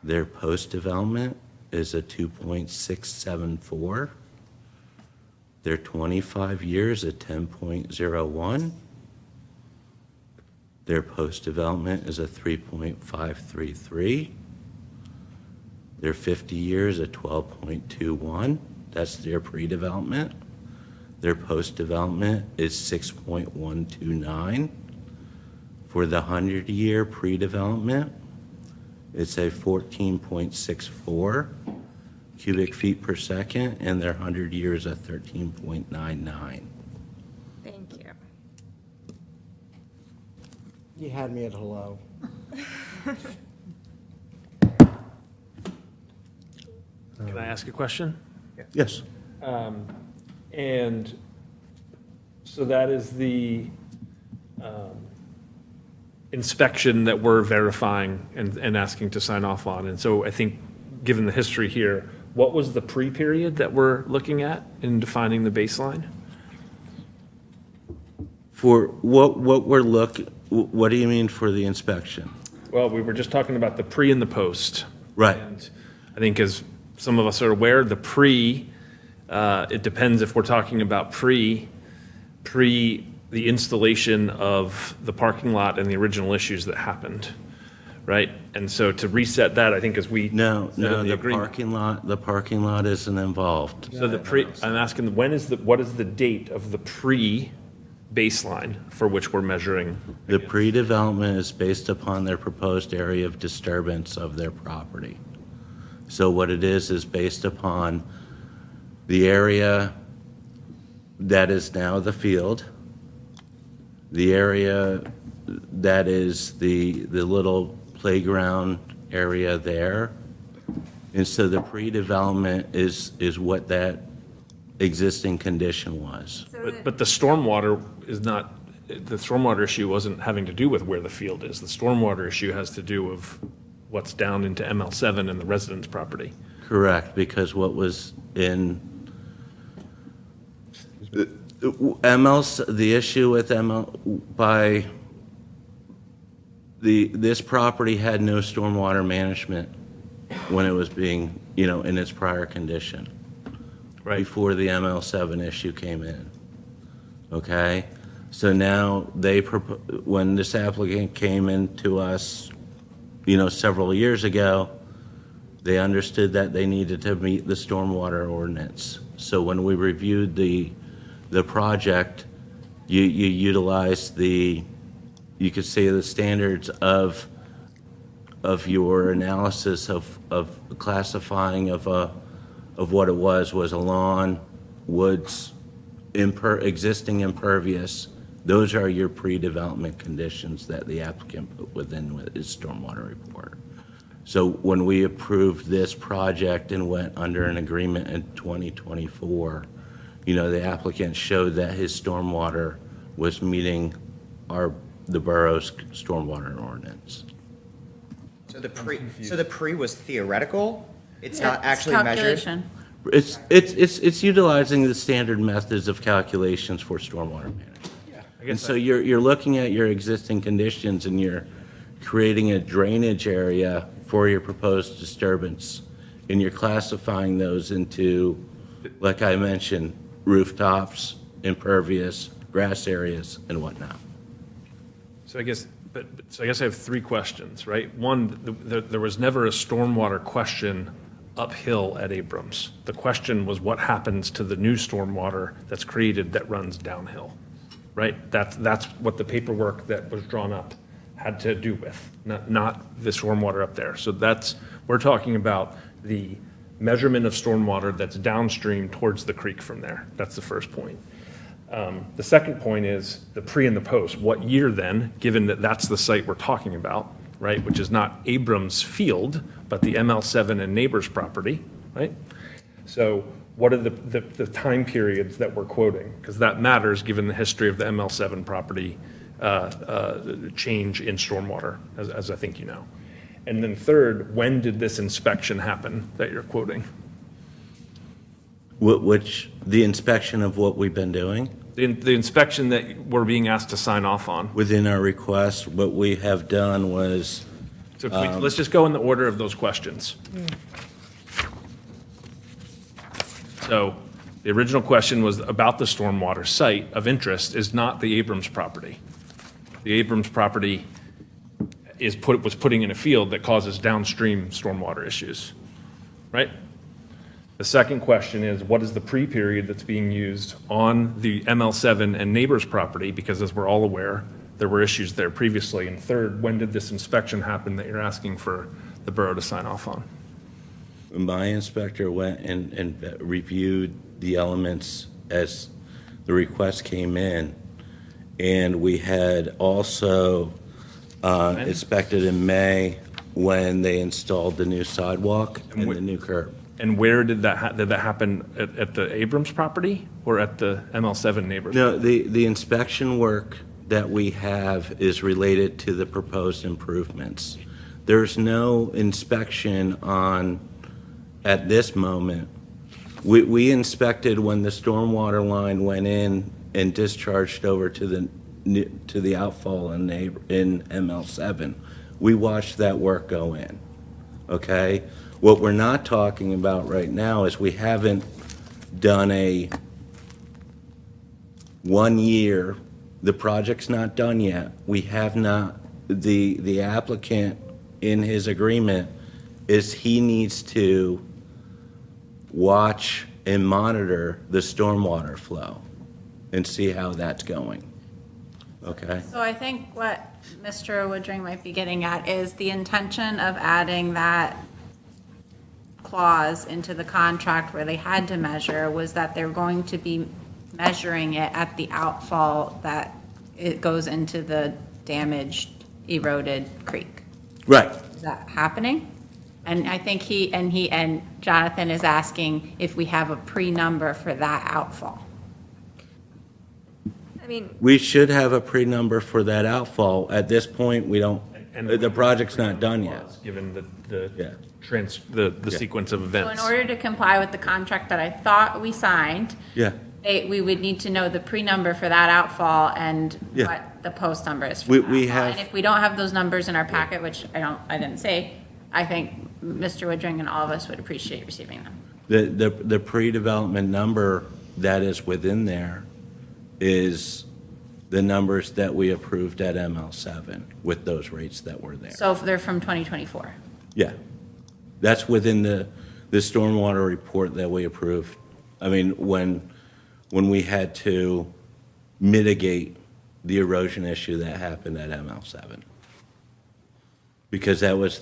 S21: Their post-development is a 2.674. Their 25 years a 10.01. Their post-development is a 3.533. Their 50 years a 12.21. That's their pre-development. Their post-development is 6.129. For the 100-year pre-development, it's a 14.64 cubic feet per second, and their 100 years a 13.99.
S11: Thank you.
S6: You had me at hello.
S7: Can I ask a question?
S21: Yes.
S7: And so that is the inspection that we're verifying and asking to sign off on. And so I think, given the history here, what was the pre-period that we're looking at in defining the baseline?
S21: For what do you mean for the inspection?
S7: Well, we were just talking about the pre and the post.
S21: Right.
S7: And I think, as some of us are aware, the pre, it depends if we're talking about pre the installation of the parking lot and the original issues that happened, right? And so to reset that, I think, as we
S21: No,
S7: said in
S21: the
S7: agreement.
S21: the parking lot isn't involved.
S7: So I'm asking, what is the date of the pre-baseline for which we're measuring?
S21: The pre-development is based upon their proposed area of disturbance of their property. So what it is based upon the area that is now the field, the area that is the little playground area there. And so the pre-development is what that existing condition was.
S7: But the stormwater is not, the stormwater issue wasn't having to do with where the field is. The stormwater issue has to do with what's down into ML7 and the residence property.
S21: Correct, because what was in the issue with this property had no stormwater management when it was being, in its prior condition.
S7: Right.
S21: Before the ML7 issue came in. Okay? So now when this applicant came into us, several years ago, they understood that they needed to meet the stormwater ordinance. So when we reviewed the project, you utilized you could say the standards of your analysis of classifying of what it was a lawn, woods, existing impervious. Those are your pre-development conditions that the applicant put within his stormwater report. So when we approved this project and went under an agreement in 2024, the applicant showed that his stormwater was meeting the borough's stormwater ordinance.
S12: So the pre was theoretical? It's not actually measured?
S18: Calculation.
S21: It's utilizing the standard methods of calculations for stormwater management. And so you're looking at your existing conditions and you're creating a drainage area for your proposed disturbance. And you're classifying those into, like I mentioned, rooftops, impervious, grass areas, and whatnot.
S7: So I guess I have three questions, right? One, there was never a stormwater question uphill at Abrams. The question was, what happens to the new stormwater that's created that runs downhill, right? That's what the paperwork that was drawn up had to do with, not the stormwater up there. So we're talking about the measurement of stormwater that's downstream towards the creek from there. That's the first point. The second point is the pre and the post. What year then, given that that's the site we're talking about, right, which is not Abrams Field, but the ML7 and neighbors property, right? So what are the time periods that we're quoting? Because that matters given the history of the ML7 property change in stormwater, as I think you know. And then third, when did this inspection happen that you're quoting?
S21: The inspection of what we've been doing?
S7: The inspection that we're being asked to sign off on.
S21: Within our request, what we have done was.
S7: So let's just go in the order of those questions. So the original question was about the stormwater site of interest is not the Abrams property. The Abrams property was putting in a field that causes downstream stormwater issues, right? The second question is, what is the pre-period that's being used on the ML7 and neighbors property? Because as we're all aware, there were issues there previously. And third, when did this inspection happen that you're asking for the borough to sign off on?
S21: My inspector went and reviewed the elements as the request came in. And we had also inspected in May when they installed the new sidewalk and the new curb.
S7: And where did that happen, at the Abrams property or at the ML7 neighbors?
S21: No, the inspection work that we have is related to the proposed improvements. There's no inspection at this moment. We inspected when the stormwater line went in and discharged over to the outfall in ML7. We watched that work go in, okay? What we're not talking about right now is we haven't done a 1 year, the project's not done yet. We have not, the applicant in his agreement is he needs to watch and monitor the stormwater flow and see how that's going, okay?
S18: So I think what Mr. Woodring might be getting at is the intention of adding that clause into the contract where they had to measure was that they're going to be measuring it at the outfall that it goes into the damaged, eroded creek.
S21: Right.
S18: Is that happening? And I think and Jonathan is asking if we have a pre-number for that outfall.
S11: I mean,
S21: We should have a pre-number for that outfall. At this point, we don't, the project's not done yet.
S7: Given the sequence of
S18: So
S7: events.
S18: in order to comply with the contract that I thought we signed,
S21: Yeah.
S18: we would need to know the pre-number for that outfall and
S21: Yeah.
S18: what the post number is for
S21: We-
S18: that
S21: we
S18: outfall.
S21: have-
S18: And if we don't have those numbers in our packet, which I didn't say, I think Mr. Woodring and all of us would appreciate receiving them.
S21: The pre-development number that is within there is the numbers that we approved at ML7 with those rates that were there.
S18: So if they're from 2024.
S21: Yeah. That's within the stormwater report that we approved. I mean, when we had to mitigate the erosion issue that happened at ML7. Because that was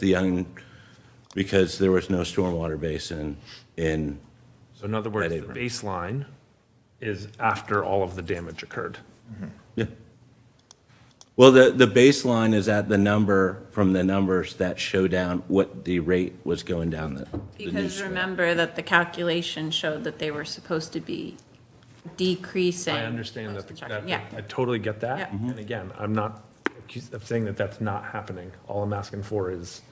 S21: because there was no stormwater basin in.
S7: So in other words, the baseline is after all of the damage occurred.
S21: Yeah. Well, the baseline is at the number from the numbers that show down what the rate was going down the new
S18: Because
S21: slope.
S18: remember that the calculation showed that they were supposed to be decreasing.
S7: I understand that,
S18: Yeah.
S7: I totally get that.
S18: Yeah.
S7: And again, I'm not saying that that's not happening. All I'm asking for is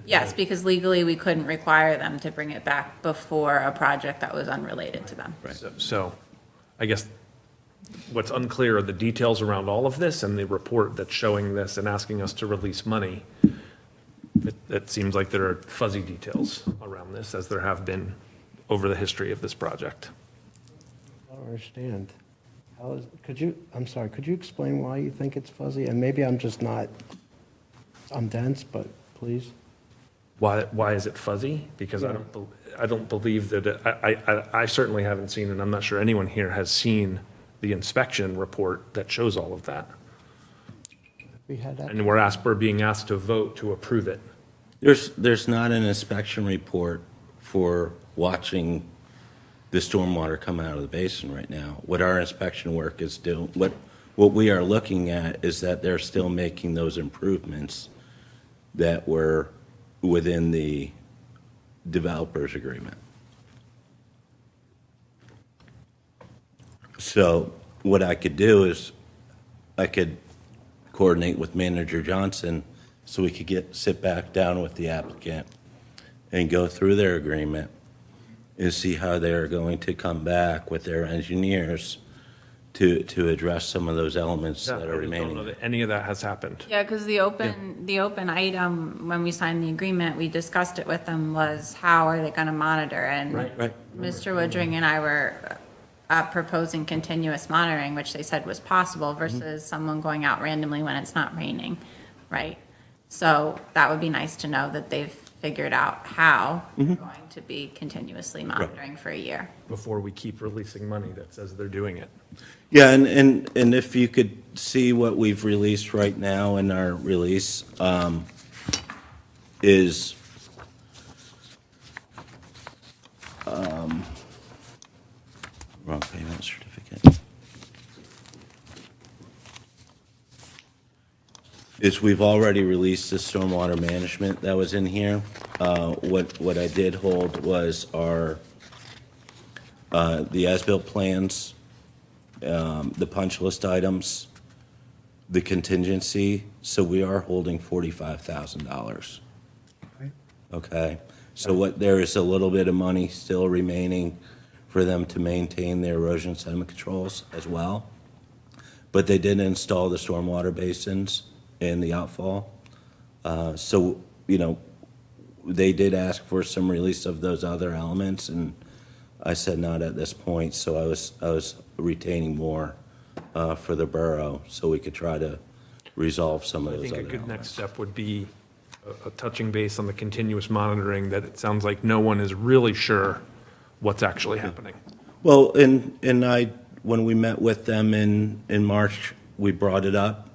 S18: Yes, because legally we couldn't require them to bring it back before a project that was unrelated to them.
S7: So I guess what's unclear are the details around all of this and the report that's showing this and asking us to release money. It seems like there are fuzzy details around this, as there have been over the history of this project.
S6: I don't understand. I'm sorry, could you explain why you think it's fuzzy? And maybe I'm just not, I'm dense, but please.
S7: Why is it fuzzy? Because I don't believe that, I certainly haven't seen, and I'm not sure anyone here has seen the inspection report that shows all of that.
S6: We had that.
S7: And we're being asked to vote to approve it.
S21: There's not an inspection report for watching the stormwater come out of the basin right now. What our inspection work is doing, what we are looking at is that they're still making those improvements that were within the developer's agreement. So what I could do is I could coordinate with Manager Johnson so we could sit back down with the applicant and go through their agreement and see how they're going to come back with their engineers to address some of those elements that are
S7: I just don't
S21: remaining.
S7: know that any of that has happened.
S18: Yeah, because the open item, when we signed the agreement, we discussed it with them, was how are they gonna monitor? And
S21: Right.
S18: Mr. Woodring and I were proposing continuous monitoring, which they said was possible versus someone going out randomly when it's not raining, right? So that would be nice to know that they've figured out how they're going to be continuously monitoring for a year.
S7: Before we keep releasing money that says they're doing it.
S21: Yeah, and if you could see what we've released right now in our release, is wrong payment certificate. Is we've already released the stormwater management that was in here. What I did hold was our, the as-built plans, the punch list items, the contingency, so we are holding $45,000. Okay, so there is a little bit of money still remaining for them to maintain their erosion sediment controls as well. But they did install the stormwater basins and the outfall. So, they did ask for some release of those other elements, and I said not at this point, so I was retaining more for the borough, so we could try to resolve some of
S7: I
S21: those
S7: think
S21: other
S7: a good
S21: elements.
S7: next step would be a touching base on the continuous monitoring, that it sounds like no one is really sure what's actually happening.
S21: Well, when we met with them in March, we brought it up,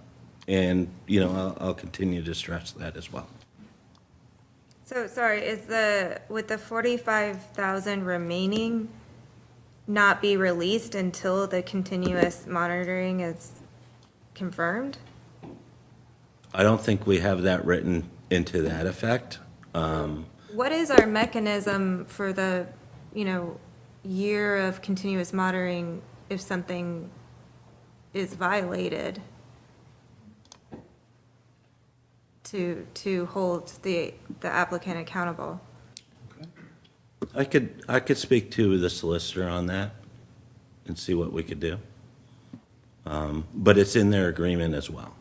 S21: and, I'll continue to stress that as well.
S11: So, sorry, would the 45,000 remaining not be released until the continuous monitoring is confirmed?
S21: I don't think we have that written into that effect.
S11: What is our mechanism for the, year of continuous monitoring if something is violated to hold the applicant accountable?
S21: I could speak to the solicitor on that and see what we could do. But it's in their agreement as well.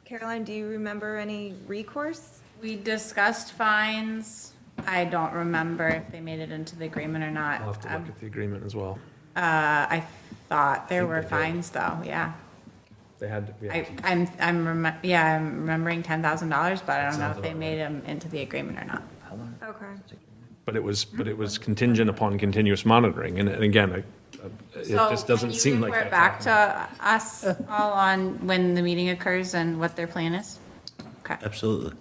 S11: Caroline, do you remember any recourse?
S18: We discussed fines. I don't remember if they made it into the agreement or not.
S7: I'll have to look at the agreement as well.
S18: I thought there were fines though, yeah.
S7: They had to be.
S18: I'm remembering $10,000, but I don't know if they made them into the agreement or not.
S11: Okay.
S7: But it was contingent upon continuous monitoring, and again, it just doesn't seem like
S18: So
S7: that's
S18: can you report back to us all on when the meeting occurs and what their plan is? Okay.
S21: Absolutely.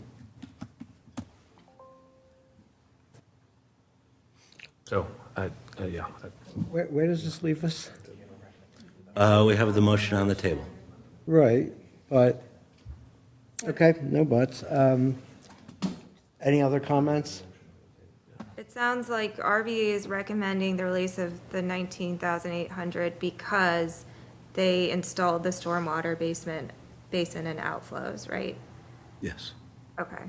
S7: So, yeah.
S6: Where does this leave us?
S21: We have the motion on the table.
S6: Right, but, okay, no buts. Any other comments?
S11: It sounds like RVA is recommending the release of the 19,800 because they installed the stormwater basin and outflows, right?
S21: Yes.
S11: Okay,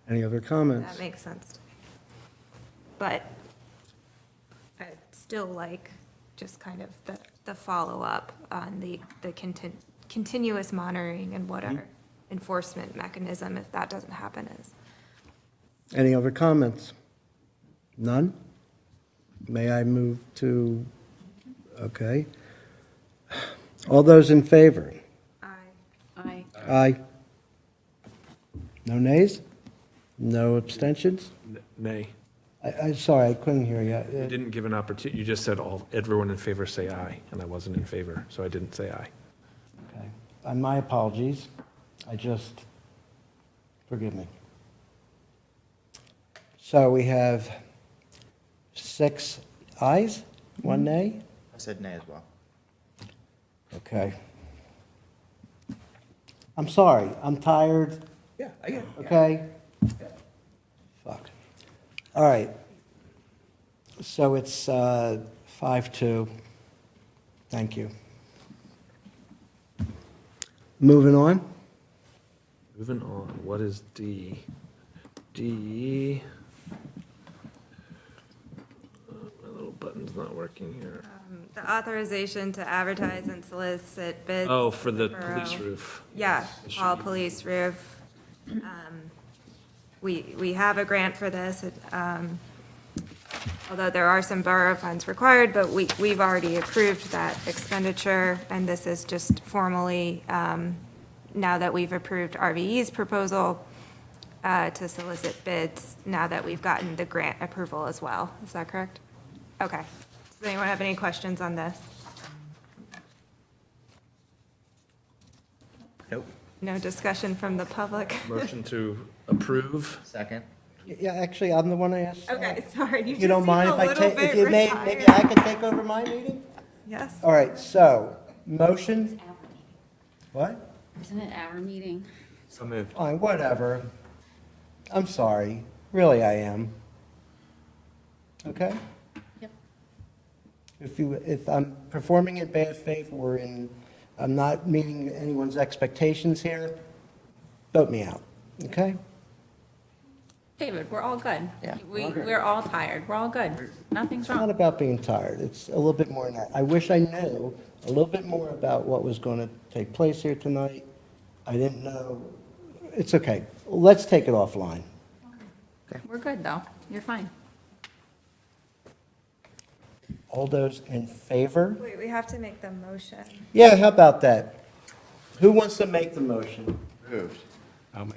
S6: Any other comments?
S11: that makes sense. But I'd still like just kind of the follow-up on the continuous monitoring and what our enforcement mechanism, if that doesn't happen, is.
S6: Any other comments? None? May I move to, okay. All those in favor?
S18: Aye.
S6: Aye. No nays? No abstentions?
S7: Nay.
S6: I'm sorry, I couldn't hear you.
S7: You didn't give an opportunity, you just said everyone in favor say aye, and I wasn't in favor, so I didn't say aye.
S6: Okay. My apologies. Forgive me. So we have 6 ayes, 1 nay?
S12: I said nay as well.
S6: Okay. I'm sorry, I'm tired,
S7: Yeah, I get it.
S6: okay? Fuck. All right. So it's 5-2. Thank you. Moving on.
S7: Moving on, what is D? D. My little button's not working here.
S11: The authorization to advertise and solicit bids.
S7: Oh, for the
S11: borough.
S7: police roof.
S11: Yeah, all police roof. We have a grant for this, although there are some borough funds required, but we've already approved that expenditure, and this is just formally, now that we've approved RVE's proposal, to solicit bids, now that we've gotten the grant approval as well. Is that correct? Okay. Does anyone have any questions on this?
S12: Nope.
S11: No discussion from the public?
S7: Motion to approve.
S12: Second.
S6: Yeah, actually, I'm the one I asked.
S11: Okay, sorry. You
S6: You
S11: just
S6: don't
S11: seem
S6: mind
S11: a
S6: if I
S11: little
S6: take, if
S11: bit
S6: you may,
S11: retired.
S6: maybe I can take over my meeting?
S11: Yes.
S6: All right, so, motion, what?
S15: Isn't it our meeting?
S7: So moved.
S6: Fine, whatever. I'm sorry, really I am. Okay?
S15: Yep.
S6: If I'm performing in bad faith or I'm not meeting anyone's expectations here, vote me out, okay?
S18: David, we're all good.
S6: Yeah.
S18: We're all tired. We're all good. Nothing's
S6: It's not
S18: wrong.
S6: about being tired, it's a little bit more than that. I wish I knew a little bit more about what was going to take place here tonight. I didn't know, it's okay, let's take it offline.
S18: We're good, though. You're fine.
S6: All those in favor?
S11: Wait, we have to make the motion.
S6: Yeah, how about that? Who wants to make the motion?
S12: Moved.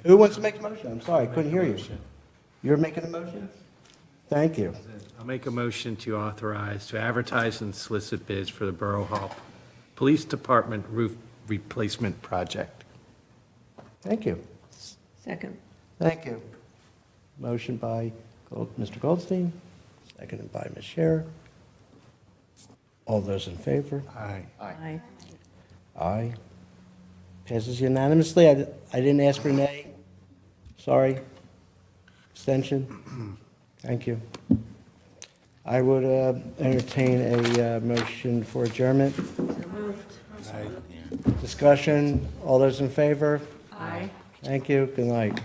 S6: Who wants to make the motion? I'm sorry, I couldn't hear you. You're making a motion? Thank you.
S16: I'll make a motion to authorize to advertise and solicit bids for the Borough Hall Police Department roof replacement project.
S6: Thank you.
S4: Second.
S6: Thank you. Motion by Mr. Goldstein, seconded by Ms. Scherer. All those in favor?
S16: Aye.
S4: Aye.
S6: Aye. Passes unanimously. I didn't ask for nay. Sorry. Abstention? Thank you. I would entertain a motion for adjournment. Discussion, all those in favor?
S4: Aye.
S6: Thank you, good night.